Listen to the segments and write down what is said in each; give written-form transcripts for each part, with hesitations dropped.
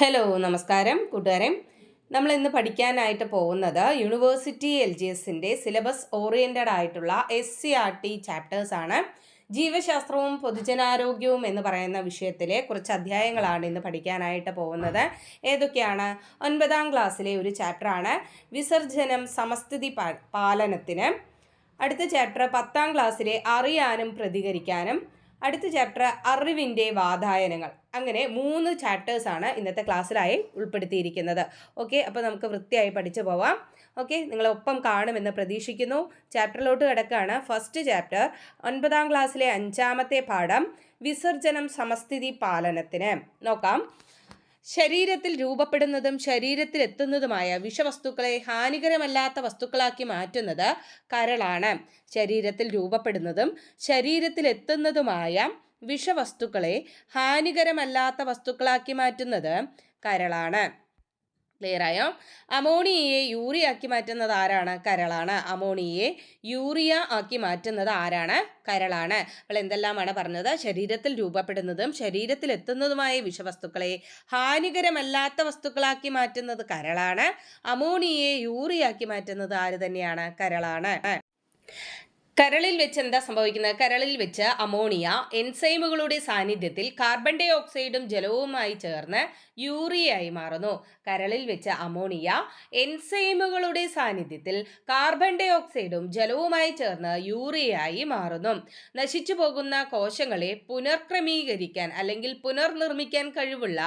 Hello നമസ്കാരം കൂട്ടുകാരെ. നമ്മൾ ഇന്ന് പഠിക്കാനായിട്ട് പോകുന്നത് യൂണിവേഴ്സിറ്റി LGSൻ്റെ സിലബസ് ഓറിയൻറ്റഡ് ആയിട്ടുള്ള SCRT ചാപ്റ്റേഴ്സാണ്. ജീവശാസ്ത്രവും പൊതുജനാരോഗ്യവും എന്ന് പറയുന്ന വിഷയത്തിലെ കുറച്ച് അധ്യായങ്ങളാണ് ഇന്ന് പഠിക്കാനായിട്ട് പോകുന്നത്. ഏതൊക്കെയാണ്? 9ാം ക്ലാസ്സിലെ ഒരു ചാപ്റ്ററാണ് വിസർജനം സമസ്ഥിതി പാലനത്തിന്. അടുത്ത ചാപ്റ്റർ 10ാം ക്ലാസ്സിലെ അറിയാനും പ്രതികരിക്കാനും. അടുത്ത ചാപ്റ്റർ അറിവിൻ്റെ വാതായനങ്ങൾ. അങ്ങനെ 3 ചാപ്റ്റേഴ്സാണ് ഇന്നത്തെ ക്ലാസ്സിലായി ഉൾപ്പെടുത്തിയിരിക്കുന്നത്. ഓക്കെ, അപ്പോൾ നമുക്ക് വൃത്തിയായി പഠിച്ചു പോവാം. ഓക്കെ, നിങ്ങളൊപ്പം കാണുമെന്ന് പ്രതീക്ഷിക്കുന്നു. ചാപ്റ്ററിലോട്ട് കിടക്കുകയാണ്. ഫസ്റ്റ് ചാപ്റ്റർ 9ാം ക്ലാസ്സിലെ 5ാമത്തെ പാഠം വിസർജനം സമസ്ഥിതി പാലനത്തിന്. നോക്കാം. ശരീരത്തിൽ രൂപപ്പെടുന്നതും ശരീരത്തിൽ എത്തുന്നതുമായ വിഷവസ്തുക്കളെ ഹാനികരമല്ലാത്ത വസ്തുക്കളാക്കി മാറ്റുന്നത് കരളാണ്. ശരീരത്തിൽ രൂപപ്പെടുന്നതും ശരീരത്തിൽ എത്തുന്നതുമായ വിഷവസ്തുക്കളെ ഹാനികരമല്ലാത്ത വസ്തുക്കളാക്കി മാറ്റുന്നത് കരളാണ്. ക്ലിയർ ആയോ? അമോണിയയെ യൂറിയ ആക്കി മാറ്റുന്നത് ആരാണ്? കരളാണ്. അമോണിയയെ യൂറിയ ആക്കി മാറ്റുന്നത് ആരാണ്? കരളാണ്. അപ്പോൾ എന്തെല്ലാമാണ് പറഞ്ഞത്? ശരീരത്തിൽ രൂപപ്പെടുന്നതും ശരീരത്തിൽ എത്തുന്നതുമായ വിഷവസ്തുക്കളെ ഹാനികരമല്ലാത്ത വസ്തുക്കളാക്കി മാറ്റുന്നത് കരളാണ്. അമോണിയയെ യൂറിയ ആക്കി മാറ്റുന്നത് ആര് തന്നെയാണ്? കരളാണ്. കരളിൽ വെച്ച് എന്താ സംഭവിക്കുന്നത്? കരളിൽ വെച്ച് അമോണിയ എൻസൈമുകളുടെ സാന്നിധ്യത്തിൽ കാർബൺ ഡൈ ഓക്സൈഡും ജലവുമായി ചേർന്ന് യൂറിയയായി മാറുന്നു. കരളിൽ വെച്ച് അമോണിയ എൻസൈമുകളുടെ സാന്നിധ്യത്തിൽ കാർബൺ ഡൈ ഓക്സൈഡും ജലവുമായി ചേർന്ന് യൂറിയയായി മാറുന്നു. നശിച്ചു പോകുന്ന കോശങ്ങളെ പുനർക്രമീകരിക്കാൻ അല്ലെങ്കിൽ പുനർനിർമ്മിക്കാൻ കഴിവുള്ള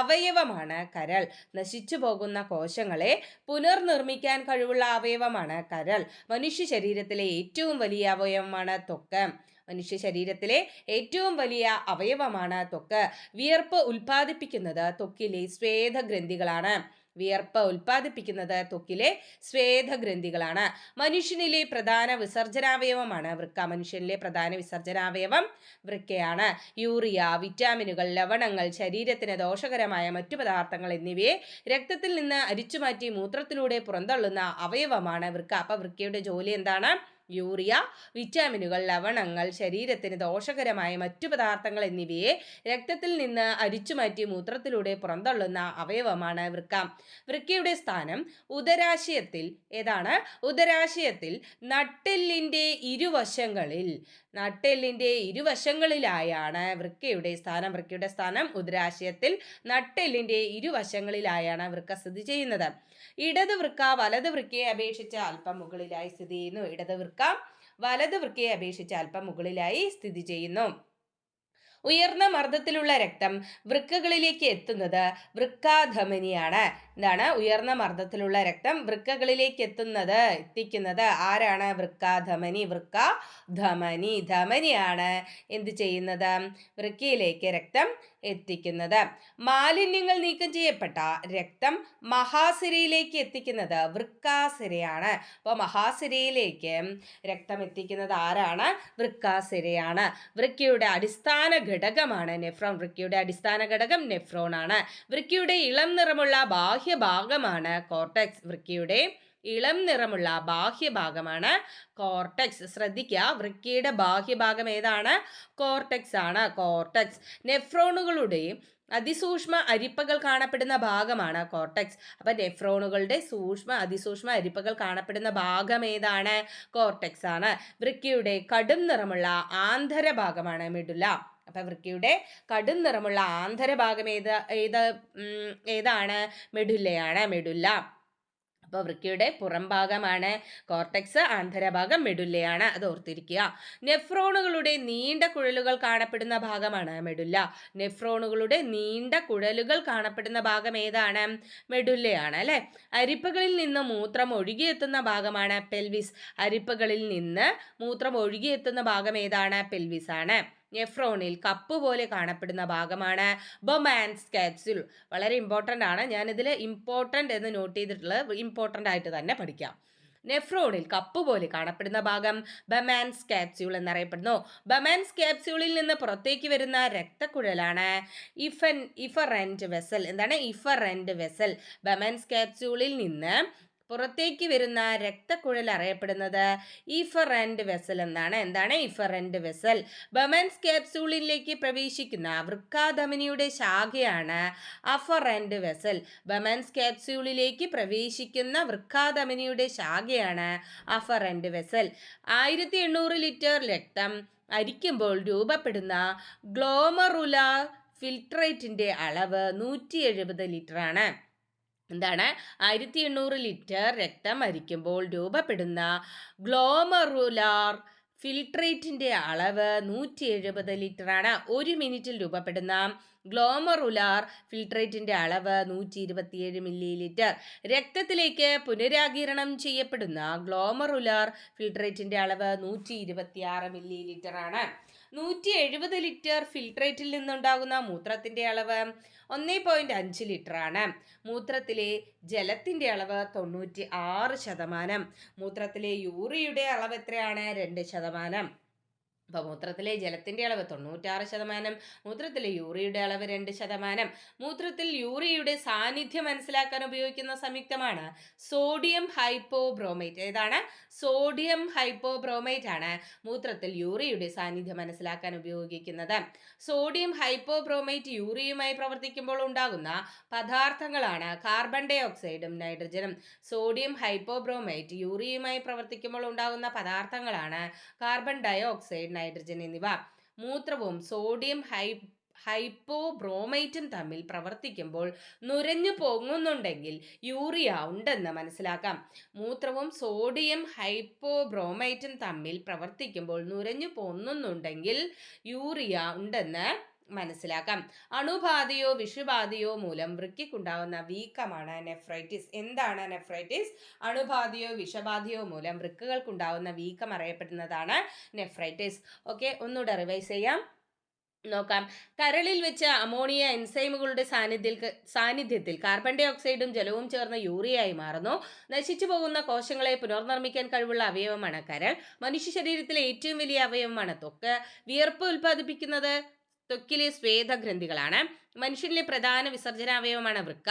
അവയവമാണ് കരൾ. നശിച്ചു പോകുന്ന കോശങ്ങളെ പുനർനിർമ്മിക്കാൻ കഴിവുള്ള അവയവമാണ് കരൾ. മനുഷ്യ ശരീരത്തിലെ ഏറ്റവും വലിയ അവയവമാണ് ത്വക്ക്. മനുഷ്യ ശരീരത്തിലെ ഏറ്റവും വലിയ അവയവമാണ് ത്വക്ക്. വിയർപ്പ് ഉൽപ്പാദിപ്പിക്കുന്നത് ത്വക്കിലെ സ്വേദഗ്രന്ഥികളാണ്. വിയർപ്പ് ഉൽപ്പാദിപ്പിക്കുന്നത് ത്വക്കിലെ സ്വേദഗ്രന്ഥികളാണ്. മനുഷ്യനിലെ പ്രധാന വിസർജനാവയവമാണ് വൃക്ക. മനുഷ്യനിലെ പ്രധാന വിസർജനാവയവം വൃക്കയാണ്. യൂറിയ, വിറ്റാമിനുകൾ, ലവണങ്ങൾ, ശരീരത്തിന് ദോഷകരമായ മറ്റു പദാർത്ഥങ്ങൾ എന്നിവയെ രക്തത്തിൽ നിന്ന് അരിച്ചുമാറ്റി മൂത്രത്തിലൂടെ പുറന്തള്ളുന്ന അവയവമാണ് വൃക്ക. അപ്പോൾ വൃക്കയുടെ ജോലി എന്താണ്? യൂറിയ, വിറ്റാമിനുകൾ, ലവണങ്ങൾ, ശരീരത്തിന് ദോഷകരമായ മറ്റു പദാർത്ഥങ്ങൾ എന്നിവയെ രക്തത്തിൽ നിന്ന് അരിച്ചുമാറ്റി മൂത്രത്തിലൂടെ പുറന്തള്ളുന്ന അവയവമാണ് വൃക്ക. വൃക്കയുടെ സ്ഥാനം ഉദരാശയത്തിൽ. ഏതാണ്? ഉദരാശയത്തിൽ നട്ടെല്ലിൻ്റെ ഇരുവശങ്ങളിലായാണ് വൃക്കയുടെ സ്ഥാനം. വൃക്കയുടെ സ്ഥാനം ഉദരാശയത്തിൽ നട്ടെല്ലിൻ്റെ ഇരുവശങ്ങളിലായാണ് വൃക്ക സ്ഥിതി ചെയ്യുന്നത്. ഇടത് വൃക്ക വലത് വൃക്കയെ അപേക്ഷിച്ച് അല്പം മുകളിലായി സ്ഥിതി ചെയ്യുന്നു. ഇടത് വൃക്ക വലത് വൃക്കയെ അപേക്ഷിച്ച് അല്പം മുകളിലായി സ്ഥിതി ചെയ്യുന്നു. ഉയർന്ന മർദ്ദത്തിലുള്ള രക്തം വൃക്കകളിലേക്ക് എത്തുന്നത് വൃക്കാധമനിയാണ്. എന്താണ്? ഉയർന്ന മർദ്ദത്തിലുള്ള രക്തം വൃക്കകളിലേക്ക് എത്തിക്കുന്നത് ആരാണ്? വൃക്കാധമനി. വൃക്കാധമനി. ധമനിയാണ് എന്ത് ചെയ്യുന്നത്? വൃക്കയിലേക്ക് രക്തം എത്തിക്കുന്നത്. മാലിന്യങ്ങൾ നീക്കം ചെയ്യപ്പെട്ട രക്തം മഹാസിരയിലേക്ക് എത്തിക്കുന്നത് വൃക്കാസിരയാണ്. അപ്പോൾ മഹാസിരയിലേക്ക് രക്തം എത്തിക്കുന്നത് ആരാണ്? വൃക്കാസിരയാണ്. വൃക്കയുടെ അടിസ്ഥാന ഘടകമാണ് നെഫ്രോൺ. വൃക്കയുടെ അടിസ്ഥാന ഘടകം നെഫ്രോൺ ആണ്. വൃക്കയുടെ ഇളം നിറമുള്ള ബാഹ്യഭാഗമാണ് കോർട്ടെക്സ്. വൃക്കയുടെ ഇളം നിറമുള്ള ബാഹ്യഭാഗമാണ് കോർട്ടെക്സ്. ശ്രദ്ധിക്കുക, വൃക്കയുടെ ബാഹ്യഭാഗം ഏതാണ്? കോർട്ടെക്സ് ആണ്. കോർട്ടെക്സ്. നെഫ്രോണുകളുടെ അതിസൂക്ഷ്മ അരിപ്പകൾ കാണപ്പെടുന്ന ഭാഗമാണ് കോർട്ടെക്സ്. അപ്പൊ നെഫ്രോണുകളുടെ അതിസൂക്ഷ്മ അരിപ്പകൾ കാണപ്പെടുന്ന ഭാഗം ഏതാണ്? കോർട്ടെക്സ് ആണ്. വൃക്കയുടെ കടും നിറമുള്ള ആന്തരഭാഗമാണ് മെഡുല. അപ്പൊ വൃക്കയുടെ കടും നിറമുള്ള ആന്തരഭാഗം ഏതാണ്? മെഡുല്ലയാണ്. മെഡുല്ല. അപ്പോൾ വൃക്കയുടെ പുറം ഭാഗമാണ് കോർട്ടെക്സ്, ആന്തരഭാഗം മെഡുല്ലയാണ്. അത് ഓർത്തിരിക്കുക. നെഫ്രോണുകളുടെ നീണ്ട കുഴലുകൾ കാണപ്പെടുന്ന ഭാഗമാണ് മെഡുല്ല. നെഫ്രോണുകളുടെ നീണ്ട കുഴലുകൾ കാണപ്പെടുന്ന ഭാഗം ഏതാണ്? മെഡുല്ലയാണ് അല്ലേ. അരിപ്പകളിൽ നിന്ന് മൂത്രം ഒഴുകിയെത്തുന്ന ഭാഗമാണ് പെൽവിസ്. അരിപ്പകളിൽ നിന്ന് മൂത്രം ഒഴുകിയെത്തുന്ന ഭാഗം ഏതാണ്? പെൽവിസ് ആണ്. നെഫ്രോണിൽ കപ്പ് പോലെ കാണപ്പെടുന്ന ഭാഗമാണ് ബൊമാൻസ് കാപ്സ്യൂൾ. വളരെ ഇമ്പോർട്ടൻ്റ് ആണ്. ഞാനിതിൽ ഇമ്പോർട്ടൻ്റ് എന്ന് നോട്ട് ചെയ്തിട്ടുള്ളത് ഇമ്പോർട്ടൻ്റ് ആയിട്ട് തന്നെ പഠിക്കാം. നെഫ്രോണിൽ കപ്പ് പോലെ കാണപ്പെടുന്ന ഭാഗം ബൊമാൻസ് കാപ്സ്യൂൾ എന്നറിയപ്പെടുന്നു. ബൊമാൻസ് കാപ്സ്യൂളിൽ നിന്ന് പുറത്തേക്ക് വരുന്ന രക്തക്കുഴലാണ് ഇഫറന്റ് വെസൽ. എന്താണ്? Efferent vessel. ബൊമാൻസ് കാപ്സ്യൂളിൽ നിന്ന് പുറത്തേക്ക് വരുന്ന രക്തക്കുഴൽ അറിയപ്പെടുന്നത് ഇഫറന്റ് വെസൽ എന്നാണ്. എന്താണ് ഇഫറന്റ് വെസൽ? ബമൻസ് ക്യാപ്സ്യൂളിലേക്ക് പ്രവേശിക്കുന്ന വൃക്കാധമനിയുടെ ശാഖയാണ് അഫറന്റ് വെസൽ. ബമൻസ് ക്യാപ്സ്യൂളിലേക്ക് പ്രവേശിക്കുന്ന വൃക്കാധമനിയുടെ ശാഖയാണ് അഫറന്റ് വെസൽ. 1800 ലിറ്റർ രക്തം അരിക്കുമ്പോൾ രൂപപ്പെടുന്ന ഗ്ലോമറുലാർ ഫിൽട്രേറ്റിന്റെ അളവ് 170 ലിറ്ററാണ്. എന്താണ്? 1800 ലിറ്റർ രക്തം അരിക്കുമ്പോൾ രൂപപ്പെടുന്ന ഗ്ലോമറുലാർ ഫിൽട്രേറ്റിന്റെ അളവ് 170 ലിറ്ററാണ്. 1 മിനിറ്റിൽ രൂപപ്പെടുന്ന ഗ്ലോമറുലാർ ഫിൽട്രേറ്റിന്റെ അളവ് 127 മില്ലി ലിറ്റർ. രക്തത്തിലേക്ക് പുനരാകിരണം ചെയ്യപ്പെടുന്ന ഗ്ലോമറുലാർ ഫിൽട്രേറ്റിന്റെ അളവ് 126 മില്ലി ലിറ്റർ ആണ്. 170 ലിറ്റർ ഫിൽട്രേറ്റിൽ നിന്നുണ്ടാകുന്ന മൂത്രത്തിന്റെ അളവ് 1.5 ലിറ്റർ ആണ്. മൂത്രത്തിലെ ജലത്തിന്റെ അളവ് 96%. മൂത്രത്തിലെ യൂറിയയുടെ അളവ് എത്രയാണ്? 2%. അപ്പോൾ മൂത്രത്തിലെ ജലത്തിന്റെ അളവ് 96%, മൂത്രത്തിലെ യൂറിയയുടെ അളവ് 2%. മൂത്രത്തിൽ യൂറിയയുടെ സാന്നിധ്യം മനസ്സിലാക്കാൻ ഉപയോഗിക്കുന്ന സംയുക്തമാണ് സോഡിയം ഹൈപ്പോബ്രോമേറ്റ്. ഏതാണ്? സോഡിയം ഹൈപ്പോബ്രോമേറ്റ് ആണ് മൂത്രത്തിൽ യൂറിയയുടെ സാന്നിധ്യം മനസ്സിലാക്കാൻ ഉപയോഗിക്കുന്നത്. സോഡിയം ഹൈപ്പോബ്രോമേറ്റ് യൂറിയയുമായി പ്രവർത്തിക്കുമ്പോൾ ഉണ്ടാകുന്ന പദാർത്ഥങ്ങളാണ് കാർബൺ ഡൈ ഓക്സൈഡും നൈട്രജനും. സോഡിയം ഹൈപ്പോബ്രോമേറ്റ് യൂറിയയുമായി പ്രവർത്തിക്കുമ്പോൾ ഉണ്ടാകുന്ന പദാർത്ഥങ്ങളാണ് കാർബൺ ഡൈ ഓക്സൈഡ്, നൈട്രജൻ എന്നിവ. മൂത്രവും സോഡിയം ഹൈപ്പോബ്രോമൈറ്റും തമ്മിൽ പ്രവർത്തിക്കുമ്പോൾ നുരഞ്ഞു പൊങ്ങുന്നുണ്ടെങ്കിൽ യൂറിയ ഉണ്ടെന്ന് മനസ്സിലാക്കാം. മൂത്രവും സോഡിയം ഹൈപ്പോബ്രോമൈറ്റും തമ്മിൽ പ്രവർത്തിക്കുമ്പോൾ നുരഞ്ഞു പൊങ്ങുന്നുണ്ടെങ്കിൽ യൂറിയ ഉണ്ടെന്ന് മനസ്സിലാക്കാം. അണുബാധയോ വിഷബാധയോ മൂലം വൃക്കയ്ക്കുണ്ടാകുന്ന വീക്കമാണ് നെഫ്രൈറ്റിസ്. എന്താണ് നെഫ്രൈറ്റിസ്? അണുബാധയോ വിഷബാധയോ മൂലം വൃക്കകൾക്കുണ്ടാകുന്ന വീക്കം അറിയപ്പെടുന്നതാണ് നെഫ്രൈറ്റിസ്. ഓക്കെ, ഒന്നുകൂടെ റിവൈസ് ചെയ്യാം. നോക്കാം. കരളിൽ വെച്ച് അമോണിയ എൻസൈമുകളുടെ സാന്നിധ്യത്തിൽ കാർബൺ ഡൈ ഓക്സൈഡും ജലവും ചേർന്ന് യൂറിയയായി മാറുന്നു. നശിച്ചു പോകുന്ന കോശങ്ങളെ പുനർനിർമ്മിക്കാൻ കഴിവുള്ള അവയവമാണ് കരൾ. മനുഷ്യ ശരീരത്തിലെ ഏറ്റവും വലിയ അവയവമാണ് ത്വക്ക്. വിയർപ്പ് ഉൽപ്പാദിപ്പിക്കുന്നത് ത്വക്കിലെ സ്വേദഗ്രന്ഥികളാണ്. മനുഷ്യനിലെ പ്രധാന വിസർജനാവയവമാണ് വൃക്ക.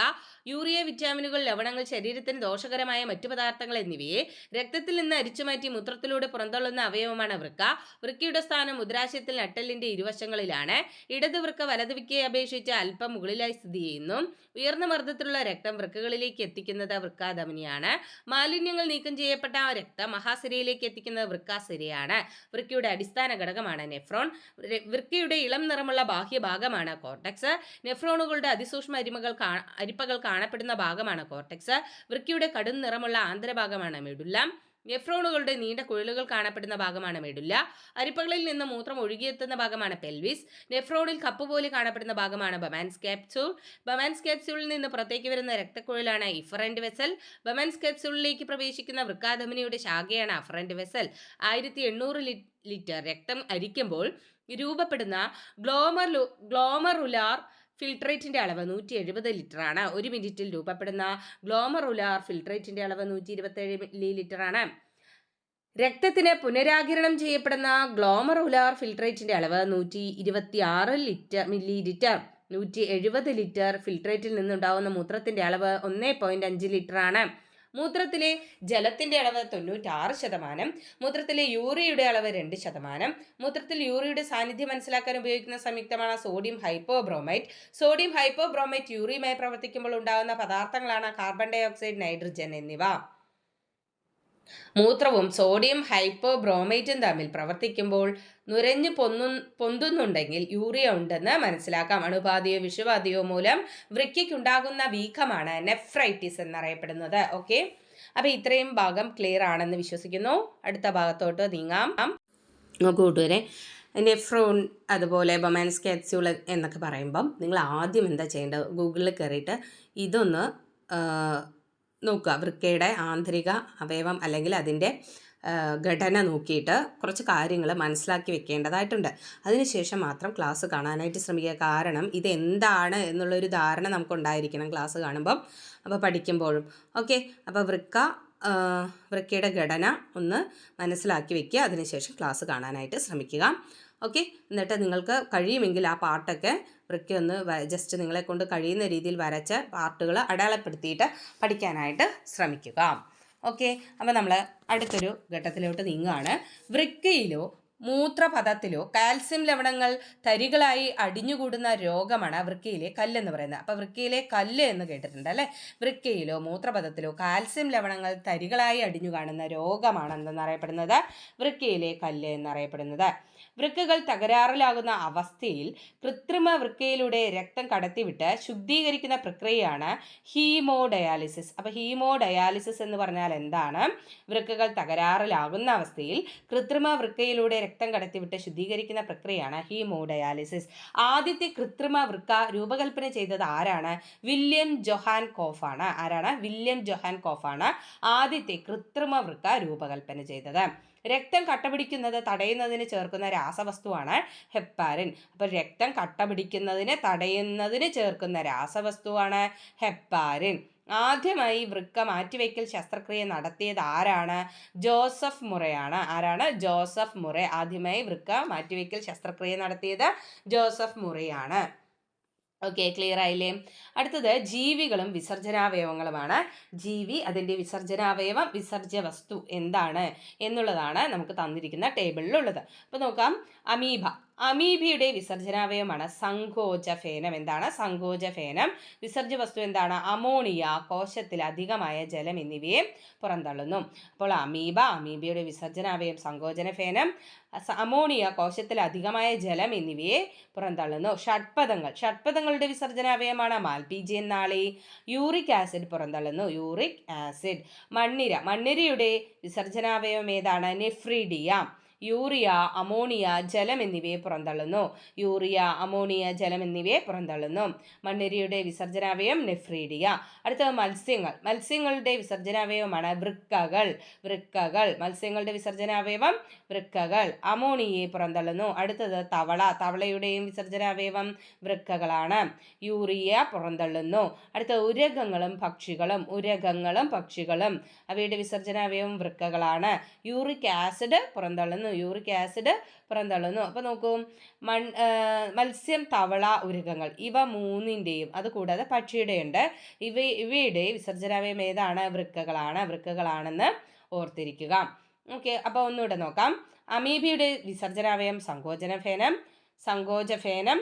യൂറിയ, വിറ്റാമിനുകൾ, ലവണങ്ങൾ, ശരീരത്തിന് ദോഷകരമായ മറ്റു പദാർത്ഥങ്ങൾ എന്നിവയെ രക്തത്തിൽ നിന്ന് അരിച്ചുമാറ്റി മൂത്രത്തിലൂടെ പുറന്തള്ളുന്ന അവയവമാണ് വൃക്ക. വൃക്കയുടെ സ്ഥാനം മുദ്രാശയത്തിൽ നട്ടെല്ലിന്റെ ഇരുവശങ്ങളിലാണ്. ഇടത് വൃക്ക വലത് വൃക്കയെ അപേക്ഷിച്ച് അല്പം മുകളിലായി സ്ഥിതി ചെയ്യുന്നു. ഉയർന്ന മർദ്ദത്തിലുള്ള രക്തം വൃക്കകളിലേക്ക് എത്തിക്കുന്നത് വൃക്കാധമനിയാണ്. മാലിന്യങ്ങൾ നീക്കം ചെയ്യപ്പെട്ട രക്തം മഹാസിരയിലേക്ക് എത്തിക്കുന്നത് വൃക്കാസിരയാണ്. വൃക്കയുടെ അടിസ്ഥാന ഘടകമാണ് നെഫ്രോൺ. വൃക്കയുടെ ഇളം നിറമുള്ള ബാഹ്യഭാഗമാണ് കോർട്ടെക്സ്. നെഫ്രോണുകളുടെ അതിസൂക്ഷ്മ അരിപ്പകൾ കാണപ്പെടുന്ന ഭാഗമാണ് കോർട്ടെക്സ്. വൃക്കയുടെ കടും നിറമുള്ള ആന്തരഭാഗമാണ് മെഡുല്ല. നെഫ്രോണുകളുടെ നീണ്ട കുഴലുകൾ കാണപ്പെടുന്ന ഭാഗമാണ് മെഡുല്ല. അരിപ്പകളിൽ നിന്ന് മൂത്രം ഒഴുകിയെത്തുന്ന ഭാഗമാണ് പെൽവിസ്. നെഫ്രോണിൽ കപ്പ് പോലെ കാണപ്പെടുന്ന ഭാഗമാണ് ബമാൻസ് ക്യാപ്സ്യൂൾ. ബമാൻസ് ക്യാപ്സ്യൂളിൽ നിന്ന് പുറത്തേക്ക് വരുന്ന രക്തക്കുഴലാണ് ഇഫറന്റ് വെസൽ. ബമാൻസ് ക്യാപ്സ്യൂളിലേക്ക് പ്രവേശിക്കുന്ന വൃക്കാധമനിയുടെ ശാഖയാണ് അഫറന്റ് വെസൽ. 1800 ലിറ്റർ രക്തം അരിക്കുമ്പോൾ രൂപപ്പെടുന്ന ഗ്ലോമറുലാർ ഫിൽട്രേറ്റിന്റെ അളവ് 170 ലിറ്റർ ആണ്. 1 മിനിറ്റിൽ രൂപപ്പെടുന്ന ഗ്ലോമറുലാർ ഫിൽട്രേറ്റിന്റെ അളവ് 127 മില്ലി ലിറ്റർ ആണ്. രക്തത്തിന് പുനരാകിരണം ചെയ്യപ്പെടുന്ന ഗ്ലോമറുലാർ ഫിൽട്രേറ്റിന്റെ അളവ് 126 മില്ലി ലിറ്റർ. 170 ലിറ്റർ ഫിൽട്രേറ്റിൽ നിന്നുണ്ടാവുന്ന മൂത്രത്തിന്റെ അളവ് 1.5 ലിറ്റർ ആണ്. മൂത്രത്തിലെ ജലത്തിന്റെ അളവ് 96%, മൂത്രത്തിലെ യൂറിയയുടെ അളവ് 2%. മൂത്രത്തിൽ യൂറിയയുടെ സാന്നിധ്യം മനസ്സിലാക്കാൻ ഉപയോഗിക്കുന്ന സംയുക്തമാണ് സോഡിയം ഹൈപ്പോബ്രോമൈറ്റ്. സോഡിയം ഹൈപ്പോബ്രോമൈറ്റ് യൂറിയയുമായി പ്രവർത്തിക്കുമ്പോൾ ഉണ്ടാകുന്ന പദാർത്ഥങ്ങളാണ് കാർബൺ ഡൈ ഓക്സൈഡ്, നൈട്രജൻ എന്നിവ. മൂത്രവും സോഡിയം ഹൈപ്പോബ്രോമൈറ്റും തമ്മിൽ പ്രവർത്തിക്കുമ്പോൾ നുരഞ്ഞു പൊന്തുന്നുണ്ടെങ്കിൽ യൂറിയ ഉണ്ടെന്ന് മനസ്സിലാക്കാം. അണുബാധയോ വിഷബാധയോ മൂലം വൃക്കയ്ക്കുണ്ടാകുന്ന വീക്കമാണ് നെഫ്രൈറ്റിസ് എന്നറിയപ്പെടുന്നത്. ഓക്കെ, അപ്പോൾ ഇത്രയും ഭാഗം ക്ലിയർ ആണെന്ന് വിശ്വസിക്കുന്നു. അടുത്ത ഭാഗത്തോട്ട് നീങ്ങാം. കൂട്ടുകാരെ, നെഫ്രോൺ അതുപോലെ ബമാൻസ് ക്യാപ്സ്യൂൾ എന്നൊക്കെ പറയുമ്പം നിങ്ങൾ ആദ്യം എന്താ ചെയ്യേണ്ടത്? ഗൂഗിളിൽ കയറിയിട്ട് ഇതൊന്ന് നോക്കുക. വൃക്കയുടെ ആന്തരിക അവയവം അല്ലെങ്കിൽ അതിൻ്റെ ഘടന നോക്കിയിട്ട് കുറച്ച് കാര്യങ്ങൾ മനസ്സിലാക്കി വെക്കേണ്ടതായിട്ടുണ്ട്. അതിനുശേഷം മാത്രം ക്ലാസ് കാണാനായിട്ട് ശ്രമിക്കുക. കാരണം ഇതെന്താണ് എന്നുള്ളൊരു ധാരണ നമുക്കുണ്ടായിരിക്കണം ക്ലാസ് കാണുമ്പം, അപ്പോൾ പഠിക്കുമ്പോഴും. ഓക്കെ, അപ്പോൾ വൃക്കയുടെ ഘടന ഒന്ന് മനസ്സിലാക്കി വെക്കുക. അതിനുശേഷം ക്ലാസ് കാണാനായിട്ട് ശ്രമിക്കുക. ഓക്കെ, എന്നിട്ട് നിങ്ങൾക്ക് കഴിയുമെങ്കിൽ ആ പാട്ടൊക്കെ വൃക്ക ഒന്ന് ജസ്റ്റ് നിങ്ങളെ കൊണ്ട് കഴിയുന്ന രീതിയിൽ വരച്ച പാർട്ടുകൾ അടയാളപ്പെടുത്തിയിട്ട് പഠിക്കാനായിട്ട് ശ്രമിക്കുക. ഓക്കെ, അപ്പോൾ നമ്മൾ അടുത്തൊരു ഘട്ടത്തിലോട്ട് നീങ്ങുകയാണ്. വൃക്കയിലോ മൂത്രപഥത്തിലോ കാൽസ്യം ലവണങ്ങൾ തരികളായി അടിഞ്ഞുകൂടുന്ന രോഗമാണ് വൃക്കയിലെ കല്ലെന്ന് പറയുന്നത്. അപ്പോൾ വൃക്കയിലെ കല്ല് എന്ന് കേട്ടിട്ടുണ്ട് അല്ലേ? വൃക്കയിലോ മൂത്രപഥത്തിലോ കാൽസ്യം ലവണങ്ങൾ തരികളായി അടിഞ്ഞു കാണുന്ന രോഗമാണ് എന്തെന്നറിയപ്പെടുന്നത്? വൃക്കയിലെ കല്ല് എന്നറിയപ്പെടുന്നത്. വൃക്കകൾ തകരാറിലാകുന്ന അവസ്ഥയിൽ കൃത്രിമ വൃക്കയിലൂടെ രക്തം കടത്തിവിട്ട് ശുദ്ധീകരിക്കുന്ന പ്രക്രിയയാണ് ഹീമോഡയാലിസിസ്. അപ്പോൾ ഹീമോഡയാലിസിസ് എന്ന് പറഞ്ഞാൽ എന്താണ്? വൃക്കകൾ തകരാറിലാകുന്ന അവസ്ഥയിൽ കൃത്രിമ വൃക്കയിലൂടെ രക്തം കടത്തിവിട്ട് ശുദ്ധീകരിക്കുന്ന പ്രക്രിയയാണ് ഹീമോഡയാലിസിസ്. ആദ്യത്തെ കൃത്രിമ വൃക്ക രൂപകൽപ്പന ചെയ്തത് ആരാണ്? വില്യം ജോഹാൻ കോഫാണ്. ആരാണ്? വില്യം ജോഹാൻ കോഫാണ് ആദ്യത്തെ കൃത്രിമ വൃക്ക രൂപകൽപ്പന ചെയ്തത്. രക്തം കട്ടപിടിക്കുന്നത് തടയുന്നതിന് ചേർക്കുന്ന രാസവസ്തുവാണ് ഹെപ്പാരിൻ. അപ്പോൾ രക്തം കട്ടപിടിക്കുന്നതിന് തടയുന്നതിന് ചേർക്കുന്ന രാസവസ്തുവാണ് ഹെപ്പാരിൻ. ആദ്യമായി വൃക്ക മാറ്റിവെക്കൽ ശസ്ത്രക്രിയ നടത്തിയത് ആരാണ്? ജോസഫ് മുറയാണ്. ആരാണ്? Joseph Murray. ആദ്യമായി വൃക്ക മാറ്റിവെക്കൽ ശസ്ത്രക്രിയ നടത്തിയത് ജോസഫ് മുറയാണ്. ഓക്കെ, ക്ലിയർ ആയില്ലേ? അടുത്തത് ജീവികളും വിസർജനാവയവങ്ങളുമാണ്. ജീവി, അതിൻ്റെ വിസർജനാവയവം, വിസർജ്യ വസ്തു എന്താണ് എന്നുള്ളതാണ് നമുക്ക് തന്നിരിക്കുന്ന ടേബിളിലുള്ളത്. അപ്പോൾ നോക്കാം. അമീബ. അമീബയുടെ വിസർജനാവയവമാണ് സങ്കോചഫേനം. എന്താണ്? സങ്കോചഫേനം. വിസർജ്യ വസ്തു എന്താണ്? അമോണിയ, കോശത്തിൽ അധികമായ ജലം എന്നിവയെ പുറന്തള്ളുന്നു. അപ്പോൾ അമീബയുടെ വിസർജനാവയവം സങ്കോചനഫേനം, അമോണിയ, കോശത്തിൽ അധികമായ ജലം എന്നിവയെ പുറന്തള്ളുന്നു. ഷഡ്പദങ്ങളുടെ വിസർജനാവയവമാണ് മാൽപീജിയൻ നാളി. യൂറിക് ആസിഡ് പുറന്തള്ളുന്നു. Uric acid. മണ്ണിരയുടെ വിസർജനാവയവം ഏതാണ്? നെഫ്രീഡിയ. യൂറിയ, അമോണിയ, ജലം എന്നിവയെ പുറന്തള്ളുന്നു. മണ്ണിരയുടെ വിസർജനാവയവം നെഫ്രീഡിയ. അടുത്തത് മത്സ്യങ്ങളുടെ വിസർജനാവയവമാണ് വൃക്കകൾ. മത്സ്യങ്ങളുടെ വിസർജനാവയവം വൃക്കകൾ. അമോണിയയെ പുറന്തള്ളുന്നു. അടുത്തത് തവളയുടെയും വിസർജനാവയവം വൃക്കകളാണ്. യൂറിയ പുറന്തള്ളുന്നു. അടുത്തത് ഉരഗങ്ങളും പക്ഷികളും അവയുടെ വിസർജനാവയവം വൃക്കകളാണ്. Uric acid പുറന്തള്ളുന്നു. അപ്പോൾ നോക്കൂ, മത്സ്യം, തവള, ഉരഗങ്ങൾ ഇവ മൂന്നിൻ്റെയും, അതുകൂടാതെ പക്ഷിയുടെ ഉണ്ട്, ഇവയുടെ വിസർജനാവയം ഏതാണ്? വൃക്കകളാണെന്ന് ഓർത്തിരിക്കുക. ഓക്കെ, അപ്പോൾ ഒന്നുകൂടെ നോക്കാം. അമീബയുടെ വിസർജനാവയം സങ്കോചഫേനം,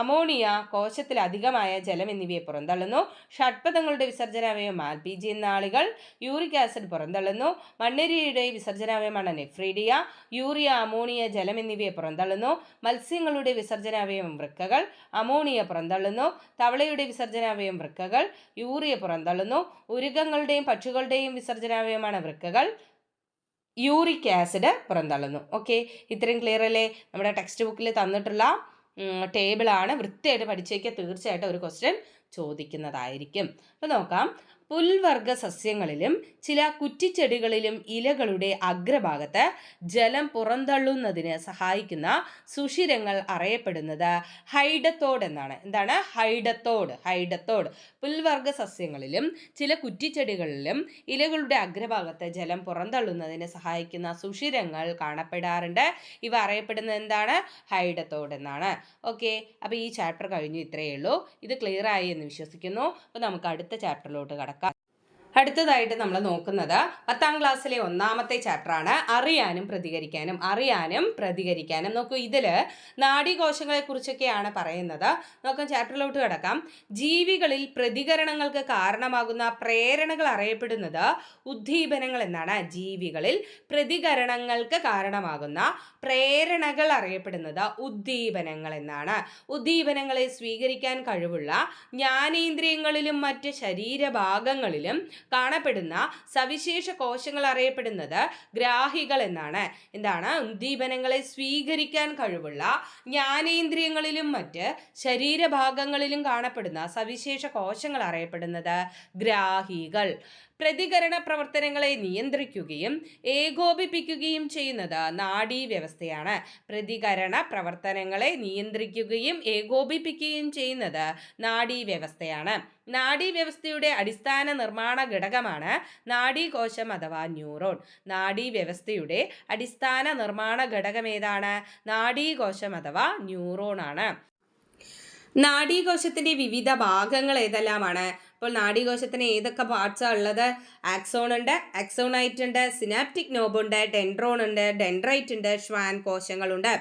അമോണിയ, കോശത്തിൽ അധികമായ ജലം എന്നിവയെ പുറന്തള്ളുന്നു. ഷഡ്പദങ്ങളുടെ വിസർജനാവയം മാൽപീജിയൻ നാളികൾ. യൂറിക് ആസിഡ് പുറന്തള്ളുന്നു. മണ്ണിരയുടെ വിസർജനാവയമാണ് നെഫ്രീഡിയ. യൂറിയ, അമോണിയ, ജലം എന്നിവയെ പുറന്തള്ളുന്നു. മത്സ്യങ്ങളുടെ വിസർജനാവയം വൃക്കകൾ. അമോണിയ പുറന്തള്ളുന്നു. തവളയുടെ വിസർജനാവയം വൃക്കകൾ. യൂറിയ പുറന്തള്ളുന്നു. ഉരഗങ്ങളുടെയും പക്ഷികളുടെയും വിസർജനാവയമാണ് വൃക്കകൾ. യൂറിക് ആസിഡ് പുറന്തള്ളുന്നു. ഓക്കെ, ഇത്രയും ക്ലിയർ അല്ലേ? നമ്മുടെ ടെക്സ്റ്റ് ബുക്കിൽ തന്നിട്ടുള്ള ടേബിളാണ്. വൃത്തിയായിട്ട് പഠിച്ചേക്കുക. തീർച്ചയായിട്ടും ഒരു ക്വസ്റ്റ്യൻ ചോദിക്കുന്നതായിരിക്കും. അപ്പോൾ നോക്കാം. പുൽവർഗ സസ്യങ്ങളിലും ചില കുറ്റിച്ചെടികളിലും ഇലകളുടെ അഗ്രഭാഗത്ത് ജലം പുറന്തള്ളുന്നതിന് സഹായിക്കുന്ന സുഷിരങ്ങൾ അറിയപ്പെടുന്നത് ഹൈഡത്തോഡ് എന്നാണ്. എന്താണ്? ഹൈഡത്തോഡ്. പുൽവർഗ സസ്യങ്ങളിലും ചില കുറ്റിച്ചെടികളിലും ഇലകളുടെ അഗ്രഭാഗത്ത് ജലം പുറന്തള്ളുന്നതിന് സഹായിക്കുന്ന സുഷിരങ്ങൾ കാണപ്പെടാറുണ്ട്. ഇവ അറിയപ്പെടുന്നത് എന്താണ്? ഹൈഡത്തോഡ് എന്നാണ്. ഓക്കെ, അപ്പോൾ ഈ ചാപ്റ്റർ കഴിഞ്ഞു. ഇത്രയേ ഉള്ളൂ. ഇത് ക്ലിയർ ആയി എന്ന് വിശ്വസിക്കുന്നു. അപ്പോൾ നമുക്ക് അടുത്ത ചാപ്റ്ററിലോട്ട് കടക്കാം. അടുത്തതായിട്ട് നമ്മൾ നോക്കുന്നത് 10ാം ക്ലാസ്സിലെ 1ാമത്തെ ചാപ്റ്ററാണ്. അറിയാനും പ്രതികരിക്കാനും. നോക്കൂ, ഇതിൽ നാഡീകോശങ്ങളെ കുറിച്ചൊക്കെയാണ് പറയുന്നത്. നോക്കാം, ചാപ്റ്ററിലോട്ട് കിടക്കാം. ജീവികളിൽ പ്രതികരണങ്ങൾക്ക് കാരണമാകുന്ന പ്രേരണകൾ അറിയപ്പെടുന്നത് ഉദ്ദീപനങ്ങൾ എന്നാണ്. ജീവികളിൽ പ്രതികരണങ്ങൾക്ക് കാരണമാകുന്ന പ്രേരണകൾ അറിയപ്പെടുന്നത് ഉദ്ദീപനങ്ങൾ എന്നാണ്. ഉദ്ദീപനങ്ങളെ സ്വീകരിക്കാൻ കഴിവുള്ള ജ്ഞാനേന്ദ്രിയങ്ങളിലും മറ്റ് ശരീരഭാഗങ്ങളിലും കാണപ്പെടുന്ന സവിശേഷ കോശങ്ങൾ അറിയപ്പെടുന്നത് ഗ്രാഹികൾ എന്നാണ്. എന്താണ്? ഉദ്ദീപനങ്ങളെ സ്വീകരിക്കാൻ കഴിവുള്ള ജ്ഞാനേന്ദ്രിയങ്ങളിലും മറ്റ് ശരീരഭാഗങ്ങളിലും കാണപ്പെടുന്ന സവിശേഷ കോശങ്ങൾ അറിയപ്പെടുന്നത് ഗ്രാഹികൾ. പ്രതികരണ പ്രവർത്തനങ്ങളെ നിയന്ത്രിക്കുകയും ഏകോപിപ്പിക്കുകയും ചെയ്യുന്നത് നാഡീവ്യവസ്ഥയാണ്. പ്രതികരണ പ്രവർത്തനങ്ങളെ നിയന്ത്രിക്കുകയും ഏകോപിപ്പിക്കുകയും ചെയ്യുന്നത് നാഡീവ്യവസ്ഥയാണ്. നാഡീവ്യവസ്ഥയുടെ അടിസ്ഥാന നിർമ്മാണ ഘടകമാണ് നാഡീകോശം അഥവാ ന്യൂറോൺ. നാഡീവ്യവസ്ഥയുടെ അടിസ്ഥാന നിർമ്മാണ ഘടകം ഏതാണ്? നാഡീകോശം അഥവാ ന്യൂറോൺ ആണ്. നാഡീകോശത്തിന്റെ വിവിധ ഭാഗങ്ങൾ ഏതെല്ലാമാണ്? അപ്പോൾ നാഡീകോശത്തിന് ഏതൊക്കെ പാർട്സാണ് ഉള്ളത്? ആക്സോൺ ഉണ്ട്, ആക്സോണൈറ്റ് ഉണ്ട്, സിനാപ്റ്റിക് നോബ് ഉണ്ട്, ഡെൻഡ്രോൺ ഉണ്ട്, ഡെൻഡ്രൈറ്റ് ഉണ്ട്, ഷ്വാൻ കോശങ്ങളുണ്ട്.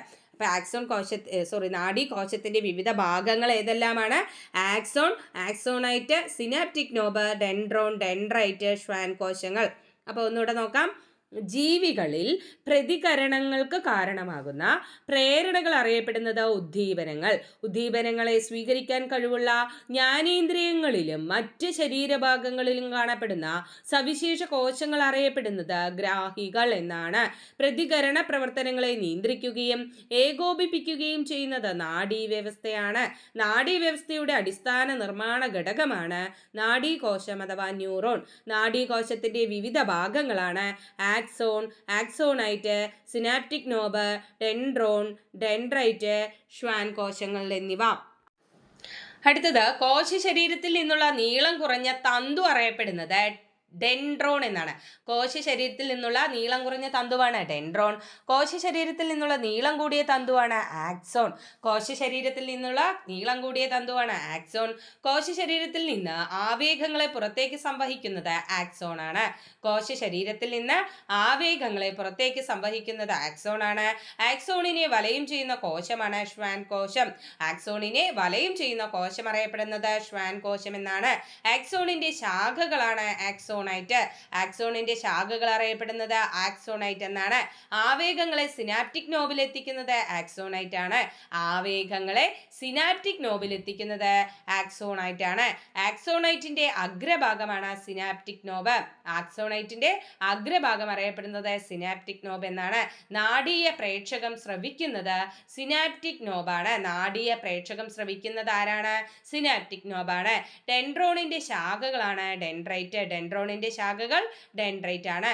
അപ്പോൾ നാഡീകോശത്തിന്റെ വിവിധ ഭാഗങ്ങൾ ഏതെല്ലാമാണ്? Axon, axonite, synaptic knob, dendron, dendrite, Schwann കോശങ്ങൾ. അപ്പോൾ ഒന്നുകൂടെ നോക്കാം. ജീവികളിൽ പ്രതികരണങ്ങൾക്ക് കാരണമാകുന്ന പ്രേരണകൾ അറിയപ്പെടുന്നത് ഉദ്ദീപനങ്ങൾ. ഉദ്ദീപനങ്ങളെ സ്വീകരിക്കാൻ കഴിവുള്ള ജ്ഞാനേന്ദ്രിയങ്ങളിലും മറ്റ് ശരീരഭാഗങ്ങളിലും കാണപ്പെടുന്ന സവിശേഷ കോശങ്ങൾ അറിയപ്പെടുന്നത് ഗ്രാഹികൾ എന്നാണ്. പ്രതികരണ പ്രവർത്തനങ്ങളെ നിയന്ത്രിക്കുകയും ഏകോപിപ്പിക്കുകയും ചെയ്യുന്നത് നാഡീവ്യവസ്ഥയാണ്. നാഡീവ്യവസ്ഥയുടെ അടിസ്ഥാന നിർമ്മാണ ഘടകമാണ് നാഡീകോശം അഥവാ ന്യൂറോൺ. നാഡീകോശത്തിന്റെ വിവിധ ഭാഗങ്ങളാണ് axon, axonite, synaptic knob, dendron, dendrite, Schwann കോശങ്ങൾ എന്നിവ. അടുത്തത്, കോശ ശരീരത്തിൽ നിന്നുള്ള നീളം കുറഞ്ഞ തന്തു അറിയപ്പെടുന്നത് ഡെൻഡ്രോൺ എന്നാണ്. കോശ ശരീരത്തിൽ നിന്നുള്ള നീളം കുറഞ്ഞ തന്തുവാണ് ഡെൻഡ്രോൺ. കോശ ശരീരത്തിൽ നിന്നുള്ള നീളം കൂടിയ തന്തുവാണ് ആക്സോൺ. കോശ ശരീരത്തിൽ നിന്നുള്ള നീളം കൂടിയ തന്തുവാണ് ആക്സോൺ. കോശ ശരീരത്തിൽ നിന്ന് ആവേഗങ്ങളെ പുറത്തേക്ക് സംവഹിക്കുന്നത് ആക്സോൺ ആണ്. കോശ ശരീരത്തിൽ നിന്ന് ആവേഗങ്ങളെ പുറത്തേക്ക് സംവഹിക്കുന്നത് ആക്സോൺ ആണ്. ആക്സോണിനെ വലയം ചെയ്യുന്ന കോശമാണ് ഷ്വാൻ കോശം. ആക്സോണിനെ വലയം ചെയ്യുന്ന കോശം അറിയപ്പെടുന്നത് ഷ്വാൻ കോശം എന്നാണ്. ആക്സോണിന്റെ ശാഖകളാണ് ആക്സോണിന്റെ ശാഖകൾ അറിയപ്പെടുന്നത് ആക്സോണൈറ്റ് എന്നാണ്. ആവേഗങ്ങളെ സിനാപ്റ്റിക് നോബിൽ എത്തിക്കുന്നത് ആക്സോണൈറ്റ് ആണ്. ആവേഗങ്ങളെ സിനാപ്റ്റിക് നോബിൽ എത്തിക്കുന്നത് ആക്സോണൈറ്റ് ആണ്. ആക്സോണൈറ്റിന്റെ അഗ്രഭാഗമാണ് സിനാപ്റ്റിക് നോബ്. ആക്സോണൈറ്റിന്റെ അഗ്രഭാഗം അറിയപ്പെടുന്നത് സിനാപ്റ്റിക് നോബ് എന്നാണ്. നാഡീയ പ്രേക്ഷകം സ്രവിക്കുന്നത് സിനാപ്റ്റിക് നോബാണ്. നാഡീയ പ്രേക്ഷകം സ്രവിക്കുന്നത് ആരാണ്? സിനാപ്റ്റിക് നോബാണ്. ഡെൻഡ്രോണിന്റെ ശാഖകളാണ് ഡെൻഡ്രൈറ്റ്. ഡെൻഡ്രോണിന്റെ ശാഖകൾ ഡെൻഡ്രൈറ്റ് ആണ്.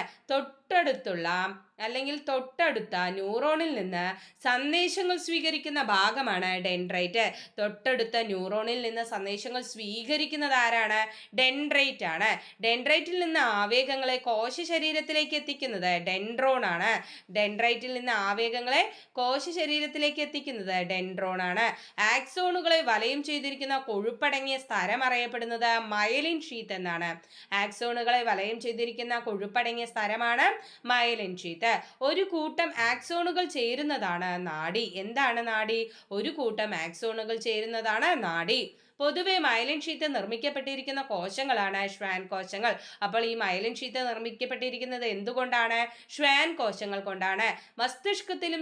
തൊട്ടടുത്ത ന്യൂറോണിൽ നിന്ന് സന്ദേശങ്ങൾ സ്വീകരിക്കുന്ന ഭാഗമാണ് ഡെൻഡ്രൈറ്റ്. തൊട്ടടുത്ത ന്യൂറോണിൽ നിന്ന് സന്ദേശങ്ങൾ സ്വീകരിക്കുന്നത് ആരാണ്? ഡെൻഡ്രൈറ്റ് ആണ്. ഡെൻഡ്രൈറ്റിൽ നിന്ന് ആവേഗങ്ങളെ കോശ ശരീരത്തിലേക്ക് എത്തിക്കുന്നത് ഡെൻഡ്രോൺ ആണ്. ഡെൻഡ്രൈറ്റിൽ നിന്ന് ആവേഗങ്ങളെ കോശ ശരീരത്തിലേക്ക് എത്തിക്കുന്നത് ഡെൻഡ്രോൺ ആണ്. ആക്സോണുകളെ വലയം ചെയ്തിരിക്കുന്ന കൊഴുപ്പടങ്ങിയ സ്ഥലം അറിയപ്പെടുന്നത് മയലിൻ ഷീത്ത് എന്നാണ്. ആക്സോണുകളെ വലയം ചെയ്തിരിക്കുന്ന കൊഴുപ്പടങ്ങിയ സ്ഥലമാണ് മയലിൻ ഷീത്ത്. ഒരു കൂട്ടം ആക്സോണുകൾ ചേരുന്നതാണ് നാഡി. എന്താണ് നാഡി? ഒരു കൂട്ടം ആക്സോണുകൾ ചേരുന്നതാണ് നാഡി. പൊതുവെ മയലിൻ ഷീത്ത് നിർമ്മിക്കപ്പെട്ടിരിക്കുന്ന കോശങ്ങളാണ് ഷ്വാൻ കോശങ്ങൾ. അപ്പോൾ ഈ മയലിൻ ഷീത്ത് നിർമ്മിക്കപ്പെട്ടിരിക്കുന്നത് എന്തുകൊണ്ടാണ്? ഷ്വാൻ കോശങ്ങൾ കൊണ്ടാണ്. മസ്തിഷ്കത്തിലും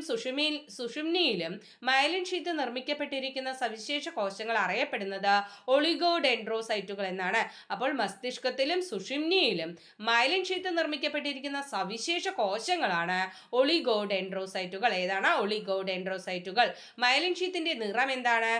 സുഷുമ്നിയിലും മയലിൻ ഷീത്ത് നിർമ്മിക്കപ്പെട്ടിരിക്കുന്ന സവിശേഷ കോശങ്ങൾ അറിയപ്പെടുന്നത് ഒളിഗോഡെൻഡ്രോസൈറ്റുകൾ എന്നാണ്. അപ്പോൾ മസ്തിഷ്കത്തിലും സുഷുമ്നിയിലും മയലിൻ ഷീത്ത് നിർമ്മിക്കപ്പെട്ടിരിക്കുന്ന സവിശേഷ കോശങ്ങളാണ് ഒളിഗോഡെൻഡ്രോസൈറ്റുകൾ. ഏതാണ്? ഒളിഗോഡെൻഡ്രോസൈറ്റുകൾ. മയലിൻ ഷീത്തിന്റെ നിറം എന്താണ്?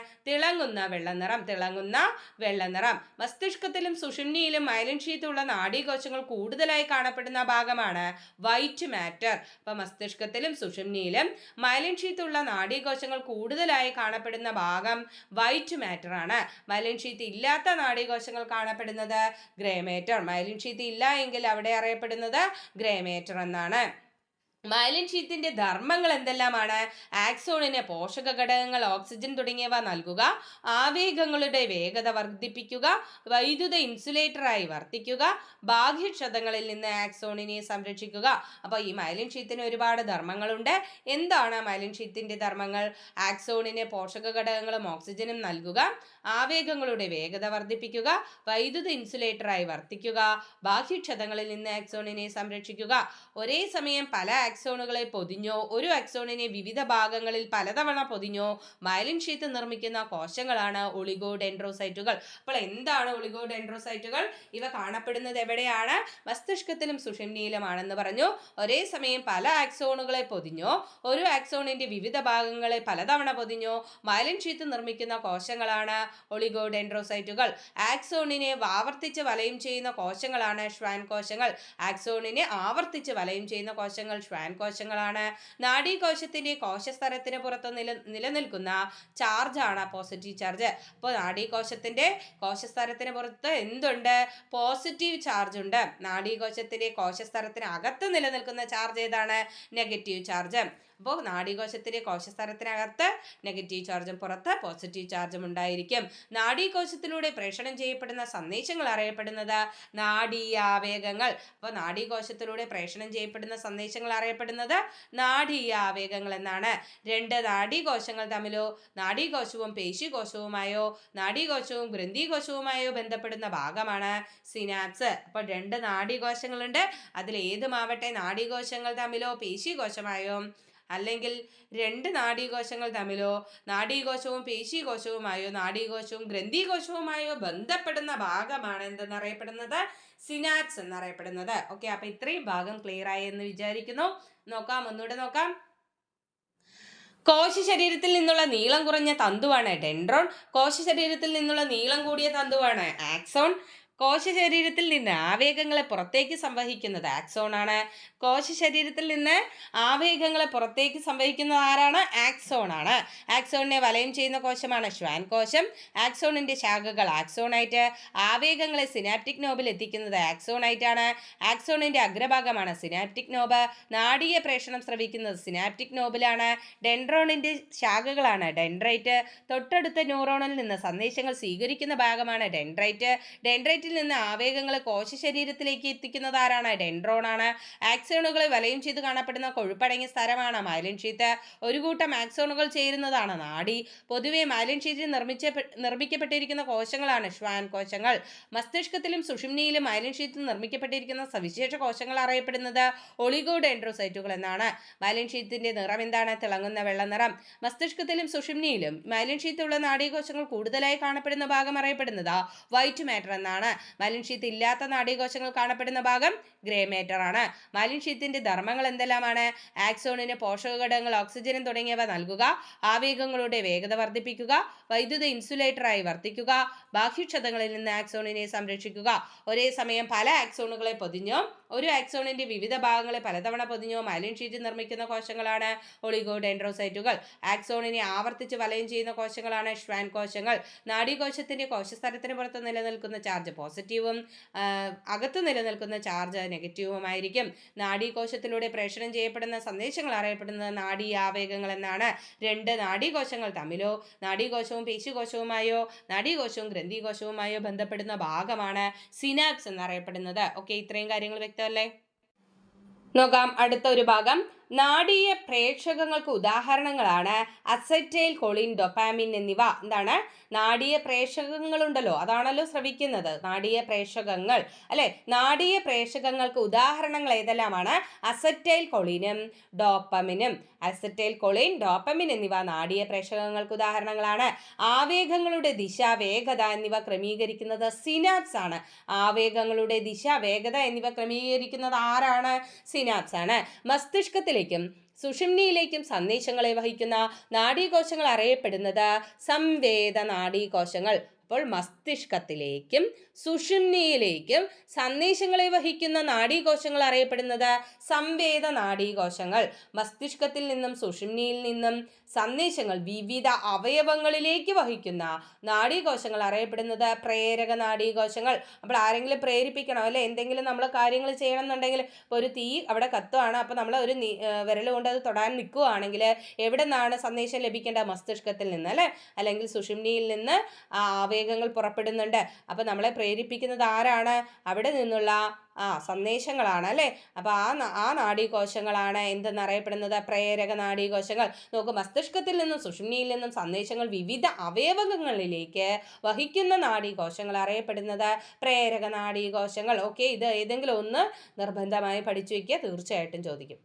തിളങ്ങുന്ന വെള്ളനിറം. മസ്തിഷ്കത്തിലും സുഷുമ്നിയിലും മയലിൻ ഷീത്തുള്ള നാഡീകോശങ്ങൾ കൂടുതലായി കാണപ്പെടുന്ന ഭാഗമാണ് വൈറ്റ് മാറ്റർ. അപ്പൊ മസ്തിഷ്കത്തിലും സുഷുമ്നിയിലും മയലിൻ ഷീത്തുള്ള നാഡീകോശങ്ങൾ കൂടുതലായി കാണപ്പെടുന്ന ഭാഗം വൈറ്റ് മാറ്റർ ആണ്. മയലിൻ ഷീത്ത് ഇല്ലാത്ത നാഡീകോശങ്ങൾ കാണപ്പെടുന്നത് ഗ്രേ മാറ്റർ. മയലിൻ ഷീത്ത് ഇല്ല എങ്കിൽ അവിടെ അറിയപ്പെടുന്നത് ഗ്രേ മാറ്റർ എന്നാണ്. മയലിൻ ഷീത്തിന്റെ ധർമ്മങ്ങൾ എന്തെല്ലാമാണ്? ആക്സോണിന് പോഷക ഘടകങ്ങൾ, ഓക്സിജൻ തുടങ്ങിയവ നൽകുക, ആവേഗങ്ങളുടെ വേഗത വർദ്ധിപ്പിക്കുക, വൈദ്യുത ഇൻസുലേറ്ററായി വർത്തിക്കുക, ബാഹ്യക്ഷതങ്ങളിൽ നിന്ന് ആക്സോണിനെ സംരക്ഷിക്കുക. അപ്പോൾ ഈ മയലിൻ ഷീത്തിന് ഒരുപാട് ധർമ്മങ്ങളുണ്ട്. എന്താണ് മയലിൻ ഷീത്തിന്റെ ധർമ്മങ്ങൾ? ആക്സോണിന് പോഷക ഘടകങ്ങളും ഓക്സിജനും നൽകുക, ആവേഗങ്ങളുടെ വേഗത വർദ്ധിപ്പിക്കുക, വൈദ്യുത ഇൻസുലേറ്ററായി വർത്തിക്കുക, ബാഹ്യക്ഷതങ്ങളിൽ നിന്ന് ആക്സോണിനെ സംരക്ഷിക്കുക. ഒരേ സമയം പല ആക്സോണുകളെ പൊതിഞ്ഞോ ഒരു ആക്സോണിനെ വിവിധ ഭാഗങ്ങളിൽ പലതവണ പൊതിഞ്ഞോ മയലിൻ ഷീത്ത് നിർമ്മിക്കുന്ന കോശങ്ങളാണ് ഒളിഗോഡെൻഡ്രോസൈറ്റുകൾ. അപ്പോൾ എന്താണ് ഒളിഗോഡെൻഡ്രോസൈറ്റുകൾ? ഇവ കാണപ്പെടുന്നത് എവിടെയാണ്? മസ്തിഷ്കത്തിലും സുഷുമ്നിയിലുമാണെന്ന് പറഞ്ഞു. ഒരേ സമയം പല ആക്സോണുകളെ പൊതിഞ്ഞോ ഒരു ആക്സോണിന്റെ വിവിധ ഭാഗങ്ങളെ പലതവണ പൊതിഞ്ഞോ മയലിൻ ഷീത്ത് നിർമ്മിക്കുന്ന കോശങ്ങളാണ് ഒളിഗോഡെൻഡ്രോസൈറ്റുകൾ. ആക്സോണിനെ ആവർത്തിച്ച് വലയം ചെയ്യുന്ന കോശങ്ങളാണ് ഷ്വാൻ കോശങ്ങൾ. ആക്സോണിനെ ആവർത്തിച്ച് വലയം ചെയ്യുന്ന കോശങ്ങൾ ഷ്വാൻ കോശങ്ങളാണ്. നാഡീകോശത്തിന്റെ കോശസ്തരത്തിന് പുറത്ത് നിലനിൽക്കുന്ന ചാർജാണ് പോസിറ്റീവ് ചാർജ്. അപ്പോൾ നാഡീകോശത്തിന്റെ കോശസ്തരത്തിന് പുറത്ത് എന്തുണ്ട്? പോസിറ്റീവ് ചാർജ് ഉണ്ട്. നാഡീകോശത്തിന്റെ കോശസ്തരത്തിന് അകത്ത് നിലനിൽക്കുന്ന ചാർജ് ഏതാണ്? Negative charge. അപ്പോൾ നാഡീകോശത്തിന്റെ കോശസ്തരത്തിനകത്ത് നെഗറ്റീവ് ചാർജും പുറത്ത് പോസിറ്റീവ് ചാർജും ഉണ്ടായിരിക്കും. നാഡീകോശത്തിലൂടെ പ്രേഷണം ചെയ്യപ്പെടുന്ന സന്ദേശങ്ങൾ അറിയപ്പെടുന്നത് നാഡീയാവേഗങ്ങൾ. അപ്പോൾ നാഡീകോശത്തിലൂടെ പ്രേഷണം ചെയ്യപ്പെടുന്ന സന്ദേശങ്ങൾ അറിയപ്പെടുന്നത് നാഡീയാവേഗങ്ങൾ എന്നാണ്. രണ്ട് നാഡീകോശങ്ങൾ തമ്മിലോ നാഡീകോശവും പേശികോശവുമായോ നാഡീകോശവും ഗ്രന്ഥികോശവുമായോ ബന്ധപ്പെടുന്ന ഭാഗമാണ് സിനാപ്സ്. അപ്പോൾ രണ്ട് നാഡീകോശങ്ങളുണ്ട്. അതിൽ ഏതുമാവട്ടെ നാഡീകോശങ്ങൾ തമ്മിലോ പേശികോശമായോ അല്ലെങ്കിൽ രണ്ട് നാഡീകോശങ്ങൾ തമ്മിലോ നാഡീകോശവും പേശികോശവുമായോ നാഡീകോശവും ഗ്രന്ഥികോശവുമായോ ബന്ധപ്പെടുന്ന ഭാഗമാണ് എന്തെന്നറിയപ്പെടുന്നത്? സിനാപ്സ് എന്നറിയപ്പെടുന്നത്. ഓക്കെ, അപ്പൊ ഇത്രയും ഭാഗം ക്ലിയർ ആയി എന്ന് വിചാരിക്കുന്നു. ഒന്നുകൂടെ നോക്കാം. കോശ ശരീരത്തിൽ നിന്നുള്ള നീളം കുറഞ്ഞ തന്തുവാണ് ഡെൻഡ്രോൺ. കോശ ശരീരത്തിൽ നിന്നുള്ള നീളം കൂടിയ തന്തുവാണ് ആക്സോൺ. കോശ ശരീരത്തിൽ നിന്ന് ആവേഗങ്ങളെ പുറത്തേക്ക് സംവഹിക്കുന്നത് ആക്സോൺ ആണ്. കോശ ശരീരത്തിൽ നിന്ന് ആവേഗങ്ങളെ പുറത്തേക്ക് സംവഹിക്കുന്നത് ആരാണ്? ആക്സോൺ ആണ്. ആക്സോണിനെ വലയം ചെയ്യുന്ന കോശമാണ് ഷ്വാൻ കോശം. ആക്സോണിന്റെ ശാഖകൾ ആക്സോണൈറ്റ്. ആവേഗങ്ങളെ സിനാപ്റ്റിക് നോബിൽ എത്തിക്കുന്നത് ആക്സോണൈറ്റാണ്. ആക്സോണിന്റെ അഗ്രഭാഗമാണ് സിനാപ്റ്റിക് നോബ്. നാഡീയ പ്രേഷണം സ്രവിക്കുന്നത് സിനാപ്റ്റിക് നോബിലാണ്. ഡെൻഡ്രോണിന്റെ ശാഖകളാണ് ഡെൻഡ്രൈറ്റ്. തൊട്ടടുത്ത ന്യൂറോണിൽ നിന്ന് സന്ദേശങ്ങൾ സ്വീകരിക്കുന്ന ഭാഗമാണ് ഡെൻഡ്രൈറ്റ്. ഡെൻഡ്രൈറ്റിൽ നിന്ന് ആവേഗങ്ങളെ കോശ ശരീരത്തിലേക്ക് എത്തിക്കുന്നത് ആരാണ്? ഡെൻഡ്രോൺ ആണ്. ആക്സോണുകളെ വലയം ചെയ്ത് കാണപ്പെടുന്ന കൊഴുപ്പടങ്ങിയ സ്ഥലമാണ് മൈലിൻ ഷീത്ത്. ഒരു കൂട്ടം ആക്സോണുകൾ ചേരുന്നതാണ് നാഡി. പൊതുവെ മൈലിൻ ഷീറ്റിൽ നിർമ്മിക്കപ്പെട്ടിരിക്കുന്ന കോശങ്ങളാണ് ഷ്വാൻ കോശങ്ങൾ. മസ്തിഷ്കത്തിലും സുഷുമ്നയിലും മൈലിൻ ഷീറ്റിൽ നിർമ്മിക്കപ്പെട്ടിരിക്കുന്ന സവിശേഷ കോശങ്ങൾ അറിയപ്പെടുന്നത് ഒളിഗോഡെൻഡ്രോസൈറ്റുകൾ എന്നാണ്. മൈലിൻ ഷീറ്റിന്റെ നിറം എന്താണ്? തിളങ്ങുന്ന വെള്ള നിറം. മസ്തിഷ്കത്തിലും സുഷുമ്നയിലും മൈലിൻ ഷീറ്റുള്ള നാഡീകോശങ്ങൾ കൂടുതലായി കാണപ്പെടുന്ന ഭാഗം അറിയപ്പെടുന്നത് വൈറ്റ് മാറ്റർ എന്നാണ്. മൈലിൻ ഷീത്ത് ഇല്ലാത്ത നാഡീകോശങ്ങൾ കാണപ്പെടുന്ന ഭാഗം ഗ്രേ മാറ്റർ ആണ്. മൈലിൻ ഷീത്തിന്റെ ധർമ്മങ്ങൾ എന്തെല്ലാമാണ്? ആക്സോണിന് പോഷകഘടകങ്ങൾ ഓക്സിജനും തുടങ്ങിയവ നൽകുക, ആവേഗങ്ങളുടെ വേഗത വർദ്ധിപ്പിക്കുക, വൈദ്യുത ഇൻസുലേറ്ററായി വർത്തിക്കുക, ബാഹ്യക്ഷതങ്ങളിൽ നിന്ന് ആക്സോണിനെ സംരക്ഷിക്കുക. ഒരേ സമയം പല ആക്സോണുകളെ പൊതിഞ്ഞോ ഒരു ആക്സോണിന്റെ വിവിധ ഭാഗങ്ങളെ പലതവണ പൊതിഞ്ഞോ മൈലിൻ ഷീറ്റ് നിർമ്മിക്കുന്ന കോശങ്ങളാണ് ഒളിഗോഡെൻഡ്രോസൈറ്റുകൾ. ആക്സോണിനെ ആവർത്തിച്ച് വലയം ചെയ്യുന്ന കോശങ്ങളാണ് ഷ്വാൻ കോശങ്ങൾ. നാഡീകോശത്തിന്റെ കോശസ്തരത്തിന് പുറത്ത് നിലനിൽക്കുന്ന ചാർജ് പോസിറ്റീവും അകത്ത് നിലനിൽക്കുന്ന ചാർജ് നെഗറ്റീവുമായിരിക്കും. നാഡീകോശത്തിലൂടെ പ്രേഷണം ചെയ്യപ്പെടുന്ന സന്ദേശങ്ങൾ അറിയപ്പെടുന്നത് നാഡീയാവേഗങ്ങൾ എന്നാണ്. രണ്ട് നാഡീകോശങ്ങൾ തമ്മിലോ നാഡീകോശവും പേശികോശവുമായോ നാഡീകോശവും ഗ്രന്ഥികോശവുമായോ ബന്ധപ്പെടുന്ന ഭാഗമാണ് സിനാപ്സ് എന്നറിയപ്പെടുന്നത്. ഓക്കെ, ഇത്രയും കാര്യങ്ങൾ വ്യക്തമല്ലേ? നോക്കാം അടുത്ത ഒരു ഭാഗം. നാഡീയ പ്രേക്ഷകങ്ങൾക്ക് ഉദാഹരണങ്ങളാണ് അസറ്റൈൽ കൊളിൻ, ഡൊപാമിൻ എന്നിവ. എന്താണ്? നാഡീയ പ്രേക്ഷകങ്ങളുണ്ടല്ലോ, അതാണല്ലോ സ്രവിക്കുന്നത്, നാഡീയ പ്രേക്ഷകങ്ങൾ അല്ലെ. നാഡീയ പ്രേക്ഷകങ്ങൾക്ക് ഉദാഹരണങ്ങൾ ഏതെല്ലാമാണ്? അസറ്റൈൽ കൊളിനും ഡോപ്പമിനും. അസറ്റൈൽ കൊളിൻ, ഡോപ്പമിൻ എന്നിവ നാഡീയ പ്രേക്ഷകങ്ങൾക്ക് ഉദാഹരണങ്ങളാണ്. ആവേഗങ്ങളുടെ ദിശ, വേഗത എന്നിവ ക്രമീകരിക്കുന്നത് സിനാപ്സ് ആണ്. ആവേഗങ്ങളുടെ ദിശ, വേഗത എന്നിവ ക്രമീകരിക്കുന്നത് ആരാണ്? സിനാപ്സ് ആണ്. മസ്തിഷ്കത്തിലേക്കും സുഷുമ്നയിലേക്കും സന്ദേശങ്ങളെ വഹിക്കുന്ന നാഡീകോശങ്ങൾ അറിയപ്പെടുന്നത് സംവേദ നാഡീകോശങ്ങൾ. അപ്പോൾ മസ്തിഷ്കത്തിലേക്കും സുഷുമ്നയിലേക്കും സന്ദേശങ്ങളെ വഹിക്കുന്ന നാഡീകോശങ്ങൾ അറിയപ്പെടുന്നത് സംവേദ നാഡീകോശങ്ങൾ. മസ്തിഷ്കത്തിൽ നിന്നും സുഷുമ്നയിൽ നിന്നും സന്ദേശങ്ങൾ വിവിധ അവയവങ്ങളിലേക്ക് വഹിക്കുന്ന നാഡീകോശങ്ങൾ അറിയപ്പെടുന്നത് പ്രേരക നാഡീകോശങ്ങൾ. അപ്പോൾ ആരെങ്കിലും പ്രേരിപ്പിക്കണം അല്ലെ, എന്തെങ്കിലും നമ്മൾ കാര്യങ്ങൾ ചെയ്യണം എന്നുണ്ടെങ്കിൽ, ഇപ്പോൾ ഒരു തീ അവിടെ കത്തുവാണ്, അപ്പോൾ നമ്മൾ ഒരു വിരൽ കൊണ്ട് അത് തൊടാൻ നിൽക്കുകയാണെങ്കിൽ എവിടെ നിന്നാണ് സന്ദേശം ലഭിക്കേണ്ടത്? മസ്തിഷ്കത്തിൽ നിന്ന് അല്ലെ, അല്ലെങ്കിൽ സുഷുമ്നയിൽ നിന്ന് ആവേഗങ്ങൾ പുറപ്പെടുന്നുണ്ട്. അപ്പോൾ നമ്മളെ പ്രേരിപ്പിക്കുന്നത് ആരാണ്? അവിടെ നിന്നുള്ള സന്ദേശങ്ങളാണ് അല്ലേ. അപ്പോൾ ആ നാഡീകോശങ്ങളാണ് എന്തെന്നറിയപ്പെടുന്നത്? പ്രേരക നാഡീകോശങ്ങൾ. നോക്കൂ, മസ്തിഷ്കത്തിൽ നിന്നും സുഷുമ്നയിൽ നിന്നും സന്ദേശങ്ങൾ വിവിധ അവയവങ്ങളിലേക്ക് വഹിക്കുന്ന നാഡീകോശങ്ങൾ അറിയപ്പെടുന്നത് പ്രേരക നാഡീകോശങ്ങൾ. ഓക്കെ, ഇത് ഏതെങ്കിലും ഒന്ന് നിർബന്ധമായി പഠിച്ചു വയ്ക്കുക, തീർച്ചയായിട്ടും ചോദിക്കും.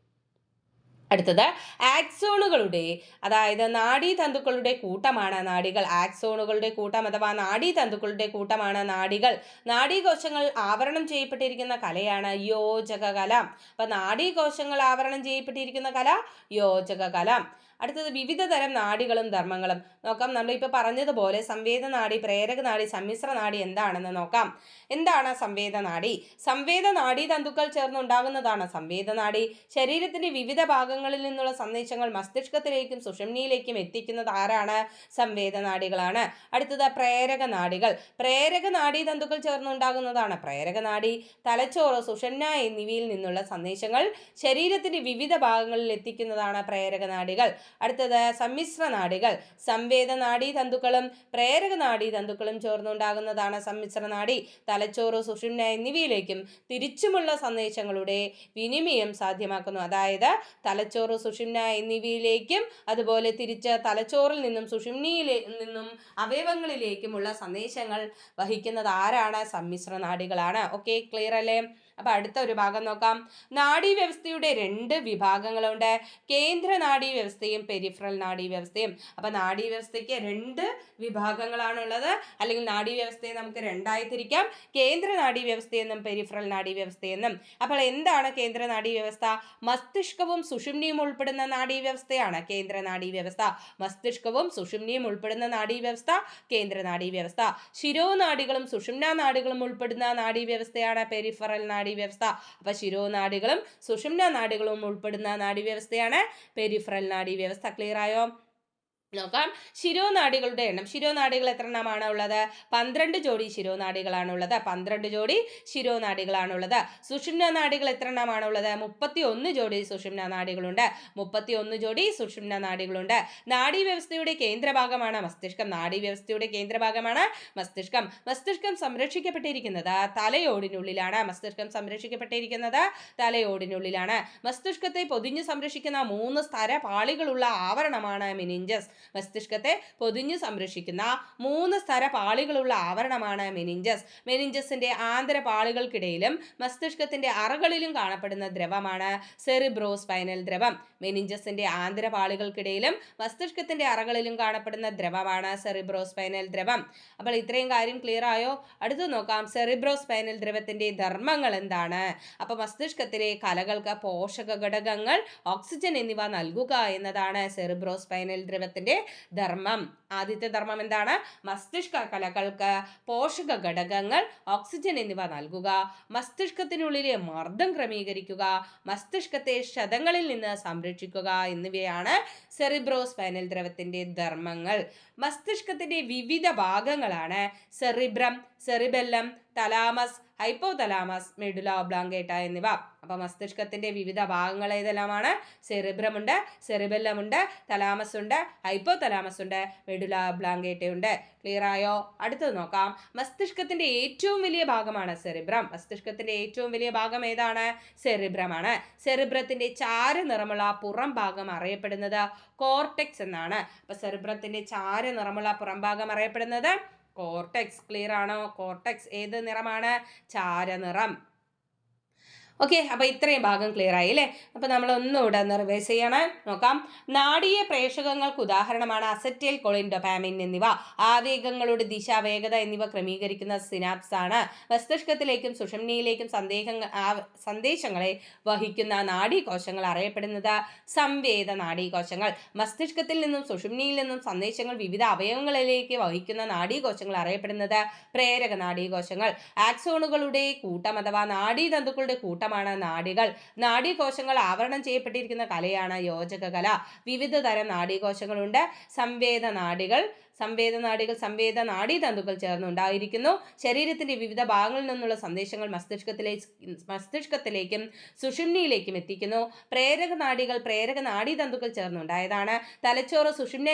അടുത്തത് ആക്സോണുകളുടെ, അതായത് നാഡീതന്തുക്കളുടെ കൂട്ടമാണ് നാഡികൾ. ആക്സോണുകളുടെ കൂട്ടം അഥവാ നാഡീതന്തുക്കളുടെ കൂട്ടമാണ് നാഡികൾ. നാഡീകോശങ്ങൾ ആവരണം ചെയ്യപ്പെട്ടിരിക്കുന്ന കലയാണ് യോജക കല. അപ്പൊ നാഡീകോശങ്ങൾ ആവരണം ചെയ്യപ്പെട്ടിരിക്കുന്ന കല യോജക കല. അടുത്തത് വിവിധ തരം നാഡികളും ധർമ്മങ്ങളും നോക്കാം. നമ്മളിപ്പോൾ പറഞ്ഞതുപോലെ സംവേദനാഡി, പ്രേരകനാഡി, സമ്മിശ്ര നാഡി എന്താണെന്ന് നോക്കാം. എന്താണ് സംവേദനാഡി? സംവേദനാഡി തന്തുക്കൾ ചേർന്നുണ്ടാകുന്നതാണ് സംവേദനാഡി. ശരീരത്തിന്റെ വിവിധ ഭാഗങ്ങളിൽ നിന്നുള്ള സന്ദേശങ്ങൾ മസ്തിഷ്കത്തിലേക്കും സുഷുമ്നയിലേക്കും എത്തിക്കുന്നത് ആരാണ്? സംവേദനാഡികളാണ്. അടുത്തത് പ്രേരകനാഡികൾ. പ്രേരകനാഡി തന്തുക്കൾ ചേർന്നുണ്ടാകുന്നതാണ് പ്രേരകനാഡി. തലച്ചോറ്, സുഷുമ്ന എന്നിവയിൽ നിന്നുള്ള സന്ദേശങ്ങൾ ശരീരത്തിന്റെ വിവിധ ഭാഗങ്ങളിൽ എത്തിക്കുന്നതാണ് പ്രേരകനാഡികൾ. അടുത്തത് സമ്മിശ്ര നാഡികൾ. സംവേദനാഡി തന്തുക്കളും പ്രേരകനാഡി തന്തുക്കളും ചേർന്നുണ്ടാകുന്നതാണ് സമ്മിശ്ര നാഡി. തലച്ചോറ്, സുഷുമ്ന എന്നിവയിലേക്കും തിരിച്ചുമുള്ള സന്ദേശങ്ങളുടെ വിനിമയം സാധ്യമാക്കുന്നു. അതായത് തലച്ചോറ്, സുഷുമ്ന എന്നിവയിലേക്കും അതുപോലെ തിരിച്ച് തലച്ചോറിൽ നിന്നും സുഷുമ്നയിലെ നിന്നും അവയവങ്ങളിലേക്കുമുള്ള സന്ദേശങ്ങൾ വഹിക്കുന്നത് ആരാണ്? സമ്മിശ്ര നാഡികളാണ്. ഓക്കെ, ക്ലിയർ അല്ലേ? അപ്പൊ അടുത്ത ഒരു ഭാഗം നോക്കാം. നാഡീവ്യവസ്ഥയുടെ 2 വിഭാഗങ്ങളുണ്ട്. കേന്ദ്ര നാഡീവ്യവസ്ഥയും പെരിഫറൽ നാഡീവ്യവസ്ഥയും. അപ്പൊ നാഡീവ്യവസ്ഥയ്ക്ക് 2 വിഭാഗങ്ങളാണുള്ളത്, അല്ലെങ്കിൽ നാഡീവ്യവസ്ഥയെ നമുക്ക് 2ആയി തിരിക്കാം. കേന്ദ്ര നാഡീവ്യവസ്ഥയെന്നും പെരിഫറൽ നാഡീവ്യവസ്ഥയെന്നും. അപ്പോൾ എന്താണ് കേന്ദ്ര നാഡീവ്യവസ്ഥ? മസ്തിഷ്കവും സുഷുമ്നയും ഉൾപ്പെടുന്ന നാഡീവ്യവസ്ഥയാണ് കേന്ദ്ര നാഡീവ്യവസ്ഥ. മസ്തിഷ്കവും സുഷുമ്നയും ഉൾപ്പെടുന്ന നാഡീവ്യവസ്ഥ കേന്ദ്ര നാഡീവ്യവസ്ഥ. ശിരോനാഡികളും സുഷുമ്നാ നാഡികളും ഉൾപ്പെടുന്ന നാഡീവ്യവസ്ഥയാണ് പെരിഫറൽ നാഡീവ്യവസ്ഥ. അപ്പൊ ശിരോനാഡികളും സുഷുമ്നാ നാഡികളും ഉൾപ്പെടുന്ന നാഡീവ്യവസ്ഥയാണ് പെരിഫറൽ നാഡീവ്യവസ്ഥ. ക്ലിയർ ആയോ? നോക്കാം. ശിരോനാഡികളുടെ എണ്ണം. ശിരോനാഡികൾ എത്ര എണ്ണമാണ് ഉള്ളത്? 12 ജോഡി ശിരോനാഡികളാണ് ഉള്ളത്. 12 ജോഡി ശിരോനാഡികളാണുള്ളത്. സുഷുമ്നാ നാഡികൾ എത്ര എണ്ണമാണ് ഉള്ളത്? 31 ജോഡി സുഷുമ്നാ നാഡികളുണ്ട്. 31 ജോഡി സുഷുമ്നാ നാഡികളുണ്ട്. നാഡീവ്യവസ്ഥയുടെ കേന്ദ്രഭാഗമാണ് മസ്തിഷ്കം. നാഡീവ്യവസ്ഥയുടെ കേന്ദ്രഭാഗമാണ് മസ്തിഷ്കം. മസ്തിഷ്കം സംരക്ഷിക്കപ്പെട്ടിരിക്കുന്നത് തലയോടിനുള്ളിലാണ്. മസ്തിഷ്കം സംരക്ഷിക്കപ്പെട്ടിരിക്കുന്നത് തലയോടിനുള്ളിലാണ്. മസ്തിഷ്കത്തെ പൊതിഞ്ഞു സംരക്ഷിക്കുന്ന 3 സ്തര പാളികളുള്ള ആവരണമാണ് മെനിഞ്ചസ്. മസ്തിഷ്കത്തെ പൊതിഞ്ഞു സംരക്ഷിക്കുന്ന 3 സ്തര പാളികളുള്ള ആവരണമാണ് മെനിഞ്ചസ്. മെനിഞ്ചസിന്റെ ആന്തരപാളികൾക്കിടയിലും മസ്തിഷ്കത്തിന്റെ അറകളിലും കാണപ്പെടുന്ന ദ്രവമാണ് സെറിബ്രോസ്പൈനൽ ദ്രവം. മെനിഞ്ചസിന്റെ ആന്തരപാളികൾക്കിടയിലും മസ്തിഷ്കത്തിന്റെ അറകളിലും കാണപ്പെടുന്ന ദ്രവമാണ് സെറിബ്രോസ്പൈനൽ ദ്രവം. അപ്പോൾ ഇത്രയും കാര്യം ക്ലിയർ ആയോ? അടുത്ത് നോക്കാം. സെറിബ്രോസ്പൈനൽ ദ്രവത്തിന്റെ ധർമ്മങ്ങൾ എന്താണ്? അപ്പൊ മസ്തിഷ്കത്തിലെ കലകൾക്ക് പോഷക ഘടകങ്ങൾ, ഓക്സിജൻ എന്നിവ നൽകുക എന്നതാണ് സെറിബ്രോസ്പൈനൽ ദ്രവത്തിന്റെ ധർമ്മം. ആദ്യത്തെ ധർമ്മം എന്താണ്? മസ്തിഷ്ക കലകൾക്ക് പോഷക ഘടകങ്ങൾ, ഓക്സിജൻ എന്നിവ നൽകുക, മസ്തിഷ്കത്തിനുള്ളിലെ മർദ്ദം ക്രമീകരിക്കുക, മസ്തിഷ്കത്തെ ക്ഷതങ്ങളിൽ നിന്ന് സംരക്ഷിക്കുക എന്നിവയാണ് സെറിബ്രോസ്പൈനൽ ദ്രവത്തിന്റെ ധർമ്മങ്ങൾ. മസ്തിഷ്കത്തിന്റെ വിവിധ ഭാഗങ്ങളാണ് cerebrum, cerebellum, thalamus, hypothalamus, medulla oblongata എന്നിവ. അപ്പൊ മസ്തിഷ്കത്തിന്റെ വിവിധ ഭാഗങ്ങൾ ഏതെല്ലാമാണ്? സെറിബ്രം ഉണ്ട്, സെറിബെല്ലം ഉണ്ട്, തലാമസ് ഉണ്ട്, ഹൈപ്പോതലാമസ് ഉണ്ട്, മെഡുല ഒബ്ലോങ്കേറ്റ ഉണ്ട്. ക്ലിയർ ആയോ? അടുത്തത് നോക്കാം. മസ്തിഷ്കത്തിന്റെ ഏറ്റവും വലിയ ഭാഗമാണ് സെറിബ്രം. മസ്തിഷ്കത്തിന്റെ ഏറ്റവും വലിയ ഭാഗം ഏതാണ്? സെറിബ്രമാണ്. സെറിബ്രത്തിന്റെ ചാര നിറമുള്ള പുറം ഭാഗം അറിയപ്പെടുന്നത് കോർട്ടെക്സ് എന്നാണ്. അപ്പൊ സെറിബ്രത്തിന്റെ ചാര നിറമുള്ള പുറം ഭാഗം അറിയപ്പെടുന്നത് കോർട്ടെക്സ്. ക്ലിയർ ആണോ? കോർട്ടെക്സ് ഏത് നിറമാണ്? ചാരനിറം. ഓക്കെ, അപ്പൊ ഇത്രയും ഭാഗം ക്ലിയർ ആയി അല്ലേ? അപ്പൊ നമ്മൾ ഒന്നുകൂടെ ഒന്ന് റിവൈസ് ചെയ്യണം. നോക്കാം. നാഡീയ പ്രേഷകങ്ങൾക്ക് ഉദാഹരണമാണ് അസറ്റൈൽ കൊളിൻ, ഡോപാമിൻ എന്നിവ. ആവേഗങ്ങളുടെ ദിശ, വേഗത എന്നിവ ക്രമീകരിക്കുന്ന സിനാപ്സ് ആണ്. മസ്തിഷ്കത്തിലേക്കും സുഷുമ്നയിലേക്കും സന്ദേശങ്ങളെ വഹിക്കുന്ന നാഡീകോശങ്ങൾ അറിയപ്പെടുന്നത് സംവേദ നാഡീകോശങ്ങൾ. മസ്തിഷ്കത്തിൽ നിന്നും സുഷുമ്നയിൽ നിന്നും സന്ദേശങ്ങൾ വിവിധ അവയവങ്ങളിലേക്ക് വഹിക്കുന്ന നാഡീകോശങ്ങൾ അറിയപ്പെടുന്നത് പ്രേരക നാഡീകോശങ്ങൾ. ആക്സോണുകളുടെ കൂട്ടം അഥവാ നാഡീതന്തുക്കളുടെ കൂട്ടം നാഡികൾ. നാഡീകോശങ്ങൾ ആവരണം ചെയ്യപ്പെട്ടിരിക്കുന്ന കലയാണ് യോജക കല. വിവിധ തരം നാഡീകോശങ്ങളുണ്ട്. സംവേദ നാഡീതന്തുക്കൾ ചേർന്നുണ്ടായിരിക്കുന്നു. ശരീരത്തിന്റെ വിവിധ ഭാഗങ്ങളിൽ നിന്നുള്ള സന്ദേശങ്ങൾ മസ്തിഷ്കത്തിലേക്കും സുഷുമ്നയിലേക്കും എത്തിക്കുന്നു. പ്രേരക നാഡീതന്തുക്കൾ ചേർന്നുണ്ടായതാണ്. തലച്ചോറ്, സുഷുമ്ന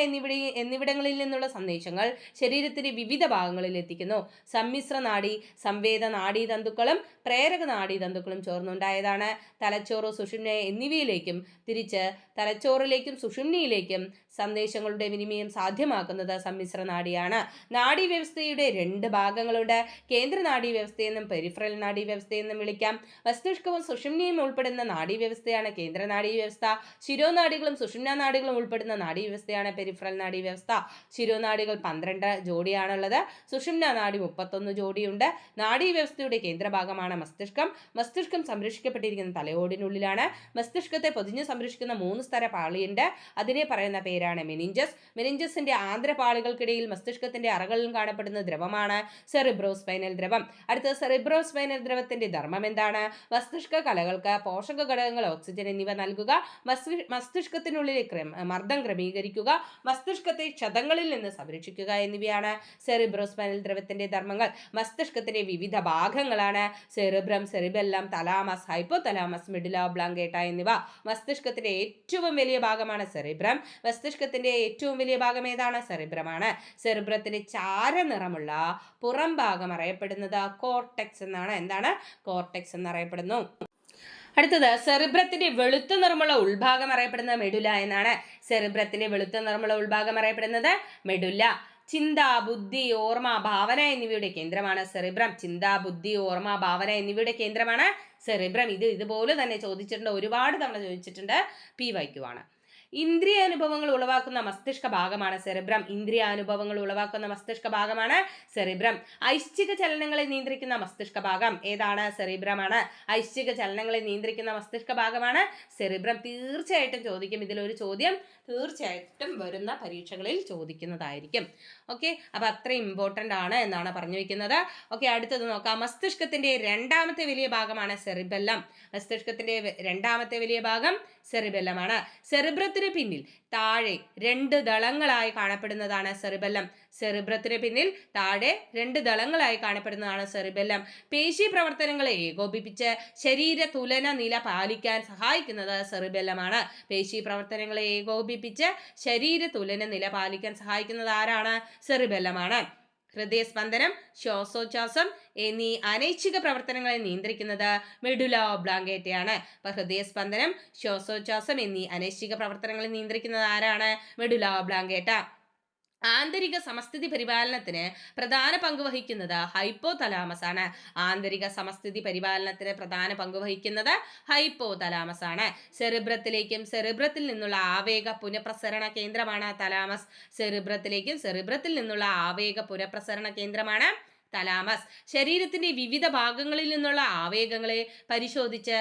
എന്നിവിടങ്ങളിൽ നിന്നുള്ള സന്ദേശങ്ങൾ ശരീരത്തിന്റെ വിവിധ ഭാഗങ്ങളിൽ എത്തിക്കുന്നു. സമ്മിശ്ര നാഡി സംവേദ നാഡീതന്തുക്കളും പ്രേരക നാഡീതന്തുക്കളും ചേർന്നുണ്ടായതാണ്. തലച്ചോറ്, സുഷുമ്ന എന്നിവയിലേക്കും തിരിച്ച് തലച്ചോറിലേക്കും സുഷുമ്നയിലേക്കും സന്ദേശങ്ങളുടെ വിനിമയം സാധ്യമാക്കുന്നത് സമ്മിശ്ര നാഡിയാണ്. നാഡീവ്യവസ്ഥയുടെ 2 ഭാഗങ്ങളുണ്ട്. കേന്ദ്ര നാഡീവ്യവസ്ഥയെന്നും പെരിഫറൽ നാഡീവ്യവസ്ഥയെന്നും വിളിക്കാം. മസ്തിഷ്കവും സുഷുമ്നയും ഉൾപ്പെടുന്ന നാഡീവ്യവസ്ഥയാണ് കേന്ദ്ര നാഡീവ്യവസ്ഥ. ശിരോനാഡികളും സുഷുമ്നാ നാഡികളും ഉൾപ്പെടുന്ന നാഡീവ്യവസ്ഥയാണ് പെരിഫറൽ നാഡീവ്യവസ്ഥ. ശിരോനാഡികൾ 12 ജോഡിയാണുള്ളത്. സുഷുമ്നാ നാഡി 31 ജോഡിയുണ്ട്. നാഡീവ്യവസ്ഥയുടെ കേന്ദ്രഭാഗമാണ് മസ്തിഷ്കം. മസ്തിഷ്കം സംരക്ഷിക്കപ്പെട്ടിരിക്കുന്ന തലയോടിനുള്ളിലാണ്. മസ്തിഷ്കത്തെ പൊതിഞ്ഞ് സംരക്ഷിക്കുന്ന 3 സ്തര പാളിയുണ്ട്. അതിനെ പറയുന്ന പേരാണ് മെനിഞ്ചസ്. മെനിഞ്ചസിന്റെ ആന്തരപാളികൾക്കിടയിൽ മസ്തിഷ്കത്തിന്റെ അറകളിൽ കാണപ്പെടുന്ന ദ്രവമാണ് സെറിബ്രോസ്പൈനൽ ദ്രവം. അടുത്ത സെറിബ്രോസ്പൈനൽ ദ്രവത്തിന്റെ ധർമ്മം എന്താണ്? മസ്തിഷ്ക കലകൾക്ക് പോഷക ഘടകങ്ങൾ, ഓക്സിജൻ എന്നിവ നൽകുക, മസ്തിഷ്കത്തിനുള്ളിലെ മർദ്ദം ക്രമീകരിക്കുക, മസ്തിഷ്കത്തെ ക്ഷതങ്ങളിൽ നിന്ന് സംരക്ഷിക്കുക എന്നിവയാണ് സെറിബ്രോസ്പൈനൽ ദ്രവത്തിന്റെ ധർമ്മങ്ങൾ. മസ്തിഷ്കത്തിന്റെ വിവിധ ഭാഗങ്ങളാണ് cerebrum, cerebellum, thalamus, hypothalamus, medulla oblongata എന്നിവ. മസ്തിഷ്കത്തിന്റെ ഏറ്റവും വലിയ ഭാഗമാണ് സെറിബ്രം. മസ്തിഷ്കത്തിന്റെ ഏറ്റവും വലിയ ഭാഗം ഏതാണ്? സെറിബ്രമാണ്. സെറിബ്രത്തിന്റെ ചാരനിറമുള്ള പുറം ഭാഗം അറിയപ്പെടുന്നത് കോർട്ടെക്സ് എന്നാണ്. എന്താണ്? കോർട്ടെക്സ് എന്നറിയപ്പെടുന്നു. അടുത്തത് സെറിബ്രത്തിന്റെ വെളുത്ത നിറമുള്ള ഉൾഭാഗം അറിയപ്പെടുന്നത് മെഡുല എന്നാണ്. സെറിബ്രത്തിന്റെ വെളുത്ത നിറമുള്ള ഉൾഭാഗം അറിയപ്പെടുന്നത് മെഡുല. ചിന്ത, ബുദ്ധി, ഓർമ്മ, ഭാവന എന്നിവയുടെ കേന്ദ്രമാണ് സെറിബ്രം. ചിന്ത, ബുദ്ധി, ഓർമ്മ, ഭാവന എന്നിവയുടെ കേന്ദ്രമാണ് സെറിബ്രം. ഇതുപോലെ തന്നെ ചോദിച്ചിട്ടുണ്ട്, ഒരുപാട് തവണ ചോദിച്ചിട്ടുണ്ട്. PYQ ആണ്. ഇന്ദ്രിയാനുഭവങ്ങൾ ഉളവാക്കുന്ന മസ്തിഷ്ക ഭാഗമാണ് സെറിബ്രം. ഇന്ദ്രിയാനുഭവങ്ങൾ ഉളവാക്കുന്ന മസ്തിഷ്ക ഭാഗമാണ് സെറിബ്രം. ഐച്ഛിക ചലനങ്ങളെ നിയന്ത്രിക്കുന്ന മസ്തിഷ്ക ഭാഗം ഏതാണ്? സെറിബ്രമാണ്. ഐച്ഛിക ചലനങ്ങളെ നിയന്ത്രിക്കുന്ന മസ്തിഷ്ക ഭാഗമാണ് സെറിബ്രം. തീർച്ചയായിട്ടും ചോദിക്കും. ഇതിലൊരു ചോദ്യം തീർച്ചയായിട്ടും വരുന്ന പരീക്ഷകളിൽ ചോദിക്കുന്നതായിരിക്കും. ഓക്കെ, അപ്പൊ അത്രയും ഇമ്പോർട്ടൻ്റ് ആണ് എന്നാണ് പറഞ്ഞു വെക്കുന്നത്. ഓക്കെ, അടുത്തത് നോക്കാം. മസ്തിഷ്കത്തിന്റെ 2ാമത്തെ വലിയ ഭാഗമാണ് സെറിബെല്ലം. മസ്തിഷ്കത്തിന്റെ 2ാമത്തെ വലിയ ഭാഗം സെറിബെല്ലമാണ്. സെറിബ്രത്തിന് പിന്നിൽ താഴെ 2 ദളങ്ങളായി കാണപ്പെടുന്നതാണ് സെറിബെല്ലം. സെറിബ്രത്തിന് പിന്നിൽ താഴെ 2 ദളങ്ങളായി കാണപ്പെടുന്നതാണ് സെറിബെല്ലം. പേശി പ്രവർത്തനങ്ങളെ ഏകോപിപ്പിച്ച് ശരീര തുലന നില പാലിക്കാൻ സഹായിക്കുന്നത് സെറിബെല്ലമാണ്. പേശി പ്രവർത്തനങ്ങളെ ഏകോപിപ്പിച്ച് ശരീര തുലന നില പാലിക്കാൻ സഹായിക്കുന്നത് ആരാണ്? സെറിബെല്ലമാണ്. ഹൃദയസ്പന്ദനം, ശ്വാസോച്ഛ്വാസം എന്നീ അനൈച്ഛിക പ്രവർത്തനങ്ങളെ നിയന്ത്രിക്കുന്നത് മെഡുല ഒബ്ലാങ്കേറ്റയാണ്. അപ്പൊ ഹൃദയസ്പന്ദനം, ശ്വാസോച്ഛ്വാസം എന്നീ അനൈച്ഛിക പ്രവർത്തനങ്ങളെ നിയന്ത്രിക്കുന്നത് ആരാണ്? Medulla oblongata. ആന്തരിക സമസ്ഥിതി പരിപാലനത്തിന് പ്രധാന പങ്ക് വഹിക്കുന്നത് ഹൈപ്പോതലാമസ് ആണ്. ആന്തരിക സമസ്ഥിതി പരിപാലനത്തിന് പ്രധാന പങ്ക് വഹിക്കുന്നത് ഹൈപ്പോതലാമസ് ആണ്. സെറിബ്രത്തിലേക്കും സെറിബ്രത്തിൽ നിന്നുള്ള ആവേഗ പുനഃപ്രസരണ കേന്ദ്രമാണ് തലാമസ്. സെറിബ്രത്തിലേക്കും സെറിബ്രത്തിൽ നിന്നുള്ള ആവേഗ പുനഃപ്രസരണ കേന്ദ്രമാണ് തലാമസ്. ശരീരത്തിന്റെ വിവിധ ഭാഗങ്ങളിൽ നിന്നുള്ള ആവേഗങ്ങളെ പരിശോധിച്ച്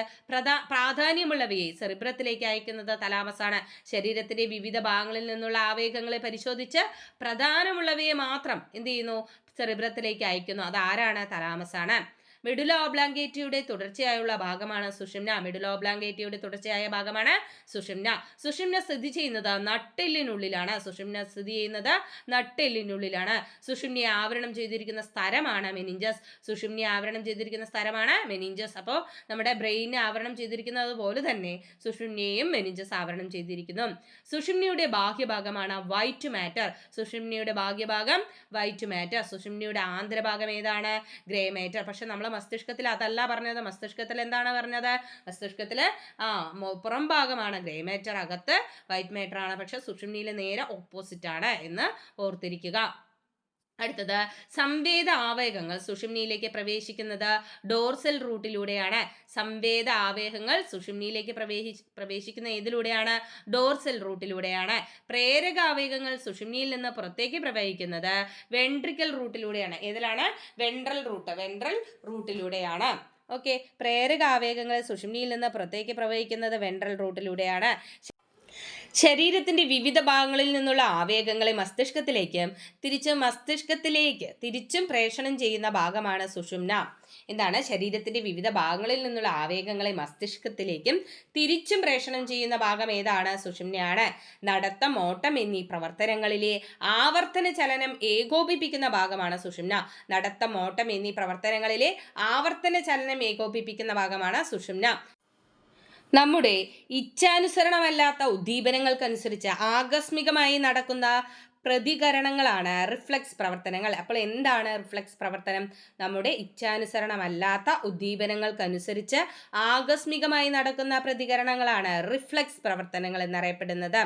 പ്രാധാന്യമുള്ളവയെ സെറിബ്രത്തിലേക്ക് അയക്കുന്നത് തലാമസ് ആണ്. ശരീരത്തിന്റെ വിവിധ ഭാഗങ്ങളിൽ നിന്നുള്ള ആവേഗങ്ങളെ പരിശോധിച്ച് പ്രധാനമുള്ളവയെ മാത്രം എന്ത് ചെയ്യുന്നു? സെറിബ്രത്തിലേക്ക് അയക്കുന്നു. അതാരാണ്? തലാമസ് ആണ്. മെഡുല ഒബ്ലാങ്കേറ്റയുടെ തുടർച്ചയായുള്ള ഭാഗമാണ് സുഷുമ്ന. മെഡുല ഒബ്ലാങ്കേറ്റയുടെ തുടർച്ചയായ ഭാഗമാണ് സുഷുമ്ന. സുഷുമ്ന സ്ഥിതി ചെയ്യുന്നത് നട്ടെല്ലിനുള്ളിലാണ്. സുഷുമ്ന സ്ഥിതി ചെയ്യുന്നത് നട്ടെല്ലിനുള്ളിലാണ്. സുഷുമ്നയെ ആവരണം ചെയ്തിരിക്കുന്ന സ്ഥലമാണ് മെനിഞ്ചസ്. സുഷുമ്നയെ ആവരണം ചെയ്തിരിക്കുന്ന സ്ഥലമാണ് മെനിഞ്ചസ്. അപ്പോൾ നമ്മുടെ ബ്രെയിനെ ആവരണം ചെയ്തിരിക്കുന്നത് പോലെ തന്നെ സുഷുമ്നയെയും മെനിഞ്ചസ് ആവരണം ചെയ്തിരിക്കുന്നു. സുഷുമ്നയുടെ ബാഹ്യഭാഗമാണ് വൈറ്റ് മാറ്റർ. സുഷുമ്നയുടെ ബാഹ്യഭാഗം വൈറ്റ് മാറ്റർ. സുഷുമ്നയുടെ ആന്തരഭാഗം ഏതാണ്? Grey matter. പക്ഷെ നമ്മൾ മസ്തിഷ്കത്തിൽ അതല്ല പറഞ്ഞത്. മസ്തിഷ്കത്തിൽ എന്താണ് പറഞ്ഞത്? മസ്തിഷ്കത്തില് പുറം ഭാഗമാണ് ഗ്രേ മാറ്റർ, അകത്ത് വൈറ്റ് മാറ്റർ ആണ്. പക്ഷെ സുഷുമ്നയിലെ നേരെ ഓപ്പോസിറ്റ് ആണ് എന്ന് ഓർത്തിരിക്കുക. അടുത്തത് സംവേദ ആവേഗങ്ങൾ സുഷുമ്നയിലേക്ക് പ്രവേശിക്കുന്നത് ഡോർസൽ റൂട്ടിലൂടെയാണ്. സംവേദ ആവേഗങ്ങൾ സുഷുമ്നയിലേക്ക് പ്രവേശിക്കുന്ന ഏതിലൂടെയാണ്? ഡോർസൽ റൂട്ടിലൂടെയാണ്. പ്രേരക ആവേഗങ്ങൾ സുഷുമ്നയിൽ നിന്ന് പുറത്തേക്ക് പ്രവഹിക്കുന്നത് വെൻട്രിക്കൽ റൂട്ടിലൂടെയാണ്. ഏതിലാണ്? വെൻട്രൽ റൂട്ടിലൂടെയാണ്. ഓക്കെ, പ്രേരക ആവേഗങ്ങൾ സുഷുമ്നയിൽ നിന്ന് പുറത്തേക്ക് പ്രവഹിക്കുന്നത് വെൻട്രൽ റൂട്ടിലൂടെയാണ്. ശരീരത്തിന്റെ വിവിധ ഭാഗങ്ങളിൽ നിന്നുള്ള ആവേഗങ്ങളെ തിരിച്ചും പ്രേഷണം ചെയ്യുന്ന ഭാഗമാണ് സുഷുമ്ന. എന്താണ്? ശരീരത്തിന്റെ വിവിധ ഭാഗങ്ങളിൽ നിന്നുള്ള ആവേഗങ്ങളെ മസ്തിഷ്കത്തിലേക്കും തിരിച്ചും പ്രേഷണം ചെയ്യുന്ന ഭാഗം ഏതാണ്? സുഷുമ്നയാണ്. നടത്തം, ഓട്ടം എന്നീ പ്രവർത്തനങ്ങളിലെ ആവർത്തന ചലനം ഏകോപിപ്പിക്കുന്ന ഭാഗമാണ് സുഷുമ്ന. നടത്തം, ഓട്ടം എന്നീ പ്രവർത്തനങ്ങളിലെ ആവർത്തന ചലനം ഏകോപിപ്പിക്കുന്ന ഭാഗമാണ് സുഷുമ്ന. നമ്മുടെ ഇച്ഛാനുസരണമല്ലാത്ത ഉദ്ദീപനങ്ങൾക്കനുസരിച്ച് ആകസ്മികമായി നടക്കുന്ന പ്രതികരണങ്ങളാണ് റിഫ്ലക്സ് പ്രവർത്തനങ്ങൾ. അപ്പോൾ എന്താണ് റിഫ്ലക്സ് പ്രവർത്തനം? നമ്മുടെ ഇച്ഛാനുസരണമല്ലാത്ത ഉദ്ദീപനങ്ങൾക്കനുസരിച്ച് ആകസ്മികമായി നടക്കുന്ന പ്രതികരണങ്ങളാണ് റിഫ്ലക്സ് പ്രവർത്തനങ്ങൾ എന്നറിയപ്പെടുന്നത്.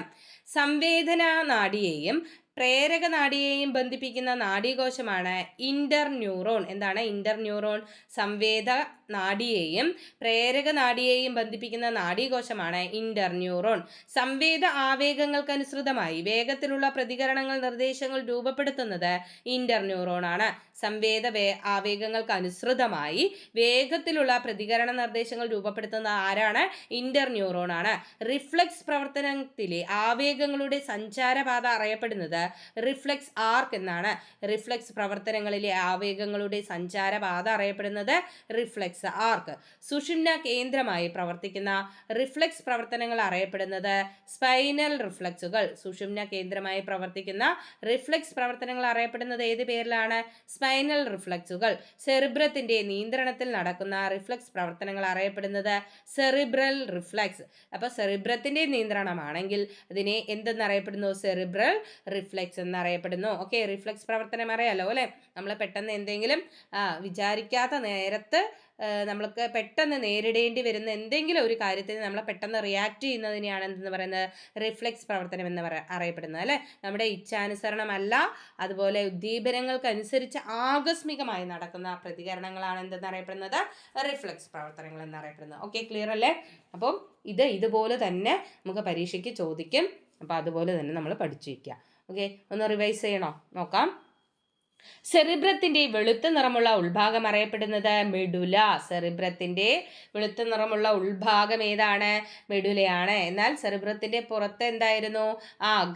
സംവേദന നാഡിയെയും പ്രേരക നാഡിയെയും ബന്ധിപ്പിക്കുന്ന നാഡീകോശമാണ് ഇന്റർന്യൂറോൺ. എന്താണ് ഇന്റർന്യൂറോൺ? സംവേദ നാഡിയെയും പ്രേരക നാഡിയെയും ബന്ധിപ്പിക്കുന്ന നാഡീകോശമാണ് ഇന്റർന്യൂറോൺ. സംവേദ ആവേഗങ്ങൾക്കനുസൃതമായി വേഗത്തിലുള്ള പ്രതികരണങ്ങൾ നിർദ്ദേശങ്ങൾ രൂപപ്പെടുത്തുന്നത് ഇന്റർന്യൂറോൺ ആണ്. സംവേദ ആവേഗങ്ങൾക്കനുസൃതമായി വേഗത്തിലുള്ള പ്രതികരണ നിർദ്ദേശങ്ങൾ രൂപപ്പെടുത്തുന്ന ആരാണ്? ഇന്റർന്യൂറോൺ ആണ്. റിഫ്ലക്സ് പ്രവർത്തനത്തിലെ ആവേഗങ്ങളുടെ സഞ്ചാരപാത അറിയപ്പെടുന്നത് റിഫ്ലക്സ് ആർക്ക് എന്നാണ്. റിഫ്ലക്സ് പ്രവർത്തനങ്ങളിലെ ആവേഗങ്ങളുടെ സഞ്ചാരപാത അറിയപ്പെടുന്നത് റിഫ്ലക്സ് ആർക്ക്. സുഷുമ്ന കേന്ദ്രമായി പ്രവർത്തിക്കുന്ന റിഫ്ലക്സ് പ്രവർത്തനങ്ങൾ അറിയപ്പെടുന്നത് സ്പൈനൽ റിഫ്ലക്സുകൾ. സുഷുമ്ന കേന്ദ്രമായി പ്രവർത്തിക്കുന്ന റിഫ്ലക്സ് പ്രവർത്തനങ്ങൾ അറിയപ്പെടുന്നത് ഏത് പേരിലാണ്? സ്പൈനൽ റിഫ്ലക്സുകൾ. സെറിബ്രത്തിന്റെ നിയന്ത്രണത്തിൽ നടക്കുന്ന റിഫ്ലക്സ് പ്രവർത്തനങ്ങൾ അറിയപ്പെടുന്നത് സെറിബ്രൽ റിഫ്ലക്സ്. അപ്പൊ സെറിബ്രത്തിന്റെ നിയന്ത്രണമാണെങ്കിൽ അതിനെ എന്തെന്നറിയപ്പെടുന്നു? സെറിബ്രൽ റിഫ്ലക്സ് എന്നറിയപ്പെടുന്നു. ഓക്കെ, റിഫ്ലക്സ് പ്രവർത്തനം അറിയാലോ അല്ലെ? നമ്മൾ പെട്ടെന്ന് എന്തെങ്കിലും വിചാരിക്കാത്ത നേരത്ത് നമ്മൾക്ക് പെട്ടെന്ന് നേരിടേണ്ടി വരുന്ന എന്തെങ്കിലും ഒരു കാര്യത്തിന് നമ്മൾ പെട്ടെന്ന് റിയാക്ട് ചെയ്യുന്നതിനെയാണ് എന്തെന്ന് പറയുന്നത്? റിഫ്ലക്സ് പ്രവർത്തനം എന്ന് അറിയപ്പെടുന്നത് അല്ലെ? നമ്മുടെ ഇച്ഛാനുസരണമല്ല, അതുപോലെ ഉദ്ദീപനങ്ങൾക്കനുസരിച്ച് ആകസ്മികമായി നടക്കുന്ന പ്രതികരണങ്ങളാണ് എന്തെന്നറിയപ്പെടുന്നത്? റിഫ്ലക്സ് പ്രവർത്തനങ്ങൾ എന്നറിയപ്പെടുന്നത്. ഓക്കെ, ക്ലിയർ അല്ലേ? അപ്പം ഇതുപോലെ തന്നെ നമുക്ക് പരീക്ഷയ്ക്ക് ചോദിക്കും. അപ്പം അതുപോലെ തന്നെ നമ്മൾ പഠിച്ചു വയ്ക്കുക. ഓക്കെ, ഒന്ന് റിവൈസ് ചെയ്യണോ? നോക്കാം. സെറിബ്രത്തിന്റെ വെളുത്ത നിറമുള്ള ഉൾഭാഗം അറിയപ്പെടുന്നത് മെഡുല. സെറിബ്രത്തിന്റെ വെളുത്ത നിറമുള്ള ഉൾഭാഗം ഏതാണ്? മെഡുലയാണ്. എന്നാൽ സെറിബ്രത്തിന്റെ പുറത്ത് എന്തായിരുന്നു?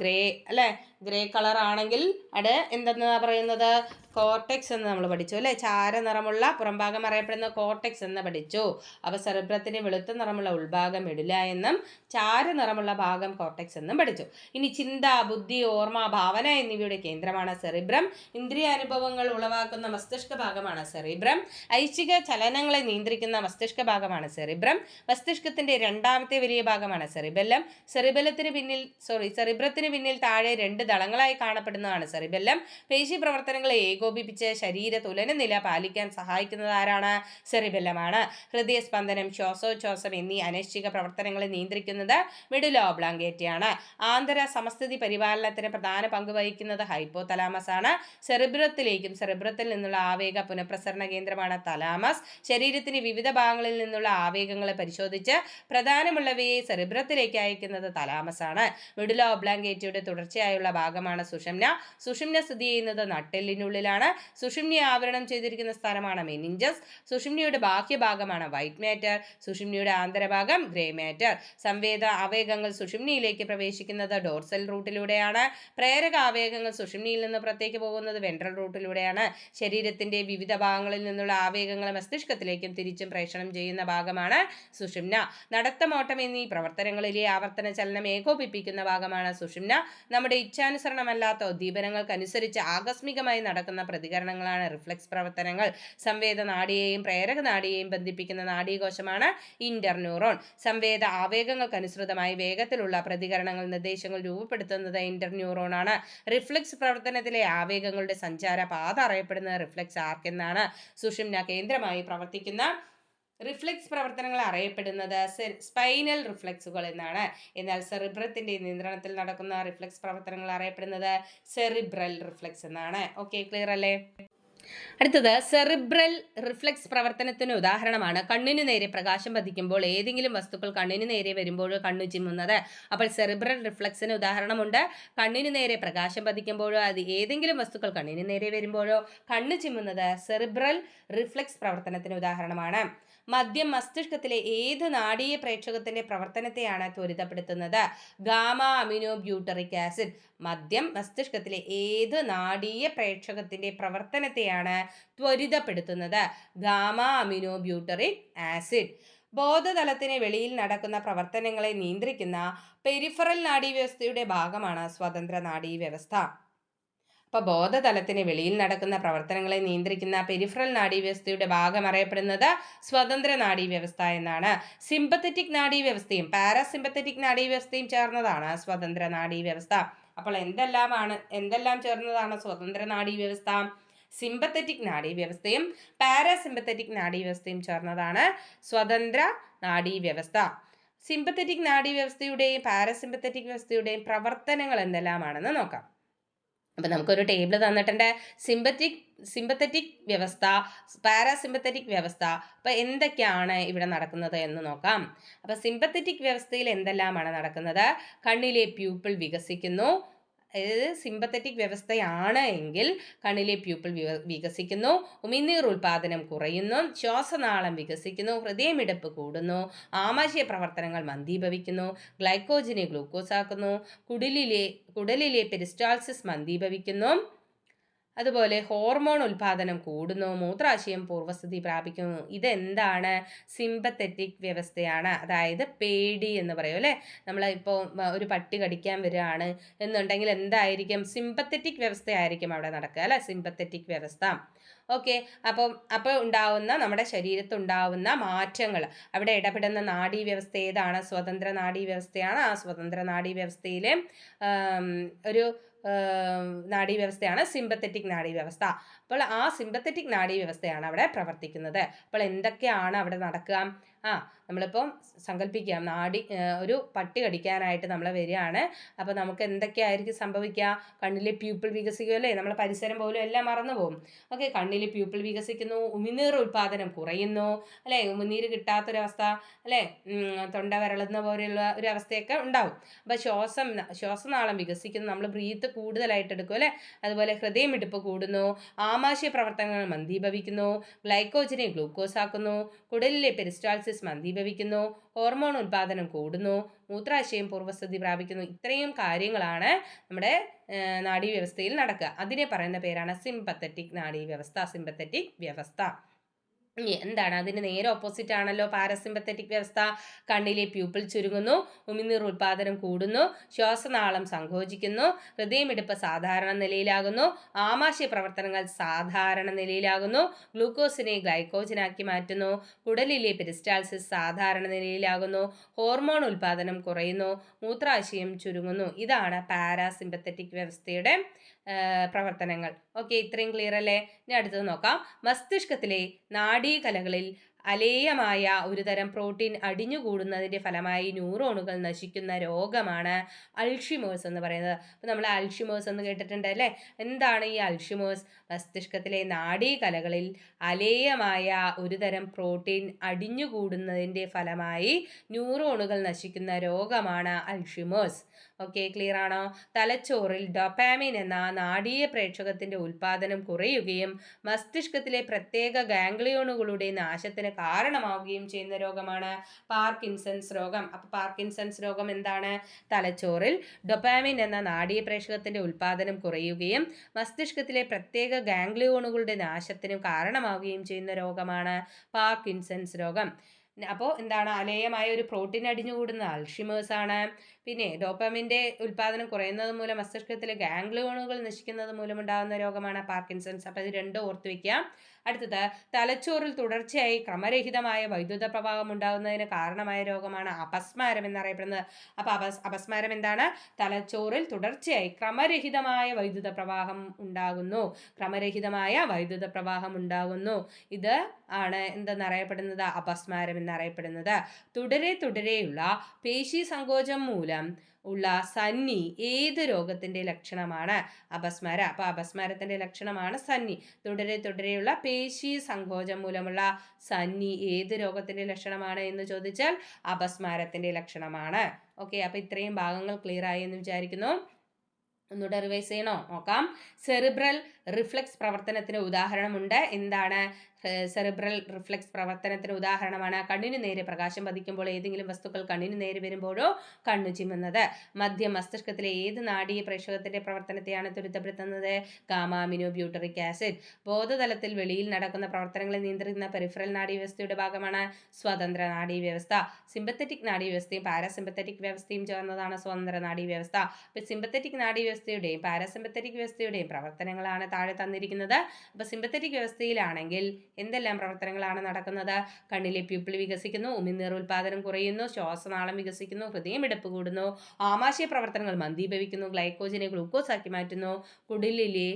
ഗ്രേ അല്ലെ? ഗ്രേ കളർ ആണെങ്കിൽ അത് എന്തെന്നാ പറയുന്നത്? കോർട്ടെക്സ് എന്ന് നമ്മൾ പഠിച്ചു അല്ലെ? ചാര നിറമുള്ള പുറംഭാഗം അറിയപ്പെടുന്ന കോർട്ടെക്സ് എന്ന് പഠിച്ചു. അപ്പോൾ സെറിബ്രത്തിന് വെളുത്ത നിറമുള്ള ഉൾഭാഗം മെഡുല എന്നും ചാര നിറമുള്ള ഭാഗം കോർട്ടെക്സ് എന്നും പഠിച്ചു. ഇനി ചിന്ത, ബുദ്ധി, ഓർമ്മ, ഭാവന എന്നിവയുടെ കേന്ദ്രമാണ് സെറിബ്രം. ഇന്ദ്രിയാനുഭവങ്ങൾ ഉളവാക്കുന്ന മസ്തിഷ്ക ഭാഗമാണ് സെറിബ്രം. ഐച്ഛിക ചലനങ്ങളെ നിയന്ത്രിക്കുന്ന മസ്തിഷ്ക ഭാഗമാണ് സെറിബ്രം. മസ്തിഷ്കത്തിന്റെ രണ്ടാമത്തെ വലിയ ഭാഗമാണ് സെറിബെല്ലം. സെറിബ്രത്തിന് പിന്നിൽ താഴെ രണ്ട് ദളങ്ങളായി കാണപ്പെടുന്നതാണ് സെറിബെല്ലം. പേശി പ്രവർത്തനങ്ങളെ ഏകോപിപ്പിച്ച് ശരീര തുലന നില പാലിക്കാൻ സഹായിക്കുന്നത് ആരാണ്? സെറിബെല്ലമാണ്. ഹൃദയസ്പന്ദനം, ശ്വാസോച്ഛ്വാസം എന്നീ അനൈച്ഛിക പ്രവർത്തനങ്ങളെ നിയന്ത്രിക്കുന്നത് മെഡുല ഒബ്ലാങ്കേറ്റയാണ്. ആന്തര സമസ്ഥിതി പരിപാലനത്തിന് പ്രധാന പങ്ക് വഹിക്കുന്നത് ഹൈപ്പോതലാമസ് ആണ്. സെറിബ്രത്തിൽ നിന്നുള്ള ആവേഗ പുനഃപ്രസരണ കേന്ദ്രമാണ് തലാമസ്. ശരീരത്തിന് വിവിധ ഭാഗങ്ങളിൽ നിന്നുള്ള ആവേഗങ്ങളെ പരിശോധിച്ച് പ്രധാനമുള്ളവയെ സെറിബ്രത്തിലേക്ക് അയക്കുന്നത് തലാമസ് ആണ്. മെഡുല ഒബ്ലാങ്കേറ്റയുടെ തുടർച്ചയായുള്ള ഭാഗമാണ് സുഷുമ്ന. സുഷുമ്ന സ്ഥിതി ചെയ്യുന്നത് നട്ടെല്ലിനുള്ളിലാണ്. സുഷുമ്നയെ ആവരണം ചെയ്തിരിക്കുന്ന സ്ഥലമാണ് മെനിഞ്ചസ്. സുഷുമ്നയുടെ ബാഹ്യഭാഗമാണ് വൈറ്റ് മാറ്റർ. സുഷുമ്നയുടെ ആന്തരഭാഗം ഗ്രേ മാറ്റർ. സംവേദ ആവേഗങ്ങൾ സുഷുമ്നയിലേക്ക് പ്രവേശിക്കുന്നത് ഡോർസൽ റൂട്ടിലൂടെയാണ്. പ്രേരക ആവേഗങ്ങൾ സുഷുമ്നയിൽ നിന്ന് പുറത്തേക്ക് പോകുന്നത് വെൻട്രൽ റൂട്ടിലൂടെയാണ്. ശരീരത്തിന്റെ വിവിധ ഭാഗങ്ങളിൽ നിന്നുള്ള ആവേഗങ്ങൾ മസ്തിഷ്കത്തിലേക്കും തിരിച്ചും പ്രേഷണം ചെയ്യുന്ന ഭാഗമാണ് സുഷുമ്ന. നടത്തം, ഓട്ടം എന്നീ പ്രവർത്തനങ്ങളിലെ ആവർത്തന ചലനം ഏകോപിപ്പിക്കുന്ന ഭാഗമാണ് സുഷുമ്ന. നമ്മുടെ ഇച്ഛാനുസരണമല്ലാത്ത ഉദ്ദീപനങ്ങൾക്കനുസരിച്ച് ആകസ്മികമായി നടക്കുന്ന പ്രതികരണങ്ങളാണ് റിഫ്ലക്സ് പ്രവർത്തനങ്ങൾ. സംവേദ നാഡിയെയും പ്രേരക നാഡിയെയും ബന്ധിപ്പിക്കുന്ന നാഡീകോശമാണ് ഇന്റർന്യൂറോൺ. സംവേദ ആവേഗങ്ങൾക്കനുസൃതമായി വേഗത്തിലുള്ള പ്രതികരണങ്ങൾ നിർദ്ദേശങ്ങൾ രൂപപ്പെടുത്തുന്നത് ഇന്റർന്യൂറോൺ ആണ്. റിഫ്ലക്സ് പ്രവർത്തനത്തിലെ ആവേഗങ്ങളുടെ സഞ്ചാര പാത അറിയപ്പെടുന്നത് റിഫ്ലക്സ് ആർക്ക് എന്നാണ്. സുഷുമ്ന കേന്ദ്രമായി പ്രവർത്തിക്കുന്ന റിഫ്ലക്സ് പ്രവർത്തനങ്ങൾ അറിയപ്പെടുന്നത് സ്പൈനൽ റിഫ്ലക്സുകൾ എന്നാണ്. എന്നാൽ സെറിബ്രത്തിന്റെ നിയന്ത്രണത്തിൽ നടക്കുന്ന റിഫ്ലക്സ് പ്രവർത്തനങ്ങൾ അറിയപ്പെടുന്നത് സെറിബ്രൽ റിഫ്ലക്സ് എന്നാണ്. ഓക്കെ, ക്ലിയർ അല്ലേ? അടുത്തത് സെറിബ്രൽ റിഫ്ലക്സ് പ്രവർത്തനത്തിന് ഉദാഹരണമാണ് കണ്ണിനു നേരെ പ്രകാശം പതിക്കുമ്പോൾ ഏതെങ്കിലും വസ്തുക്കൾ കണ്ണിനു നേരെ വരുമ്പോൾ കണ്ണു ചിമ്മുന്നത്. അപ്പോൾ സെറിബ്രൽ റിഫ്ലക്സിന് ഉദാഹരണമുണ്ട്. കണ്ണിനു നേരെ പ്രകാശം പതിക്കുമ്പോഴോ അത് ഏതെങ്കിലും വസ്തുക്കൾ കണ്ണിനു നേരെ വരുമ്പോഴോ കണ്ണു ചിമ്മുന്നത് സെറിബ്രൽ റിഫ്ലക്സ് പ്രവർത്തനത്തിന് ഉദാഹരണമാണ്. മദ്യം മസ്തിഷ്കത്തിലെ ഏത് നാഡീയ പ്രേക്ഷകത്തിന്റെ പ്രവർത്തനത്തെയാണ് ത്വരിതപ്പെടുത്തുന്നത്? Gamma amino butyric acid. മദ്യം മസ്തിഷ്കത്തിലെ ഏത് നാഡീയ പ്രേക്ഷകത്തിന്റെ പ്രവർത്തനത്തെയാണ് ത്വരിതപ്പെടുത്തുന്നത്? Gamma amino butyric acid. ബോധതലത്തിന് വെളിയിൽ നടക്കുന്ന പ്രവർത്തനങ്ങളെ നിയന്ത്രിക്കുന്ന പെരിഫറൽ നാഡീവ്യവസ്ഥയുടെ ഭാഗമാണ് സ്വതന്ത്ര നാഡീവ്യവസ്ഥ. അപ്പോൾ ബോധതലത്തിന് വെളിയിൽ നടക്കുന്ന പ്രവർത്തനങ്ങളെ നിയന്ത്രിക്കുന്ന പെരിഫറൽ നാഡീവ്യവസ്ഥയുടെ ഭാഗം അറിയപ്പെടുന്നത് സ്വതന്ത്ര നാഡീവ്യവസ്ഥ എന്നാണ്. സിമ്പത്തറ്റിക് നാഡീവ്യവസ്ഥയും പാരാസിമ്പത്തറ്റിക് നാഡീവ്യവസ്ഥയും ചേർന്നതാണ് സ്വതന്ത്ര നാഡീവ്യവസ്ഥ. അപ്പോൾ എന്തെല്ലാം ചേർന്നതാണ് സ്വതന്ത്ര നാഡീവ്യവസ്ഥ? സിമ്പത്തറ്റിക് നാഡീവ്യവസ്ഥയും പാരാസിമ്പത്തറ്റിക് നാഡീവ്യവസ്ഥയും ചേർന്നതാണ് സ്വതന്ത്ര നാഡീവ്യവസ്ഥ. സിമ്പത്തറ്റിക് നാഡീവ്യവസ്ഥയുടെയും പാരാസിമ്പത്തറ്റിക് വ്യവസ്ഥയുടെയും പ്രവർത്തനങ്ങൾ എന്തെല്ലാമാണെന്ന് നോക്കാം. അപ്പം നമുക്കൊരു ടേബിൾ തന്നിട്ടുണ്ട്. സിമ്പത്തറ്റിക് വ്യവസ്ഥ, പാരാസിമ്പത്തറ്റിക് വ്യവസ്ഥ. അപ്പം എന്തൊക്കെയാണ് ഇവിടെ നടക്കുന്നത് എന്ന് നോക്കാം. അപ്പം സിമ്പത്തറ്റിക് വ്യവസ്ഥയിൽ എന്തെല്ലാമാണ് നടക്കുന്നത്? കണ്ണിലെ പ്യൂപ്പിൾ വികസിക്കുന്നു. അതായത് സിമ്പത്തറ്റിക് വ്യവസ്ഥയാണ് എങ്കിൽ കണ്ണിലെ പ്യൂപ്പിൾ വികസിക്കുന്നു, ഉമിനീർ ഉൽപാദനം കുറയുന്നു, ശ്വാസനാളം വികസിക്കുന്നു, ഹൃദയമിടിപ്പ് കൂടുന്നു, ആമാശയ പ്രവർത്തനങ്ങൾ മന്ദീഭവിക്കുന്നു, ഗ്ലൈക്കോജനെ ഗ്ലൂക്കോസ് ആക്കുന്നു, കുടലിലെ പെരിസ്റ്റാൾസിസ് മന്ദീഭവിക്കുന്നു, അതുപോലെ ഹോർമോൺ ഉൽപാദനം കൂടുന്നു, മൂത്രാശയം പൂർവ്വസ്ഥിതി പ്രാപിക്കുന്നു. ഇതെന്താണ്? സിമ്പത്തറ്റിക് വ്യവസ്ഥയാണ്. അതായത് പേടി എന്ന് പറയും അല്ലേ. നമ്മൾ ഇപ്പോൾ ഒരു പട്ടി കടിക്കാൻ വരികയാണ് എന്നുണ്ടെങ്കിൽ എന്തായിരിക്കും? സിമ്പത്തറ്റിക് വ്യവസ്ഥയായിരിക്കും അവിടെ നടക്കുക അല്ലേ, സിമ്പത്തറ്റിക് വ്യവസ്ഥ. ഓക്കെ. അപ്പോൾ ഉണ്ടാവുന്ന നമ്മുടെ ശരീരത്തുണ്ടാവുന്ന മാറ്റങ്ങൾ, അവിടെ ഇടപെടുന്ന നാഡീവ്യവസ്ഥ ഏതാണ്? സ്വതന്ത്ര നാഡീവ്യവസ്ഥയാണ്. ആ സ്വതന്ത്ര നാഡീവ്യവസ്ഥയിലെ ഒരു നാഡീവ്യവസ്ഥയാണ് സിമ്പത്തറ്റിക് നാഡീവ്യവസ്ഥ. അപ്പോൾ ആ സിമ്പത്തറ്റിക് നാഡീവ്യവസ്ഥയാണ് അവിടെ പ്രവർത്തിക്കുന്നത്. അപ്പോൾ എന്തൊക്കെയാണ് അവിടെ നടക്കുക? നമ്മളിപ്പം സങ്കല്പിക്കാം, ഒരു പട്ടി കടിക്കാനായിട്ട് നമ്മൾ വരികയാണ്. അപ്പോൾ നമുക്ക് എന്തൊക്കെയായിരിക്കും സംഭവിക്കുക? കണ്ണിലെ പ്യൂപ്പിൾ വികസിക്കുമല്ലേ, നമ്മളെ പരിസരം പോലും എല്ലാം മറന്നു പോകും. ഓക്കെ, കണ്ണിലെ പ്യൂപ്പിൾ വികസിക്കുന്നു, ഉമിനീർ ഉൽപാദനം കുറയുന്നു അല്ലേ, ഉമിനീര് കിട്ടാത്തൊരവസ്ഥ അല്ലേ, തൊണ്ട വരളുന്ന പോലെയുള്ള ഒരു അവസ്ഥയൊക്കെ ഉണ്ടാവും. അപ്പോൾ ശ്വാസനാളം വികസിക്കുന്നു, നമ്മൾ ബ്രീത്ത് കൂടുതലായിട്ട് എടുക്കും അല്ലേ. അതുപോലെ ഹൃദയമിടിപ്പ് കൂടുന്നു, ആമാശയ പ്രവർത്തനങ്ങൾ മന്ദീഭവിക്കുന്നു, ഗ്ലൈക്കോജനെ ഗ്ലൂക്കോസ് ആക്കുന്നു, കുടലിലെ പെരിസ്റ്റാൾസിസ് മന്ദീഭവിക്കുന്നു, ഹോർമോൺ ഉൽപാദനം കൂടുന്നു, മൂത്രാശയം പൂർവ്വസ്ഥിതി പ്രാപിക്കുന്നു. ഇത്രയും കാര്യങ്ങളാണ് നമ്മുടെ നാഡീവ്യവസ്ഥയിൽ നടക്കുക. അതിനെ പറയുന്ന പേരാണ് സിമ്പത്തറ്റിക് നാഡീവ്യവസ്ഥ, സിമ്പത്തറ്റിക് വ്യവസ്ഥ. എന്താണ്? അതിന് നേരെ ഓപ്പോസിറ്റ് ആണല്ലോ പാരസിമ്പത്തറ്റിക് വ്യവസ്ഥ. കണ്ണിലെ പ്യൂപ്പിൾ ചുരുങ്ങുന്നു, ഉമിനീർ ഉൽപാദനം കൂടുന്നു, ശ്വാസനാളം സങ്കോചിക്കുന്നു, ഹൃദയമിടിപ്പ് സാധാരണ നിലയിലാകുന്നു, ആമാശയ പ്രവർത്തനങ്ങൾ സാധാരണ നിലയിലാകുന്നു, ഗ്ലൂക്കോസിനെ ഗ്ലൈക്കോജനാക്കി മാറ്റുന്നു, കുടലിലെ പെരിസ്റ്റാൾസിസ് സാധാരണ നിലയിലാകുന്നു, ഹോർമോൺ ഉൽപാദനം കുറയുന്നു, മൂത്രാശയം ചുരുങ്ങുന്നു. ഇതാണ് പാരാസിമ്പത്തറ്റിക് വ്യവസ്ഥയുടെ പ്രവർത്തനങ്ങൾ. ഓക്കെ, ഇത്രയും ക്ലിയർ അല്ലേ? ഇനി അടുത്തത് നോക്കാം. മസ്തിഷ്കത്തിലെ നാഡീകലകളിൽ അലേയമായ ഒരുതരം പ്രോട്ടീൻ അടിഞ്ഞുകൂടുന്നതിൻ്റെ ഫലമായി ന്യൂറോണുകൾ നശിക്കുന്ന രോഗമാണ് അൾഷിമേഴ്സ് എന്ന് പറയുന്നത്. അപ്പോൾ നമ്മൾ അൾഷിമേഴ്സ് എന്ന് കേട്ടിട്ടുണ്ട് അല്ലേ. എന്താണ് ഈ അൾഷിമേഴ്സ്? മസ്തിഷ്കത്തിലെ നാഡീകലകളിൽ അലേയമായ ഒരുതരം പ്രോട്ടീൻ അടിഞ്ഞുകൂടുന്നതിൻ്റെ ഫലമായി ന്യൂറോണുകൾ നശിക്കുന്ന രോഗമാണ് അൾഷിമേഴ്സ്. ഓക്കെ, ക്ലിയർ ആണോ? തലച്ചോറിൽ ഡോപാമിൻ എന്ന നാഡീയ പ്രേക്ഷകത്തിൻ്റെ ഉൽപാദനം കുറയുകയും മസ്തിഷ്കത്തിലെ പ്രത്യേക ഗാംഗ്ലിയോണുകളുടെ നാശത്തിന് കാരണമാവുകയും ചെയ്യുന്ന രോഗമാണ് പാർക്കിൻസൺസ് രോഗം. അപ്പോൾ പാർക്കിൻസൺസ് രോഗം എന്താണ്? തലച്ചോറിൽ ഡോപാമിൻ എന്ന നാഡീയ പ്രേക്ഷകത്തിൻ്റെ ഉൽപാദനം കുറയുകയും മസ്തിഷ്കത്തിലെ പ്രത്യേക ഗാംഗ്ലിയോണുകളുടെ നാശത്തിനും കാരണമാവുകയും ചെയ്യുന്ന രോഗമാണ് പാർക്കിൻസൺസ് രോഗം. അപ്പോൾ എന്താണ്? അലേയമായ ഒരു പ്രോട്ടീൻ അടിഞ്ഞുകൂടുന്ന അൾഷിമേഴ്സ് ആണ്. പിന്നെ ഡോപാമിൻ്റെ ഉൽപാദനം കുറയുന്നത് മൂലം മസ്തിഷ്കത്തിലെ ഗാംഗ്ലിയോണുകൾ നശിക്കുന്നത് മൂലമുണ്ടാകുന്ന രോഗമാണ് പാർക്കിൻസൺസ്. അപ്പോൾ ഇത് രണ്ടും ഓർത്ത് വയ്ക്കുക. അടുത്തത്, തലച്ചോറിൽ തുടർച്ചയായി ക്രമരഹിതമായ വൈദ്യുത പ്രവാഹം ഉണ്ടാകുന്നതിന് കാരണമായ രോഗമാണ് അപസ്മാരം എന്നറിയപ്പെടുന്നത്. അപ്പോൾ അപസ്മാരം എന്താണ്? തലച്ചോറിൽ തുടർച്ചയായി ക്രമരഹിതമായ വൈദ്യുത പ്രവാഹം ഉണ്ടാകുന്നു. ഇത് ആണ് എന്തെന്നറിയപ്പെടുന്നത്? അപസ്മാരം എന്നറിയപ്പെടുന്നത്. തുടരെയുള്ള പേശി സങ്കോചം മൂലം ഉള്ള സന്നി ഏത് രോഗത്തിൻ്റെ ലക്ഷണമാണ്? അപസ്മാരം. അപ്പോൾ അപസ്മാരത്തിൻ്റെ ലക്ഷണമാണ് സന്നി. തുടരെയുള്ള പേശി സങ്കോചം മൂലമുള്ള സന്നി ഏത് രോഗത്തിൻ്റെ ലക്ഷണമാണ് എന്ന് ചോദിച്ചാൽ അപസ്മാരത്തിൻ്റെ ലക്ഷണമാണ്. ഓക്കെ, അപ്പോൾ ഇത്രയും ഭാഗങ്ങൾ ക്ലിയർ ആയി എന്ന് വിചാരിക്കുന്നു. ഒന്നുകൂടെ റിവൈസ് ചെയ്യണോ? നോക്കാം. സെറിബ്രൽ റിഫ്ലെക്സ് പ്രവർത്തനത്തിന് ഉദാഹരണമുണ്ട്. എന്താണ് സെറിബ്രൽ റിഫ്ലെക്സ് പ്രവർത്തനത്തിന് ഉദാഹരണമാണ് കണ്ണിന് നേരെ പ്രകാശം പതിക്കുമ്പോൾ ഏതെങ്കിലും വസ്തുക്കൾ കണ്ണിന് നേരെ വരുമ്പോഴോ കണ്ണു ചിമ്മുന്നത്. മധ്യ മസ്തിഷ്കത്തിലെ ഏത് നാഡീയ പ്രേക്ഷകത്തിന്റെ പ്രവർത്തനത്തെയാണ് ത്വരിതപ്പെടുത്തുന്നത്? ഗാമാമിനോബ്യൂട്ടറിക് ആസിഡ്. ബോധതലത്തിൽ വെളിയിൽ നടക്കുന്ന പ്രവർത്തനങ്ങളെ നിയന്ത്രിക്കുന്ന പെരിഫറൽ നാഡീവ്യവസ്ഥയുടെ ഭാഗമാണ് സ്വതന്ത്ര നാഡീവ്യവസ്ഥ. സിമ്പത്തറ്റിക് നാഡീവ്യവസ്ഥയും പാരാസിമ്പത്തറ്റിക് വ്യവസ്ഥയും ചേർന്നതാണ് സ്വതന്ത്ര നാഡീവ്യവസ്ഥ. അപ്പോൾ സിമ്പത്തറ്റിക് നാഡീവ്യവസ്ഥയുടെയും പാരാസിമ്പത്തറ്റിക് വ്യവസ്ഥയുടെയും പ്രവർത്തനങ്ങളാണ് താഴെ തന്നിരിക്കുന്നത്. അപ്പോൾ സിമ്പത്തറ്റിക് വ്യവസ്ഥയിലാണെങ്കിൽ എന്തെല്ലാം പ്രവർത്തനങ്ങളാണ് നടക്കുന്നത്? കണ്ണിലെ പ്യൂപ്പിൾ വികസിക്കുന്നു, ഉമിനീർ ഉൽപാദനം കുറയുന്നു, ശ്വാസനാളം വികസിക്കുന്നു, ഹൃദയമിടിപ്പ് കൂടുന്നു, ആമാശയ പ്രവർത്തനങ്ങൾ മന്ദീഭവിക്കുന്നു, ഗ്ലൈക്കോജനെ ഗ്ലൂക്കോസ് ആക്കി മാറ്റുന്നു, കുടലിലെ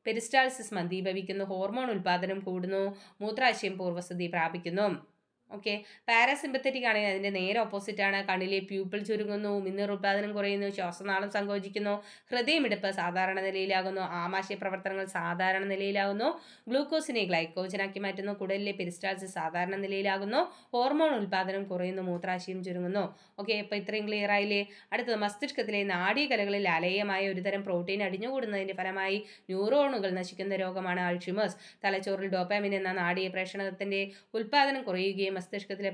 പെരിസ്റ്റാൾസിസ് മന്ദീഭവിക്കുന്നു, ഹോർമോൺ ഉൽപാദനം കൂടുന്നു, മൂത്രാശയം പൂർവ്വസ്ഥിതി പ്രാപിക്കുന്നു. ഓക്കെ, പാരാസിമ്പത്തറ്റിക് ആണെങ്കിൽ അതിൻ്റെ നേരെ ഓപ്പോസിറ്റ് ആണ്. കണ്ണിലെ പ്യൂപ്പിൾ ചുരുങ്ങുന്നു, ഉമിനീർ ഉൽപാദനം കുറയുന്നു, ശ്വാസനാളം സങ്കോചിക്കുന്നു, ഹൃദയമിടിപ്പ് സാധാരണ നിലയിലാകുന്നു, ആമാശയ പ്രവർത്തനങ്ങൾ സാധാരണ നിലയിലാകുന്നു, ഗ്ലൂക്കോസിനെ ഗ്ലൈക്കോജനാക്കി മാറ്റുന്നു, കുടലിലെ പെരിസ്റ്റാൾസിസ് സാധാരണ നിലയിലാകുന്നു, ഹോർമോൺ ഉൽപാദനം കുറയുന്നു, മൂത്രാശയം ചുരുങ്ങുന്നു. ഓക്കെ, അപ്പോൾ ഇത്രയും ക്ലിയർ ആയില്ലേ? അടുത്തത് മസ്തിഷ്കത്തിലെ നാഡീകലകളിൽ അലേയമായ ഒരുതരം പ്രോട്ടീൻ അടിഞ്ഞുകൂടുന്നതിൻ്റെ ഫലമായി ന്യൂറോണുകൾ നശിക്കുന്ന രോഗമാണ് അൾഷിമേഴ്സ്. തലച്ചോറിൽ ഡോപ്പാമിൻ എന്ന നാഡീയ പ്രേഷണത്തിൻ്റെ ഉൽപാദനം കുറയുകയും മസ്തിഷ്കത്തിലെ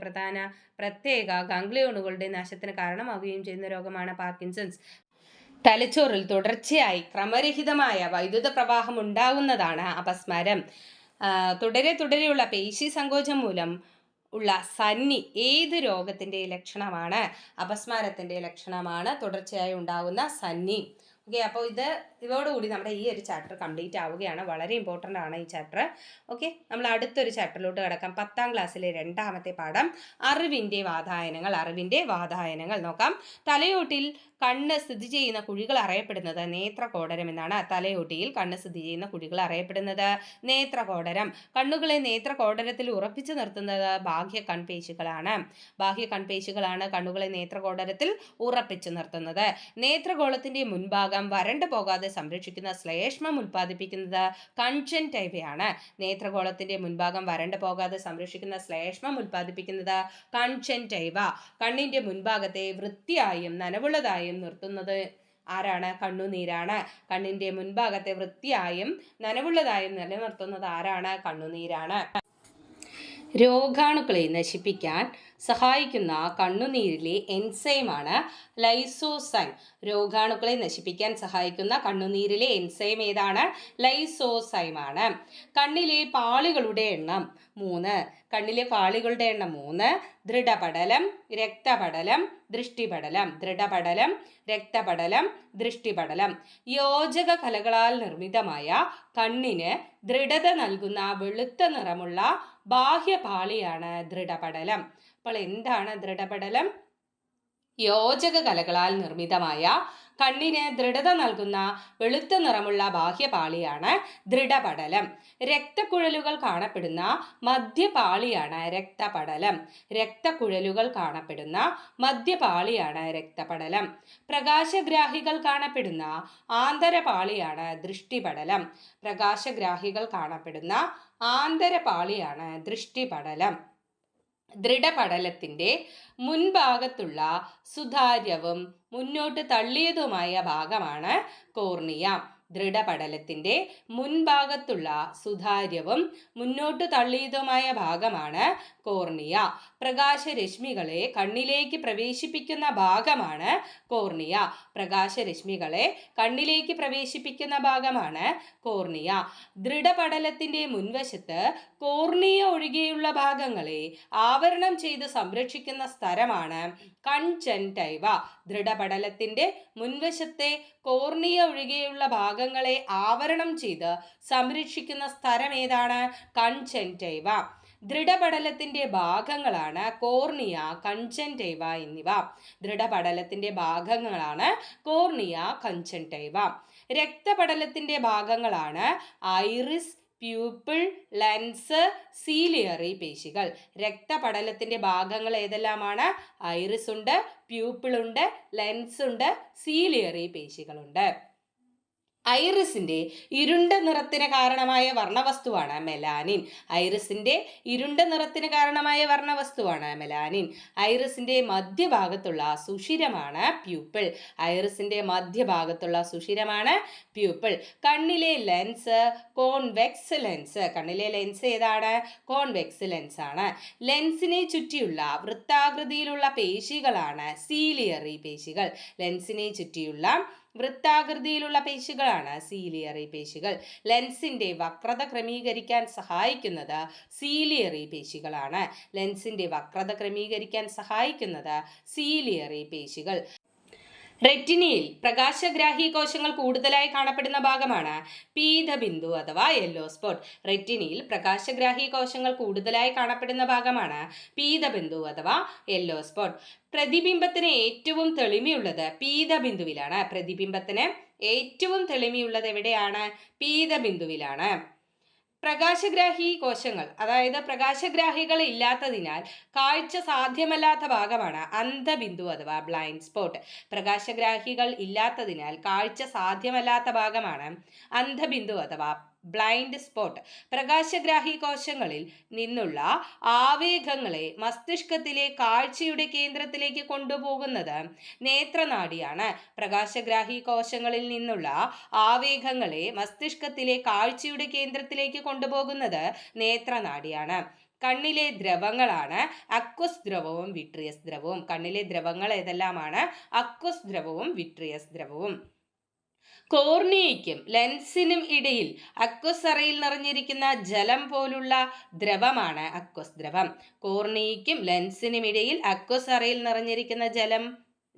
പ്രത്യേക ഗാംഗ്ലിയോണുകളുടെ നാശത്തിന് കാരണമാവുകയും ചെയ്യുന്ന രോഗമാണ് പാർക്കിൻസൺസ്. തലച്ചോറിൽ തുടർച്ചയായി ക്രമരഹിതമായ വൈദ്യുത പ്രവാഹം ഉണ്ടാകുന്നതാണ് അപസ്മാരം. തുടരെയുള്ള പേശി സങ്കോചം മൂലം ഉള്ള സന്നി ഏത് രോഗത്തിൻ്റെ ലക്ഷണമാണ്? അപസ്മാരത്തിൻ്റെ ലക്ഷണമാണ് തുടർച്ചയായി ഉണ്ടാകുന്ന സന്നി. ഓക്കെ, അപ്പോൾ ഇതോടുകൂടി നമ്മുടെ ഈ ഒരു ചാപ്റ്റർ കംപ്ലീറ്റ് ആവുകയാണ്. വളരെ ഇമ്പോർട്ടൻ്റ് ആണ് ഈ ചാപ്റ്റർ. ഓക്കെ, നമ്മൾ അടുത്തൊരു ചാപ്റ്ററിലോട്ട് കിടക്കാം. 10ാം ക്ലാസ്സിലെ 2ാമത്തെ പാഠം അറിവിൻ്റെ വാതായനങ്ങൾ നോക്കാം. തലയോട്ടിൽ കണ്ണ് സ്ഥിതി ചെയ്യുന്ന കുഴികൾ അറിയപ്പെടുന്നത് നേത്രകോടരം എന്നാണ്. തലയോട്ടിയിൽ കണ്ണ് സ്ഥിതി ചെയ്യുന്ന കുഴികൾ അറിയപ്പെടുന്നത് നേത്രകോടരം. കണ്ണുകളെ നേത്രകോടരത്തിൽ ഉറപ്പിച്ചു നിർത്തുന്നത് ബാഹ്യ കൺപേശികളാണ് കണ്ണുകളെ നേത്രകോടരത്തിൽ ഉറപ്പിച്ചു നിർത്തുന്നത്. നേത്രഗോളത്തിന്റെ മുൻഭാഗം വരണ്ടു പോകാതെ സംരക്ഷിക്കുന്ന ശ്ലേഷ്മം ഉൽപ്പാദിപ്പിക്കുന്നത് കൺജങ്ക്റ്റൈവയാണ്. നേത്രഗോളത്തിന്റെ മുൻഭാഗം വരണ്ടു പോകാതെ സംരക്ഷിക്കുന്ന ശ്ലേഷ്മം ഉൽപ്പാദിപ്പിക്കുന്നത് കൺജങ്ക്റ്റൈവ. കണ്ണിന്റെ മുൻഭാഗത്തെ വൃത്തിയായും നനവുള്ളതായും നിർത്തുന്നത് ആരാണ്? കണ്ണുനീരാണ്. കണ്ണിന്റെ മുൻഭാഗത്തെ വൃത്തിയായും നനവുള്ളതായും നിലനിർത്തുന്നത് ആരാണ്? കണ്ണുനീരാണ്. രോഗാണുക്കളെ നശിപ്പിക്കാൻ സഹായിക്കുന്ന കണ്ണുനീരിലെ എൻസൈമാണ് ലൈസോസൈം. രോഗാണുക്കളെ നശിപ്പിക്കാൻ സഹായിക്കുന്ന കണ്ണുനീരിലെ എൻസൈം ഏതാണ്? ലൈസോസൈമാണ്. കണ്ണിലെ പാളികളുടെ എണ്ണം 3. കണ്ണിലെ പാളികളുടെ എണ്ണം 3. ദൃഢപടലം, രക്തപടലം, ദൃഷ്ടിപടലം. ദൃഢപടലം, രക്തപടലം, ദൃഷ്ടിപടലം. യോജക കലകളാൽ നിർമ്മിതമായ കണ്ണിന് ദൃഢത നൽകുന്ന വെളുത്ത നിറമുള്ള ബാഹ്യപാളിയാണ് ദൃഢപടലം. അപ്പോൾ എന്താണ് ദൃഢപടലം? യോജക കലകളാൽ നിർമ്മിതമായ കണ്ണിന് ദൃഢത നൽകുന്ന വെളുത്ത നിറമുള്ള ബാഹ്യപാളിയാണ് ദൃഢപടലം. രക്തക്കുഴലുകൾ കാണപ്പെടുന്ന മധ്യപാളിയാണ് രക്തപടലം. രക്തക്കുഴലുകൾ കാണപ്പെടുന്ന മധ്യപാളിയാണ് രക്തപടലം. പ്രകാശഗ്രാഹികൾ കാണപ്പെടുന്ന ആന്തരപാളിയാണ് ദൃഷ്ടിപടലം. പ്രകാശഗ്രാഹികൾ കാണപ്പെടുന്ന ആന്തരപാളിയാണ് ദൃഷ്ടിപടലം. ദൃഢപടലത്തിന്റെ മുൻഭാഗത്തുള്ള സുതാര്യവും മുന്നോട്ട് തള്ളിയതുമായ ഭാഗമാണ് കോർണിയ. ദൃഢപടലത്തിന്റെ മുൻഭാഗത്തുള്ള സുതാര്യവും മുന്നോട്ട് തള്ളിയതുമായ ഭാഗമാണ് കോർണിയ. പ്രകാശരശ്മികളെ കണ്ണിലേക്ക് പ്രവേശിപ്പിക്കുന്ന ഭാഗമാണ് കോർണിയ. പ്രകാശരശ്മികളെ കണ്ണിലേക്ക് പ്രവേശിപ്പിക്കുന്ന ഭാഗമാണ് കോർണിയ. ദൃഢപടലത്തിന്റെ മുൻവശത്ത് കോർണിയ ഒഴികെയുള്ള ഭാഗങ്ങളെ ആവരണം ചെയ്ത് സംരക്ഷിക്കുന്ന സ്ഥലമാണ് കൺജങ്ക്റ്റൈവ. ദൃഢപടലത്തിന്റെ മുൻവശത്തെ കോർണിയ ഒഴികെയുള്ള ഭാഗങ്ങളെ ആവരണം ചെയ്ത് സംരക്ഷിക്കുന്ന സ്ഥലം ഏതാണ്? കൺജങ്ക്റ്റൈവ. ദൃഢപടലത്തിന്റെ ഭാഗങ്ങളാണ് കോർണിയ, കൺജങ്ക്റ്റൈവ എന്നിവ. ദൃഢപടലത്തിന്റെ ഭാഗങ്ങളാണ് കോർണിയ, കൺജങ്ക്റ്റൈവ. രക്തപടലത്തിന്റെ ഭാഗങ്ങളാണ് ഐറിസ്, പ്യൂപ്പിൾ, ലെൻസ്, സീലിയറി പേശികൾ. രക്തപടലത്തിന്റെ ഭാഗങ്ങൾ ഏതെല്ലാമാണ്? ഐറിസ് ഉണ്ട്, പ്യൂപ്പിൾ ഉണ്ട്, ലെൻസ് ഉണ്ട്, സീലിയറി പേശികളുണ്ട്. ഐറിസിന്റെ ഇരുണ്ട നിറത്തിന് കാരണമായ വർണ്ണവസ്തുവാണ് മെലാനിൻ. ഐറിസിന്റെ ഇരുണ്ട നിറത്തിന് കാരണമായ വർണ്ണവസ്തുവാണ് മെലാനിൻ. ഐറിസിന്റെ മധ്യഭാഗത്തുള്ള സുഷിരമാണ് പ്യൂപ്പിൾ. ഐറിസിന്റെ മധ്യഭാഗത്തുള്ള സുഷിരമാണ് പ്യൂപ്പിൾ. കണ്ണിലെ ലെൻസ് കോൺവെക്സ് ലെൻസ്. കണ്ണിലെ ലെൻസ് ഏതാണ്? കോൺവെക്സ് ലെൻസ് ആണ്. ലെൻസിനെ ചുറ്റിയുള്ള വൃത്താകൃതിയിലുള്ള പേശികളാണ് സീലിയറി പേശികൾ. ലെൻസിനെ ചുറ്റിയുള്ള വൃത്താകൃതിയിലുള്ള പേശികളാണ് സീലിയറി പേശികൾ. ലെൻസിന്റെ വക്രത ക്രമീകരിക്കാൻ സഹായിക്കുന്നത് സീലിയറി പേശികളാണ്. ലെൻസിന്റെ വക്രത ക്രമീകരിക്കാൻ സഹായിക്കുന്നത് സീലിയറി പേശികൾ. റെറ്റിനയിൽ പ്രകാശഗ്രാഹി കോശങ്ങൾ കൂടുതലായി കാണപ്പെടുന്ന ഭാഗമാണ് പീതബിന്ദു അഥവാ യെല്ലോ സ്പോട്ട്. റെറ്റിനയിൽ പ്രകാശഗ്രാഹി കോശങ്ങൾ കൂടുതലായി കാണപ്പെടുന്ന ഭാഗമാണ് പീതബിന്ദു അഥവാ യെല്ലോ സ്പോട്ട്. പ്രതിബിംബത്തിന് ഏറ്റവും തെളിമയുള്ളത് പീതബിന്ദുവിലാണ്. പ്രതിബിംബത്തിന് ഏറ്റവും തെളിമയുള്ളത് എവിടെയാണ്? പീതബിന്ദുവിലാണ്. പ്രകാശഗ്രാഹി കോശങ്ങൾ, അതായത് പ്രകാശഗ്രാഹികൾ ഇല്ലാത്തതിനാൽ കാഴ്ച സാധ്യമല്ലാത്ത ഭാഗമാണ് അന്ധബിന്ദു അഥവാ ബ്ലൈൻഡ് സ്പോട്ട്. പ്രകാശഗ്രാഹികൾ ഇല്ലാത്തതിനാൽ കാഴ്ച സാധ്യമല്ലാത്ത ഭാഗമാണ് അന്ധബിന്ദു അഥവാ ബ്ലൈൻഡ് സ്പോട്ട്. പ്രകാശഗ്രാഹി കോശങ്ങളിൽ നിന്നുള്ള ആവേഗങ്ങളെ മസ്തിഷ്കത്തിലെ കാഴ്ചയുടെ കേന്ദ്രത്തിലേക്ക് കൊണ്ടുപോകുന്നത് നേത്രനാഡിയാണ്. പ്രകാശഗ്രാഹി കോശങ്ങളിൽ നിന്നുള്ള ആവേഗങ്ങളെ മസ്തിഷ്കത്തിലെ കാഴ്ചയുടെ കേന്ദ്രത്തിലേക്ക് കൊണ്ടുപോകുന്നത് നേത്രനാഡിയാണ്. കണ്ണിലെ ദ്രവങ്ങളാണ് അക്വസ് ദ്രവവും വിട്രിയസ് ദ്രവവും. കണ്ണിലെ ദ്രവങ്ങൾ ഏതെല്ലാമാണ്? Aqueous ദ്രവവും vitreous ദ്രവവും. കോർണിയയ്ക്കും ലെൻസിനും ഇടയിൽ അക്വസ് അറയിൽ നിറഞ്ഞിരിക്കുന്ന ജലം പോലുള്ള ദ്രവമാണ് അക്വസ് ദ്രവം. കോർണിയയ്ക്കും ലെൻസിനും ഇടയിൽ അക്വസ് അറയിൽ നിറഞ്ഞിരിക്കുന്ന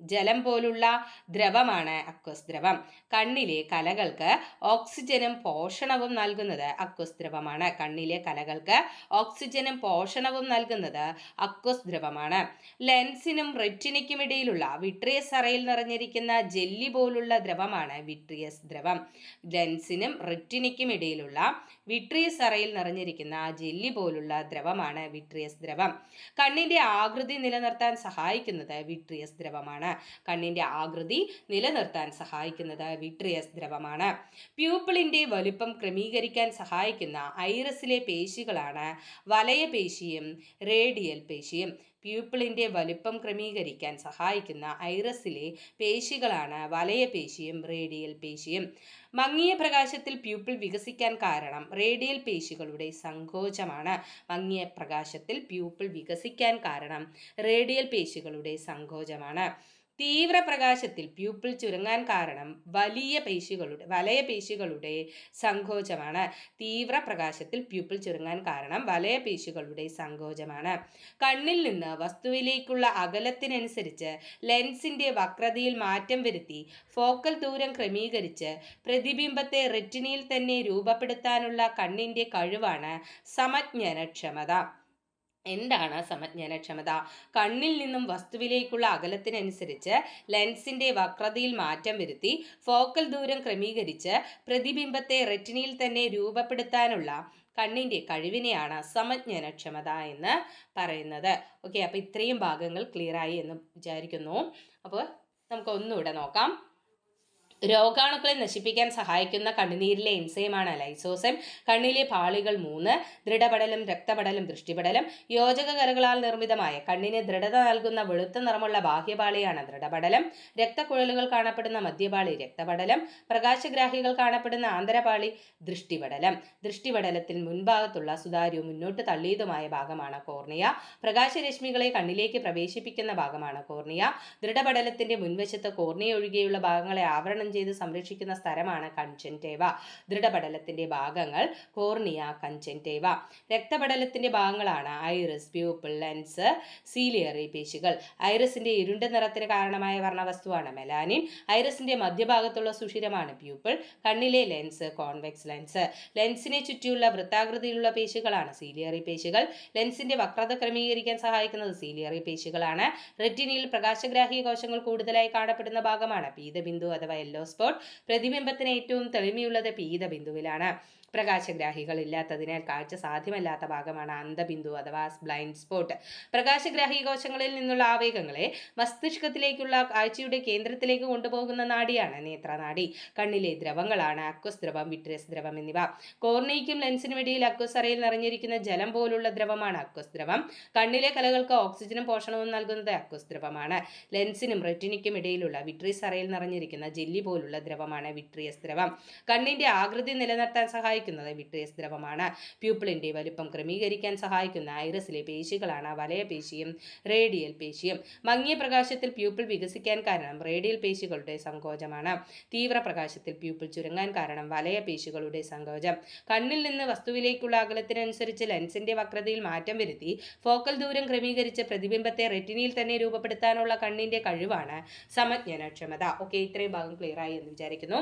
ജലം പോലുള്ള ദ്രവമാണ് അക്വസ് ദ്രവം. കണ്ണിലെ കലകൾക്ക് ഓക്സിജനും പോഷണവും നൽകുന്നത് അക്വസ് ദ്രവമാണ്. കണ്ണിലെ കലകൾക്ക് ഓക്സിജനും പോഷണവും നൽകുന്നത് അക്വസ് ദ്രവമാണ്. ലെൻസിനും റെറ്റിനയ്ക്കും ഇടയിലുള്ള വിട്രിയസ് അറയിൽ നിറഞ്ഞിരിക്കുന്ന ജെല്ലി പോലുള്ള ദ്രവമാണ് വിട്രിയസ് ദ്രവം. ലെൻസിനും റെറ്റിനയ്ക്കും ഇടയിലുള്ള വിട്രിയസ് അറയിൽ നിറഞ്ഞിരിക്കുന്ന ജെല്ലി പോലുള്ള ദ്രവമാണ് വിട്രിയസ് ദ്രവം. കണ്ണിന്റെ ആകൃതി നിലനിർത്താൻ സഹായിക്കുന്നത് വിട്രിയസ് ദ്രവമാണ്. കണ്ണിന്റെ ആകൃതി നിലനിർത്താൻ സഹായിക്കുന്നത് വിട്രിയസ് ദ്രവമാണ്. പ്യൂപ്പിളിന്റെ വലുപ്പം ക്രമീകരിക്കാൻ സഹായിക്കുന്ന ഐറിസിലെ പേശികളാണ് വലയപേശിയും റേഡിയൽ പേശിയും. പ്യൂപ്പിളിന്റെ വലുപ്പം ക്രമീകരിക്കാൻ സഹായിക്കുന്ന ഐറിസിലെ പേശികളാണ് വലയപേശിയും റേഡിയൽ പേശിയും. മങ്ങിയ പ്രകാശത്തിൽ പ്യൂപ്പിൾ വികസിക്കാൻ കാരണം റേഡിയൽ പേശികളുടെ സങ്കോചമാണ്. മങ്ങിയ പ്രകാശത്തിൽ പ്യൂപ്പിൾ വികസിക്കാൻ കാരണം റേഡിയൽ പേശികളുടെ സങ്കോചമാണ്. തീവ്രപ്രകാശത്തിൽ പ്യൂപ്പിൾ ചുരുങ്ങാൻ കാരണം വലയപേശികളുടെ സങ്കോചമാണ്. തീവ്രപ്രകാശത്തിൽ പ്യൂപ്പിൾ ചുരുങ്ങാൻ കാരണം വലയപേശികളുടെ സങ്കോചമാണ്. കണ്ണിൽ നിന്ന് വസ്തുവിലേക്കുള്ള അകലത്തിനനുസരിച്ച് ലെൻസിന്റെ വക്രതയിൽ മാറ്റം വരുത്തി ഫോക്കൽ ദൂരം ക്രമീകരിച്ച് പ്രതിബിംബത്തെ റെറ്റിനയിൽ തന്നെ രൂപപ്പെടുത്താനുള്ള കണ്ണിന്റെ കഴിവാണ് സമജ്ഞനക്ഷമത. എന്താണ് സമജ്ഞനക്ഷമത? കണ്ണിൽ നിന്നും വസ്തുവിലേക്കുള്ള അകലത്തിനനുസരിച്ച് ലെൻസിന്റെ വക്രതയിൽ മാറ്റം വരുത്തി ഫോക്കൽ ദൂരം ക്രമീകരിച്ച് പ്രതിബിംബത്തെ റെറ്റിനയിൽ തന്നെ രൂപപ്പെടുത്താനുള്ള കണ്ണിന്റെ കഴിവിനെയാണ് സമജ്ഞനക്ഷമത എന്ന് പറയുന്നത്. ഓക്കെ, അപ്പോൾ ഇത്രയും ഭാഗങ്ങൾ ക്ലിയർ ആയി എന്ന് വിചാരിക്കുന്നു. അപ്പോൾ നമുക്ക് ഒന്നുകൂടെ നോക്കാം. രോഗാണുക്കളെ നശിപ്പിക്കാൻ സഹായിക്കുന്ന കണ്ണുനീരിലെ എൻസൈമാണ് ലൈസോസൈം. കണ്ണിലെ പാളികൾ 3: ദൃഢപടലം, രക്തപടലം, ദൃഷ്ടിപടലം. യോജക കലകളാൽ നിർമ്മിതമായ കണ്ണിന് ദൃഢത നൽകുന്ന വെളുത്ത നിറമുള്ള ബാഹ്യപാളിയാണ് ദൃഢപടലം. രക്തക്കുഴലുകൾ കാണപ്പെടുന്ന മധ്യപാളി രക്തപടലം. പ്രകാശഗ്രാഹികൾ കാണപ്പെടുന്ന ആന്തരപാളി ദൃഷ്ടിപടലം. ദൃഷ്ടിപടലത്തിൽ മുൻഭാഗത്തുള്ള സുതാര്യവും മുന്നോട്ട് തള്ളിയതുമായ ഭാഗമാണ് കോർണിയ. പ്രകാശരശ്മികളെ കണ്ണിലേക്ക് പ്രവേശിപ്പിക്കുന്ന ഭാഗമാണ് കോർണിയ. ദൃഢപടലത്തിന്റെ മുൻവശത്ത് കോർണിയ ഒഴികെയുള്ള ഭാഗങ്ങളെ ആവരണം ചെയ്ത് സംരക്ഷിക്കുന്ന സ്ഥലമാണ് കൺജങ്ക്റ്റീവ. ദൃഢപടലത്തിന്റെ ഭാഗങ്ങൾ കോർണിയ, കൺജങ്ക്റ്റീവ. രക്തപടലത്തിന്റെ ഭാഗങ്ങളാണ് ഐറിസ്, പ്യൂപ്പിൾ, ലെൻസ്, സീലിയറി പേശികൾ. ഐറിസിന്റെ ഇരുണ്ട നിറത്തിന് കാരണമായ വർണ്ണവസ്തുവാണ് മെലാനിൻ. ഐറിസിന്റെ മധ്യഭാഗത്തുള്ള സുഷിരമാണ് പ്യൂപ്പിൾ. കണ്ണിലെ ലെൻസ് കോൺവെക്സ് ലെൻസ്. ലെൻസിനെ ചുറ്റിയുള്ള വൃത്താകൃതിയിലുള്ള പേശികളാണ് സീലിയറി പേശികൾ. ലെൻസിന്റെ വക്രത ക്രമീകരിക്കാൻ സഹായിക്കുന്നത് സീലിയറി പേശികളാണ്. റെറ്റിനയിൽ പ്രകാശഗ്രാഹി കോശങ്ങൾ കൂടുതലായി കാണപ്പെടുന്ന ഭാഗമാണ് പീതബിന്ദു അഥവാ യെല്ലോ സ്പോട്ട്. പ്രതിബിംബത്തിന് ഏറ്റവും തെളിമയുള്ളത് പീതബിന്ദുവിലാണ്. പ്രകാശഗ്രാഹികൾ ഇല്ലാത്തതിനാൽ കാഴ്ച സാധ്യമല്ലാത്ത ഭാഗമാണ് അന്ധബിന്ദു അഥവാ ബ്ലൈൻഡ് സ്പോട്ട്. പ്രകാശഗ്രാഹി കോശങ്ങളിൽ നിന്നുള്ള ആവേഗങ്ങളെ മസ്തിഷ്കത്തിലേക്കുള്ള കാഴ്ചയുടെ കേന്ദ്രത്തിലേക്ക് കൊണ്ടുപോകുന്ന നാഡിയാണ് നേത്രനാഡി. കണ്ണിലെ ദ്രവങ്ങളാണ് അക്വസ് ദ്രവം, വിട്രിയസ് ദ്രവം എന്നിവ. കോർണിയയ്ക്കും ലെൻസിനും ഇടയിൽ അക്വസ് അറയിൽ നിറഞ്ഞിരിക്കുന്ന ജലം പോലുള്ള ദ്രവമാണ് അക്വസ് ദ്രവം. കണ്ണിലെ കലകൾക്ക് ഓക്സിജനും പോഷണവും നൽകുന്നത് അക്വസ് ദ്രവമാണ്. ലെൻസിനും റെറ്റിനയ്ക്കും ഇടയിലുള്ള വിട്രിയസ് അറയിൽ നിറഞ്ഞിരിക്കുന്ന ജെല്ലി പോലുള്ള ദ്രവമാണ് വിട്രിയസ് ദ്രവം. കണ്ണിന്റെ ആകൃതി നിലനിർത്താൻ സഹായിക്കുന്ന സഹായിക്കുന്നത് വിട്രിയസ് ദ്രവമാണ്. പ്യൂപ്പിളിന്റെ വലുപ്പം ക്രമീകരിക്കാൻ സഹായിക്കുന്ന ഐറിസിലെ പേശികളാണ് വലയപേശിയും റേഡിയൽ പേശിയും. മങ്ങിയ പ്രകാശത്തിൽ പ്യൂപ്പിൾ വികസിക്കാൻ കാരണം റേഡിയൽ പേശികളുടെ സങ്കോചമാണ്. തീവ്രപ്രകാശത്തിൽ പ്യൂപ്പിൾ ചുരുങ്ങാൻ കാരണം വലയപേശികളുടെ സങ്കോചം. കണ്ണിൽ നിന്ന് വസ്തുവിലേക്കുള്ള അകലത്തിനനുസരിച്ച് ലെൻസിന്റെ വക്രതയിൽ മാറ്റം വരുത്തി ഫോക്കൽ ദൂരം ക്രമീകരിച്ച് പ്രതിബിംബത്തെ റെറ്റിനയിൽ തന്നെ രൂപപ്പെടുത്താനുള്ള കണ്ണിന്റെ കഴിവാണ് സമജ്ഞനക്ഷമത. ഓക്കെ, ഇത്രയും ഭാഗം ക്ലിയർ ആയി എന്ന് വിചാരിക്കുന്നു.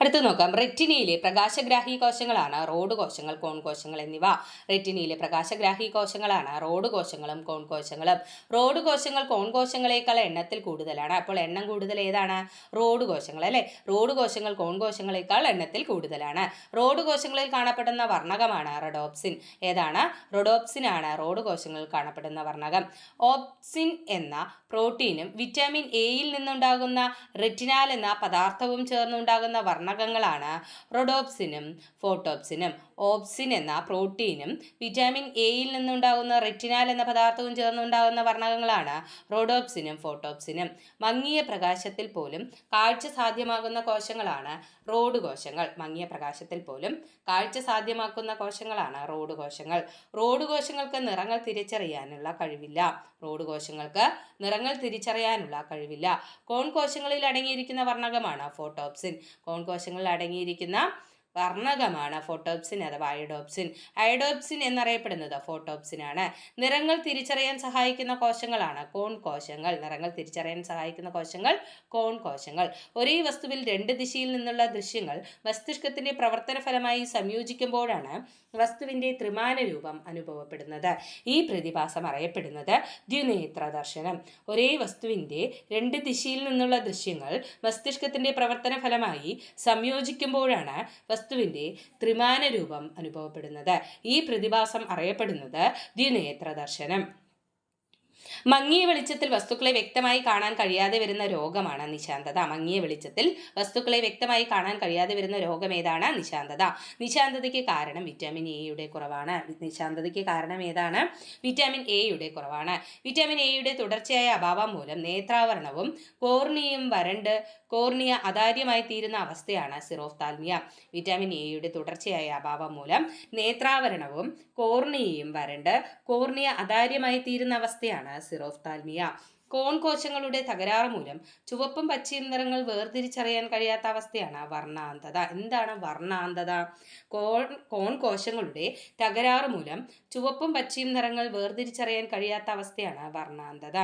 അടുത്ത് നോക്കാം. റെറ്റിനയിലെ പ്രകാശഗ്രാഹി കോശങ്ങളാണ് റോഡ് കോശങ്ങൾ, കോൺ കോശങ്ങൾ എന്നിവ. റെറ്റിനയിലെ പ്രകാശഗ്രാഹി കോശങ്ങളാണ് റോഡ് കോശങ്ങളും കോൺ കോശങ്ങളും. റോഡ് കോശങ്ങൾ കോൺ കോശങ്ങളെക്കാൾ എണ്ണത്തിൽ കൂടുതലാണ്. അപ്പോൾ എണ്ണം കൂടുതൽ ഏതാണ്? റോഡ് കോശങ്ങൾ അല്ലേ. റോഡ് കോശങ്ങൾ കോൺ കോശങ്ങളെക്കാൾ എണ്ണത്തിൽ കൂടുതലാണ്. റോഡ് കോശങ്ങളിൽ കാണപ്പെടുന്ന വർണ്ണകമാണ് റെഡോപ്സിൻ. ഏതാണ്? റെഡോപ്സിൻ ആണ് റോഡ് കോശങ്ങളിൽ കാണപ്പെടുന്ന വർണ്ണകം. ഓപ്സിൻ എന്ന പ്രോട്ടീനും വിറ്റാമിൻ എയിൽ നിന്നുണ്ടാകുന്ന റെറ്റിനാൽ എന്ന പദാർത്ഥവും ചേർന്നുണ്ടാകുന്ന വർണ്ണകങ്ങളാണ് റോഡോപ്സിനും ഫോട്ടോപ്സിനും. ഓപ്സിൻ എന്ന പ്രോട്ടീനും വിറ്റാമിൻ എയിൽ നിന്നുണ്ടാകുന്ന റെറ്റിനാൽ എന്ന പദാർത്ഥവും ചേർന്നുണ്ടാകുന്ന വർണ്ണകങ്ങളാണ് റോഡോപ്സിനും ഫോട്ടോപ്സിനും. മങ്ങിയ പ്രകാശത്തിൽ പോലും കാഴ്ച സാധ്യമാകുന്ന കോശങ്ങളാണ് റോഡ് കോശങ്ങൾ. മങ്ങിയ പ്രകാശത്തിൽ പോലും കാഴ്ച സാധ്യമാക്കുന്ന കോശങ്ങളാണ് റോഡ് കോശങ്ങൾ. റോഡ് കോശങ്ങൾക്ക് നിറങ്ങൾ തിരിച്ചറിയാനുള്ള കഴിവില്ല. റോഡ് കോശങ്ങൾക്ക് നിറങ്ങൾ തിരിച്ചറിയാനുള്ള കഴിവില്ല. കോൺ കോശങ്ങളിൽ അടങ്ങിയിരിക്കുന്ന വർണ്ണകമാണ് ഫോട്ടോപ്സിൻ. കോൺ കോശങ്ങളിൽ അടങ്ങിയിരിക്കുന്ന വർണ്ണകമാണ് ഫോട്ടോപ്സിൻ അഥവാ അയഡോപ്സിൻ. അയഡോപ്സിൻ എന്നറിയപ്പെടുന്നത് ഫോട്ടോപ്സിൻ ആണ്. നിറങ്ങൾ തിരിച്ചറിയാൻ സഹായിക്കുന്ന കോശങ്ങളാണ് കോൺ കോശങ്ങൾ. നിറങ്ങൾ തിരിച്ചറിയാൻ സഹായിക്കുന്ന കോശങ്ങൾ കോൺ കോശങ്ങൾ. ഒരേ വസ്തുവിൽ രണ്ട് ദിശയിൽ നിന്നുള്ള ദൃശ്യങ്ങൾ മസ്തിഷ്കത്തിന്റെ പ്രവർത്തന ഫലമായി സംയോജിക്കുമ്പോഴാണ് വസ്തുവിന്റെ ത്രിമാന രൂപം അനുഭവപ്പെടുന്നത്. ഈ പ്രതിഭാസം അറിയപ്പെടുന്നത് ദ്വിനേത്ര ദർശനം. ഒരേ വസ്തുവിന്റെ രണ്ട് ദിശയിൽ നിന്നുള്ള ദൃശ്യങ്ങൾ മസ്തിഷ്കത്തിന്റെ പ്രവർത്തന ഫലമായി സംയോജിക്കുമ്പോഴാണ് വസ്തുവിന്റെ ത്രിമാന രൂപം അനുഭവപ്പെടുന്നത്. ഈ പ്രതിഭാസം അറിയപ്പെടുന്നത് ദ്വിനേത്ര ദർശനം. മങ്ങിയ വെളിച്ചത്തിൽ വസ്തുക്കളെ വ്യക്തമായി കാണാൻ കഴിയാതെ വരുന്ന രോഗമാണ് നിശാന്തത. മങ്ങിയ വെളിച്ചത്തിൽ വസ്തുക്കളെ വ്യക്തമായി കാണാൻ കഴിയാതെ വരുന്ന രോഗം ഏതാണ്? നിശാന്തത. നിശാന്തതയ്ക്ക് കാരണം വിറ്റാമിൻ എയുടെ കുറവാണ്. നിശാന്തതയ്ക്ക് കാരണം ഏതാണ്? വിറ്റാമിൻ എയുടെ കുറവാണ്. വിറ്റാമിൻ എയുടെ തുടർച്ചയായ അഭാവം മൂലം നേത്രാവരണവും കോർണിയയും വരണ്ട് കോർണിയ അതാര്യമായി തീരുന്ന അവസ്ഥയാണ് സിറോഫ്താൽമിയ. വിറ്റാമിൻ എയുടെ തുടർച്ചയായ അഭാവം മൂലം നേത്രാവരണവും കോർണിയയും വരണ്ട് കോർണിയ അതാര്യമായി തീരുന്ന അവസ്ഥയാണ് സിറോഫ്താൽമിയ. കോൺ കോശങ്ങളുടെ തകരാറ് മൂലം ചുവപ്പും പച്ചയും നിറങ്ങൾ വേർതിരിച്ചറിയാൻ കഴിയാത്ത അവസ്ഥയാണ് വർണ്ണാന്ധത. എന്താണ് വർണ്ണാന്ധത? കോൺ കോശങ്ങളുടെ തകരാറ് മൂലം ചുവപ്പും പച്ചയും നിറങ്ങൾ വേർതിരിച്ചറിയാൻ കഴിയാത്ത അവസ്ഥയാണ് വർണ്ണാന്ധത.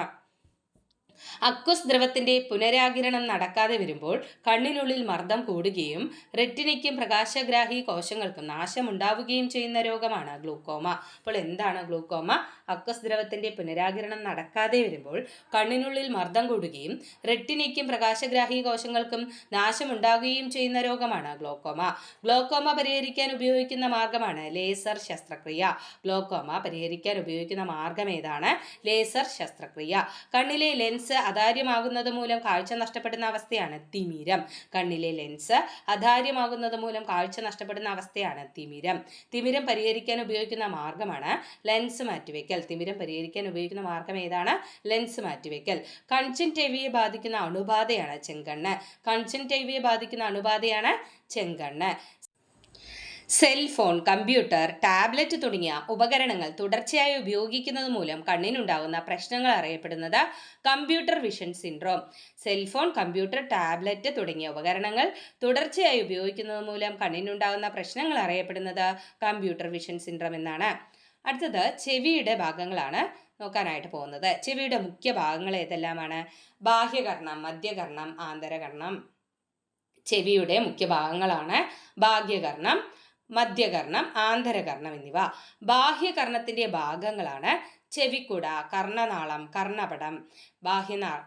അക്വസ് ദ്രവത്തിന്റെ പുനരാകിരണം നടക്കാതെ വരുമ്പോൾ കണ്ണിനുള്ളിൽ മർദ്ദം കൂടുകയും റെറ്റിനയ്ക്കും പ്രകാശഗ്രാഹി കോശങ്ങൾക്കും നാശമുണ്ടാവുകയും ചെയ്യുന്ന രോഗമാണ് ഗ്ലൂക്കോമ. അപ്പോൾ എന്താണ് ഗ്ലൂക്കോമ? അക്വസ് ദ്രവത്തിന്റെ പുനരാകിരണം നടക്കാതെ വരുമ്പോൾ കണ്ണിനുള്ളിൽ മർദ്ദം കൂടുകയും റെറ്റിനയ്ക്കും പ്രകാശഗ്രാഹി കോശങ്ങൾക്കും നാശമുണ്ടാകുകയും ചെയ്യുന്ന രോഗമാണ് ഗ്ലോക്കോമ. ഗ്ലോക്കോമ പരിഹരിക്കാൻ ഉപയോഗിക്കുന്ന മാർഗമാണ് ലേസർ ശസ്ത്രക്രിയ. ഗ്ലോക്കോമ പരിഹരിക്കാൻ ഉപയോഗിക്കുന്ന മാർഗം ഏതാണ്? ലേസർ ശസ്ത്രക്രിയ. കണ്ണിലെ ലെൻസ് അധാര്യമാകുന്നത് മൂലം കാഴ്ച നഷ്ടപ്പെടുന്ന അവസ്ഥയാണ് തിമിരം. കണ്ണിലെ ലെൻസ് അധാര്യമാകുന്നത് മൂലം കാഴ്ച നഷ്ടപ്പെടുന്ന അവസ്ഥയാണ് തിമിരം. തിമിരം പരിഹരിക്കാൻ ഉപയോഗിക്കുന്ന മാർഗമാണ് ലെൻസ് മാറ്റിവെക്കൽ. തിമിരം പരിഹരിക്കാൻ ഉപയോഗിക്കുന്ന മാർഗം ഏതാണ്? ലെൻസ് മാറ്റിവെക്കൽ. കൺജങ്ക്റ്റിവയെ ബാധിക്കുന്ന അണുബാധയാണ് ചെങ്കണ്ണ്. കൺജങ്ക്റ്റിവയെ ബാധിക്കുന്ന അണുബാധയാണ് ചെങ്കണ്ണ്. സെൽഫോൺ, കമ്പ്യൂട്ടർ, ടാബ്ലറ്റ് തുടങ്ങിയ ഉപകരണങ്ങൾ തുടർച്ചയായി ഉപയോഗിക്കുന്നത് മൂലം കണ്ണിനുണ്ടാകുന്ന പ്രശ്നങ്ങൾ അറിയപ്പെടുന്നത് computer vision syndrome. Cellphone, computer, tablet തുടങ്ങിയ ഉപകരണങ്ങൾ തുടർച്ചയായി ഉപയോഗിക്കുന്നത് മൂലം കണ്ണിനുണ്ടാകുന്ന പ്രശ്നങ്ങൾ അറിയപ്പെടുന്നത് കമ്പ്യൂട്ടർ വിഷൻ സിൻഡ്രോം എന്നാണ്. അടുത്തത് ചെവിയുടെ ഭാഗങ്ങളാണ് നോക്കാനായിട്ട് പോകുന്നത്. ചെവിയുടെ മുഖ്യ ഭാഗങ്ങൾ ഏതെല്ലാമാണ്? ബാഹ്യകർണം, മധ്യകർണം, ആന്തരകർണം. ചെവിയുടെ മുഖ്യ ഭാഗങ്ങളാണ് ബാഹ്യകർണം, മധ്യകർണം, ആന്തരകർണം എന്നിവ. ബാഹ്യകർണത്തിന്റെ ഭാഗങ്ങളാണ് ചെവിക്കുട, കർണനാളം, കർണപടം.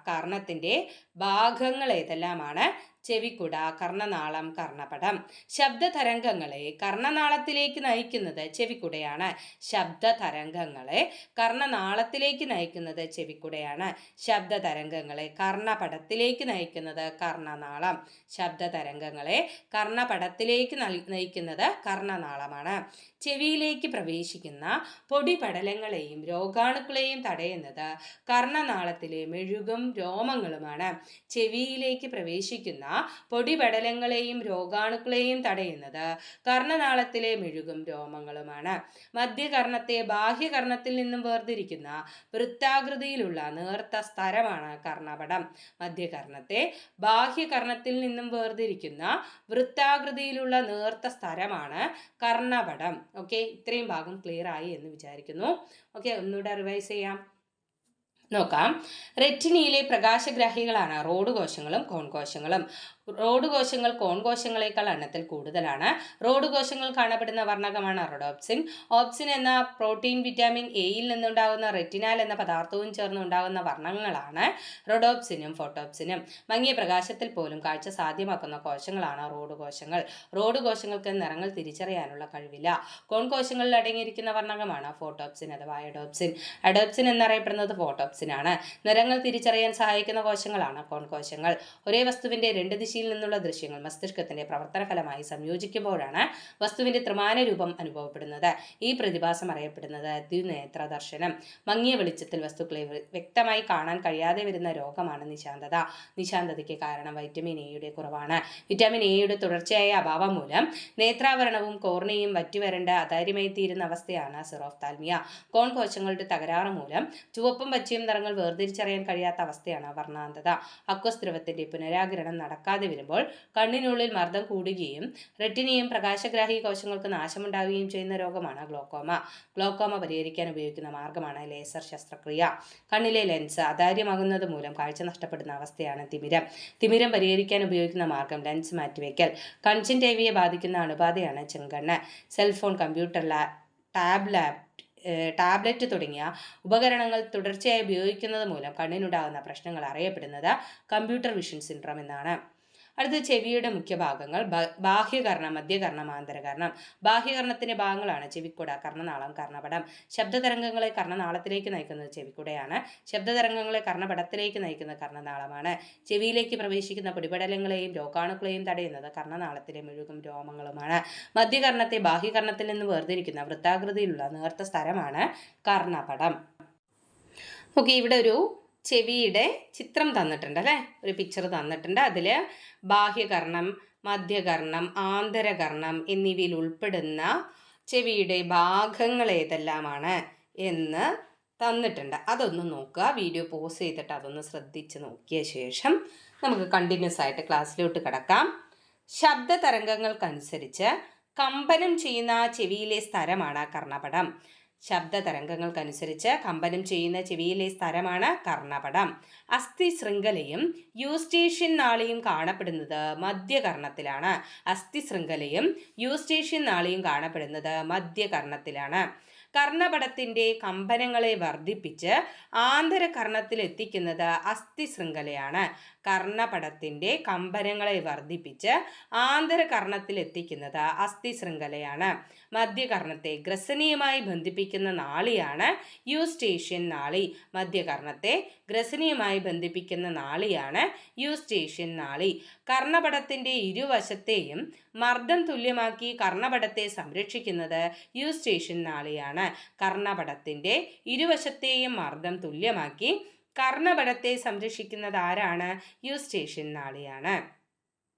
കർണത്തിന്റെ ഭാഗങ്ങൾ ഏതെല്ലാമാണ്? ചെവിക്കുട, കർണനാളം, കർണപടം. ശബ്ദതരംഗങ്ങളെ കർണനാളത്തിലേക്ക് നയിക്കുന്നത് ചെവിക്കുടയാണ്. ശബ്ദതരംഗങ്ങളെ കർണനാളത്തിലേക്ക് നയിക്കുന്നത് ചെവിക്കുടയാണ്. ശബ്ദതരംഗങ്ങളെ കർണപടത്തിലേക്ക് നയിക്കുന്നത് കർണനാളം. ശബ്ദതരംഗങ്ങളെ കർണപടത്തിലേക്ക് നയിക്കുന്നത് കർണനാളമാണ്. ചെവിയിലേക്ക് പ്രവേശിക്കുന്ന പൊടിപടലങ്ങളെയും രോഗാണുക്കളെയും തടയുന്നത് കർണനാളത്തിലെ മെഴുകും രോമങ്ങളുമാണ്. ചെവിയിലേക്ക് പ്രവേശിക്കുന്ന പൊടിപടലങ്ങളെയും രോഗാണുക്കളെയും തടയുന്നത് കർണനാളത്തിലെ മെഴുകും രോമങ്ങളുമാണ്. മധ്യകർണത്തെ ബാഹ്യകർണത്തിൽ നിന്നും വേർതിരിക്കുന്ന വൃത്താകൃതിയിലുള്ള നേർത്ത സ്തരമാണ് കർണപടം. മധ്യകർണത്തെ ബാഹ്യകർണത്തിൽ നിന്നും വേർതിരിക്കുന്ന വൃത്താകൃതിയിലുള്ള നേർത്ത സ്തരമാണ് കർണപടം. ഓക്കെ, ഇത്രയും ഭാഗം ക്ലിയർ ആയി എന്ന് വിചാരിക്കുന്നു. ഓക്കെ, ഒന്നുകൂടെ റിവൈസ് ചെയ്യാം. നോക്കാം. റെറ്റിനയിലെ പ്രകാശഗ്രാഹികളാണ് റോഡ് കോശങ്ങളും കോൺ കോശങ്ങളും. റോഡ് കോശങ്ങൾ കോൺ കോശങ്ങളെക്കാൾ എണ്ണത്തിൽ കൂടുതലാണ്. റോഡ് കോശങ്ങൾ കാണപ്പെടുന്ന വർണ്ണകമാണ് റോഡോപ്സിൻ. ഓപ്സിൻ എന്ന പ്രോട്ടീൻ വിറ്റാമിൻ എയിൽ നിന്നുണ്ടാകുന്ന റെറ്റിനാൽ എന്ന പദാർത്ഥവും ചേർന്നുണ്ടാകുന്ന വർണ്ണങ്ങളാണ് റോഡോപ്സിനും ഫോട്ടോപ്സിനും. മങ്ങിയ പ്രകാശത്തിൽ പോലും കാഴ്ച സാധ്യമാക്കുന്ന കോശങ്ങളാണ് റോഡ് കോശങ്ങൾ. റോഡ് കോശങ്ങൾക്ക് നിറങ്ങൾ തിരിച്ചറിയാനുള്ള കഴിവില്ല. കോൺ കോശങ്ങളിൽ അടങ്ങിയിരിക്കുന്ന വർണ്ണകമാണ് ഫോട്ടോപ്സിൻ അഥവാ അഡോപ്സിൻ. അഡോപ്സിൻ എന്നറിയപ്പെടുന്നത് ഫോട്ടോപ്സിൻ ആണ്. നിറങ്ങൾ തിരിച്ചറിയാൻ സഹായിക്കുന്ന കോശങ്ങളാണ് കോൺ കോശങ്ങൾ. ഒരേ വസ്തുവിന്റെ രണ്ട് ദിശയിൽ നിന്നുള്ള ദൃശ്യങ്ങൾ മസ്തിഷ്കത്തിന്റെ പ്രവർത്തന ഫലമായി സംയോജിക്കുമ്പോഴാണ് വസ്തുവിന്റെ ത്രിമാന രൂപം അനുഭവപ്പെടുന്നത്. ഈ പ്രതിഭാസം അറിയപ്പെടുന്നത് ദ്വിനേത്ര ദർശനം. മങ്ങിയ വെളിച്ചത്തിൽ വസ്തുക്കളെ വ്യക്തമായി കാണാൻ കഴിയാതെ വരുന്ന രോഗമാണ് നിശാന്തത. നിശാന്തതയ്ക്ക് കാരണം വൈറ്റമിൻ എയുടെ കുറവാണ്. വിറ്റാമിൻ എയുടെ തുടർച്ചയായ അഭാവം മൂലം നേത്രാവരണവും കോർണിയയും വറ്റിവരണ്ട് അതാര്യമായി തീരുന്ന അവസ്ഥയാണ് സിറോഫ്താൽമിയ. കോൺ കോശങ്ങളുടെ തകരാറ് മൂലം ചുവപ്പും പച്ചയും നിറങ്ങൾ വേർതിരിച്ചറിയാൻ കഴിയാത്ത അവസ്ഥയാണ് വർണ്ണാന്തത. അക്വസ് ദ്രവത്തിന്റെ പുനരാഗിരണം നടക്കാതെ വരുമ്പോൾ കണ്ണിനുള്ളിൽ മർദ്ദം കൂടുകയും റെറ്റിനയും പ്രകാശഗ്രാഹി കോശങ്ങൾക്ക് നാശമുണ്ടാവുകയും ചെയ്യുന്ന രോഗമാണ് ഗ്ലോക്കോമ. ഗ്ലോക്കോമ പരിഹരിക്കാൻ ഉപയോഗിക്കുന്ന മാർഗമാണ് ലേസർ ശസ്ത്രക്രിയ. കണ്ണിലെ ലെൻസ് അതാര്യമാകുന്നത് മൂലം കാഴ്ച നഷ്ടപ്പെടുന്ന അവസ്ഥയാണ് തിമിരം. തിമിരം പരിഹരിക്കാൻ ഉപയോഗിക്കുന്ന മാർഗം ലെൻസ് മാറ്റിവെക്കൽ. കൺജങ്ക്റ്റിവയെ ബാധിക്കുന്ന അണുബാധയാണ് ചെങ്കണ്ണ്. സെൽഫോൺ, കമ്പ്യൂട്ടർ, ടാബ്ലറ്റ് തുടങ്ങിയ ഉപകരണങ്ങൾ തുടർച്ചയായി ഉപയോഗിക്കുന്നത് മൂലം കണ്ണിനുണ്ടാകുന്ന പ്രശ്നങ്ങൾ അറിയപ്പെടുന്നത് കമ്പ്യൂട്ടർ വിഷൻ സിൻഡ്രോം എന്നാണ്. അടുത്ത ചെവിയുടെ മുഖ്യ ഭാഗങ്ങൾ ബാഹ്യകർണം, മധ്യകർണം, ആന്തരകർണം. ബാഹ്യകർണത്തിന്റെ ഭാഗങ്ങളാണ് ചെവിക്കുട, കർണനാളം, കർണപടം. ശബ്ദതരംഗങ്ങളെ കർണനാളത്തിലേക്ക് നയിക്കുന്നത് ചെവിക്കുടയാണ്. ശബ്ദതരംഗങ്ങളെ കർണപടത്തിലേക്ക് നയിക്കുന്നത് കർണനാളമാണ്. ചെവിയിലേക്ക് പ്രവേശിക്കുന്ന പൊടിപടലങ്ങളെയും രോഗാണുക്കളെയും തടയുന്നത് കർണനാളത്തിലെ മെഴുകും രോമങ്ങളുമാണ്. മധ്യകർണത്തെ ബാഹ്യകർണത്തിൽ നിന്ന് വേർതിരിക്കുന്ന വൃത്താകൃതിയിലുള്ള നേർത്ത സ്തരമാണ് കർണപടം. ഓക്കെ, ഇവിടെ ഒരു ചെവിയുടെ ചിത്രം തന്നിട്ടുണ്ട് അല്ലേ, ഒരു പിക്ചർ തന്നിട്ടുണ്ട്. അതിൽ ബാഹ്യകർണം, മധ്യകർണം, ആന്തരകർണം എന്നിവയിൽ ഉൾപ്പെടുന്ന ചെവിയുടെ ഭാഗങ്ങൾ ഏതെല്ലാമാണ് എന്ന് തന്നിട്ടുണ്ട്. അതൊന്ന് നോക്കുക. വീഡിയോ പോസ് ചെയ്തിട്ട് അതൊന്ന് ശ്രദ്ധിച്ച് നോക്കിയ ശേഷം നമുക്ക് കണ്ടിന്യൂസ് ആയിട്ട് ക്ലാസ്സിലോട്ട് കിടക്കാം. ശബ്ദ തരംഗങ്ങൾക്കനുസരിച്ച് കമ്പനം ചെയ്യുന്ന ചെവിയിലെ സ്ഥലമാണ് കർണപടം. ശബ്ദ തരംഗങ്ങൾക്കനുസരിച്ച് കമ്പനം ചെയ്യുന്ന ചെവിയിലെ സ്ഥലമാണ് കർണപടം. അസ്ഥി ശൃംഖലയും യൂസ്റ്റേഷ്യൻ നാളിയും കാണപ്പെടുന്നത് മധ്യകർണത്തിലാണ്. അസ്ഥി ശൃംഖലയും യൂസ്റ്റേഷ്യൻ നാളിയും കാണപ്പെടുന്നത് മധ്യകർണത്തിലാണ്. കർണപടത്തിന്റെ കമ്പനങ്ങളെ വർദ്ധിപ്പിച്ച് ആന്തരകർണത്തിൽ എത്തിക്കുന്നത് അസ്ഥി ശൃംഖലയാണ്. കർണപടത്തിന്റെ കമ്പനങ്ങളെ വർദ്ധിപ്പിച്ച് ആന്തരകർണത്തിൽ എത്തിക്കുന്നത് അസ്ഥി ശൃംഖലയാണ്. മധ്യകർണത്തെ ഗ്രസനിയുമായി ബന്ധിപ്പിക്കുന്ന നാളിയാണ് യൂസ്റ്റേഷ്യൻ നാളി. മധ്യകർണത്തെ ഗ്രസനിയുമായി ബന്ധിപ്പിക്കുന്ന നാളിയാണ് യൂസ്റ്റേഷ്യൻ നാളി. കർണപടത്തിന്റെ ഇരുവശത്തെയും മർദ്ദം തുല്യമാക്കി കർണപടത്തെ സംരക്ഷിക്കുന്നത് യൂസ്റ്റേഷ്യൻ നാളിയാണ്. കർണപടത്തിന്റെ ഇരുവശത്തെയും മർദ്ദം തുല്യമാക്കി കർണപടത്തെ സംരക്ഷിക്കുന്നത് ആരാണ്? യൂസ്റ്റേഷ്യൻ നാളിയാണ്.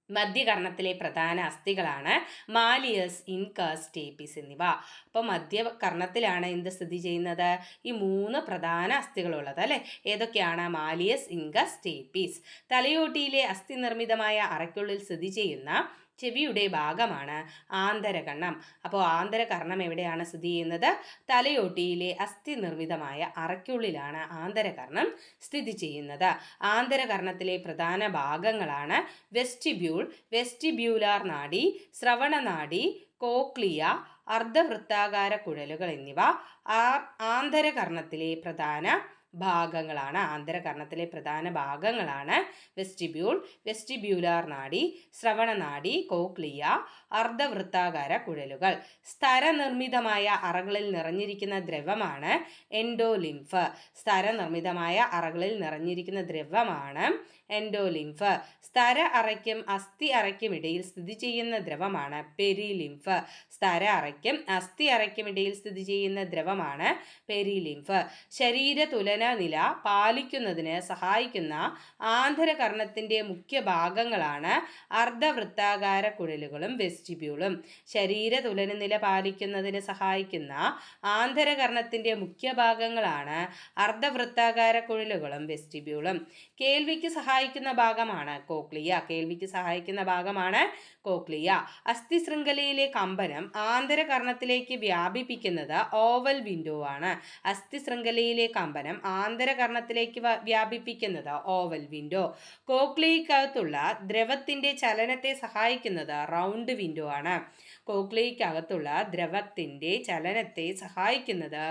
മധ്യകർണത്തിലെ പ്രധാന അസ്ഥികളാണ് മാലിയസ്, ഇൻകസ്, സ്റ്റേപ്പീസ് എന്നിവ. അപ്പോൾ മധ്യകർണത്തിലാണ് എന്ത് സ്ഥിതി ചെയ്യുന്നത്? ഈ 3 പ്രധാന അസ്ഥികളുള്ളത് അല്ലേ. ഏതൊക്കെയാണ്? Malleus, incus, stapes. തലയോട്ടിയിലെ അസ്ഥി നിർമ്മിതമായ അറയ്ക്കുള്ളിൽ സ്ഥിതി ചെയ്യുന്ന ചെവിയുടെ ഭാഗമാണ് ആന്തരകർണം. അപ്പോൾ ആന്തരകർണം എവിടെയാണ് സ്ഥിതി ചെയ്യുന്നത്? തലയോട്ടിയിലെ അസ്ഥി നിർമ്മിതമായ അറയ്ക്കുള്ളിലാണ് ആന്തരകർണം സ്ഥിതി ചെയ്യുന്നത്. ആന്തരകർണത്തിലെ പ്രധാന ഭാഗങ്ങളാണ് വെസ്റ്റിബ്യൂൾ, വെസ്റ്റിബ്യൂലാർ നാഡി, ശ്രവണനാഡി, കോക്ലിയ, അർദ്ധവൃത്താകാര കുഴലുകൾ എന്നിവ ആന്തരകർണത്തിലെ പ്രധാന ഭാഗങ്ങളാണ്. ആന്തരകർണത്തിലെ പ്രധാന ഭാഗങ്ങളാണ് വെസ്റ്റിബ്യൂൾ, വെസ്റ്റിബ്യൂലാർ നാഡി, ശ്രവണനാഡി, കോക്ലിയ, അർദ്ധവൃത്താകാര കുഴലുകൾ. സ്തരനിർമ്മിതമായ അറകളിൽ നിറഞ്ഞിരിക്കുന്ന ദ്രവമാണ് എൻഡോലിംഫ്. സ്തരനിർമ്മിതമായ അറകളിൽ നിറഞ്ഞിരിക്കുന്ന ദ്രവമാണ് എൻഡോലിംഫ്. സ്തര അറയ്ക്കും അസ്ഥി അറയ്ക്കും ഇടയിൽ സ്ഥിതി ചെയ്യുന്ന ദ്രവമാണ് പെരിലിംഫ്. സ്തര അറയ്ക്കും അസ്ഥി അറയ്ക്കും ഇടയിൽ സ്ഥിതി ചെയ്യുന്ന ദ്രവമാണ് പെരിലിംഫ്. ശരീര തുലന നില പാലിക്കുന്നതിന് സഹായിക്കുന്ന ആന്തരകർണത്തിന്റെ മുഖ്യ ഭാഗങ്ങളാണ് അർദ്ധവൃത്താകാര കുഴലുകളും വെസ്റ്റിബ്യൂളും. ശരീര തുലന നില പാലിക്കുന്നതിന് സഹായിക്കുന്ന ആന്തരകർണത്തിന്റെ മുഖ്യ ഭാഗങ്ങളാണ് അർദ്ധവൃത്താകാര കുഴലുകളും വെസ്റ്റിബ്യൂളും. കേൾവിക്ക് സഹായിക്കുന്ന ഭാഗമാണ് കോക്ലിയ. കേൾവിക്ക് സഹായിക്കുന്ന ഭാഗമാണ് കോക്ലിയ. അസ്ഥി ശൃംഖലയിലെ കമ്പനം ആന്തരകർണത്തിലേക്ക് വ്യാപിപ്പിക്കുന്നത് ഓവൽ വിൻഡോ ആണ്. അസ്ഥി ശൃംഖലയിലെ കമ്പനം ആന്തരകർണത്തിലേക്ക് വ്യാപിപ്പിക്കുന്നത് ഓവൽ വിൻഡോ. കോക്ലിയക്കകത്തുള്ള ദ്രവത്തിന്റെ ചലനത്തെ സഹായിക്കുന്നത് റൗണ്ട് വിൻഡോ ആണ്. കോക്ലിയക്കകത്തുള്ള ദ്രവത്തിന്റെ ചലനത്തെ സഹായിക്കുന്നത്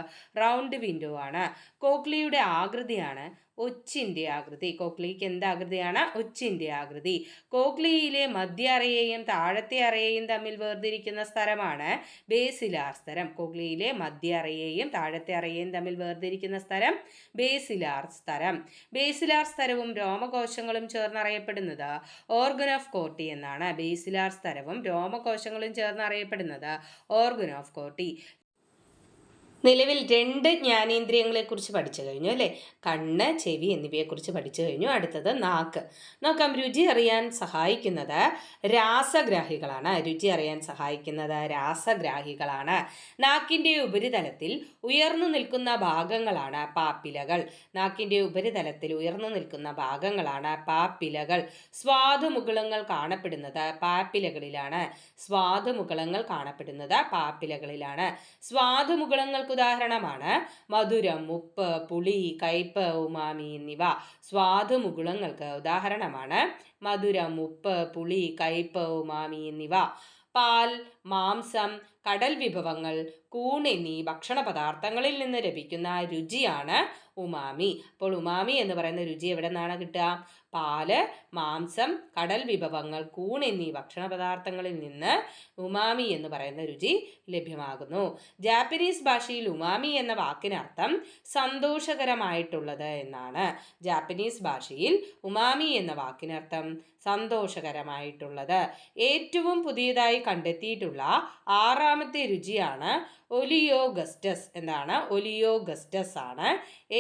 റൗണ്ട് വിൻഡോ ആണ്. കോക്ലിയയുടെ ആകൃതിയാണ് ഒച്ചിന്റെ ആകൃതി. കോക്ലിയയ്ക്ക് എന്ത് ആകൃതിയാണ്? ഒച്ചിന്റെ ആകൃതി. കോക്ലിയയിലെ മധ്യ അറയെയും താഴത്തെ അറയെയും തമ്മിൽ വേർതിരിക്കുന്ന സ്ഥലമാണ് ബേസിലാർ സ്തരം. കോക്ലിയയിലെ മധ്യ അറയെയും താഴത്തെ അറയെയും തമ്മിൽ വേർതിരിക്കുന്ന സ്ഥലം ബേസിലാർ സ്തരം. ബേസിലാർ സ്തരവും രോമകോശങ്ങളും ചേർന്നറിയപ്പെടുന്നത് ഓർഗൻ ഓഫ് കോർട്ടി എന്നാണ്. ബേസിലാർ സ്തരവും രോമകോശങ്ങളും ചേർന്നറിയപ്പെടുന്നത് ഓർഗൻ ഓഫ് കോർട്ടി. നിലവിൽ 2 ജ്ഞാനേന്ദ്രിയങ്ങളെക്കുറിച്ച് പഠിച്ചു കഴിഞ്ഞു അല്ലേ? കണ്ണ്, ചെവി എന്നിവയെക്കുറിച്ച് പഠിച്ചു കഴിഞ്ഞു. അടുത്തത് നാക്ക്. നോക്കാം. രുചി അറിയാൻ സഹായിക്കുന്നത് രാസഗ്രാഹികളാണ്. രുചി അറിയാൻ സഹായിക്കുന്നത് രാസഗ്രാഹികളാണ്. നാക്കിൻ്റെ ഉപരിതലത്തിൽ ഉയർന്നു നിൽക്കുന്ന ഭാഗങ്ങളാണ് പാപ്പിലകൾ. നാക്കിൻ്റെ ഉപരിതലത്തിൽ ഉയർന്നു നിൽക്കുന്ന ഭാഗങ്ങളാണ് പാപ്പിലകൾ. സ്വാദുമുകുളങ്ങൾ കാണപ്പെടുന്നത് പാപ്പിലകളിലാണ്. സ്വാദുമുകുളങ്ങൾ കാണപ്പെടുന്നത് പാപ്പിലകളിലാണ്. സ്വാദുമുകുളങ്ങൾ ഉദാഹരണമാണ് മധുരം, ഉപ്പ്, പുളി, കയ്പ്, ഉമാമി എന്നിവ. സ്വാദുമുകുളങ്ങൾക്ക് ഉദാഹരണമാണ് മധുരം, ഉപ്പ്, പുളി, കയ്പ്, ഉമാമി എന്നിവ. പാൽ, മാംസം, കടൽ വിഭവങ്ങൾ, കൂൺ എന്നീ ഭക്ഷണ പദാർത്ഥങ്ങളിൽ നിന്ന് ലഭിക്കുന്ന രുചിയാണ് ഉമാമി. അപ്പോൾ ഉമാമി എന്ന് പറയുന്ന രുചി എവിടെ നിന്നാണ് കിട്ടുക? പാല്, മാംസം, കടൽ വിഭവങ്ങൾ, കൂൺ എന്നീ ഭക്ഷണ പദാർത്ഥങ്ങളിൽ നിന്ന് ഉമാമി എന്ന് പറയുന്ന രുചി ലഭ്യമാകുന്നു. ജാപ്പനീസ് ഭാഷയിൽ ഉമാമി എന്ന വാക്കിനർത്ഥം സന്തോഷകരമായിട്ടുള്ളത് എന്നാണ്. ജാപ്പനീസ് ഭാഷയിൽ ഉമാമി എന്ന വാക്കിനർത്ഥം സന്തോഷകരമായിട്ടുള്ളത്. ഏറ്റവും പുതിയതായി കണ്ടെത്തിയിട്ടുള്ള 6ാമത്തെ രുചിയാണ് ഒലിയോഗസ്റ്റസ്. എന്താണ്? ഒലിയോഗസ്റ്റസ് ആണ്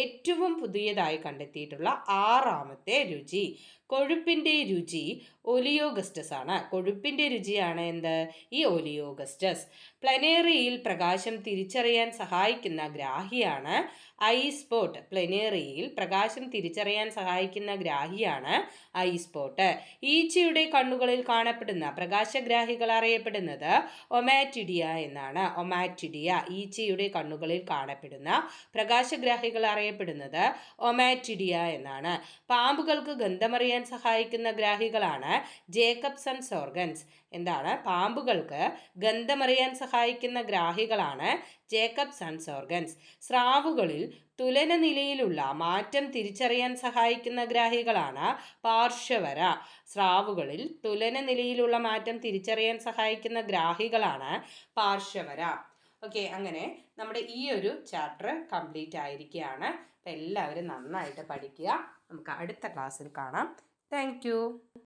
ഏറ്റവും പുതിയതായി കണ്ടെത്തിയിട്ടുള്ള 6ാമത്തെ രുചി. കൊഴുപ്പിൻ്റെ രുചി ഒലിയോഗസ്റ്റസ് ആണ്. കൊഴുപ്പിൻ്റെ രുചിയാണ് എന്ത്? ഈ ഒലിയോഗസ്റ്റസ്. പ്ലനേറിയയിൽ പ്രകാശം തിരിച്ചറിയാൻ സഹായിക്കുന്ന ഗ്രാഹിയാണ് ഐ സ്പോട്ട്. പ്ലനേറിയയിൽ പ്രകാശം തിരിച്ചറിയാൻ സഹായിക്കുന്ന ഗ്രാഹിയാണ് ഐ സ്പോട്ട്. ഈച്ചയുടെ കണ്ണുകളിൽ കാണപ്പെടുന്ന പ്രകാശഗ്രാഹികൾ അറിയപ്പെടുന്നത് ഒമാറ്റിഡിയ എന്നാണ്. ഒമാറ്റിഡിയ. ഈച്ചയുടെ കണ്ണുകളിൽ കാണപ്പെടുന്ന പ്രകാശഗ്രാഹികൾ അറിയപ്പെടുന്നത് ഒമാറ്റിഡിയ എന്നാണ്. പാമ്പുകൾക്ക് ഗന്ധമറിയാൻ സഹായിക്കുന്ന ഗ്രാഹികളാണ് ജേക്കബ്സൺസ് ഓർഗൻസ്. എന്താണ്? പാമ്പുകൾക്ക് ഗന്ധമറിയാൻ സഹായിക്കുന്ന ഗ്രാഹികളാണ് ജേക്കബ്സൺസ് ഓർഗൻസ്. സ്രാവുകളിൽ തുലന നിലയിലുള്ള മാറ്റം തിരിച്ചറിയാൻ സഹായിക്കുന്ന ഗ്രാഹികളാണ് പാർശ്വവര. സ്രാവുകളിൽ തുലന നിലയിലുള്ള മാറ്റം തിരിച്ചറിയാൻ സഹായിക്കുന്ന ഗ്രാഹികളാണ് പാർശ്വവര. ഓക്കെ, അങ്ങനെ നമ്മുടെ ഈ ഒരു ചാപ്റ്റർ കംപ്ലീറ്റ് ആയിരിക്കുകയാണ്. അപ്പം എല്ലാവരും നന്നായിട്ട് പഠിക്കുക. നമുക്ക് അടുത്ത ക്ലാസ്സിൽ കാണാം. Thank you.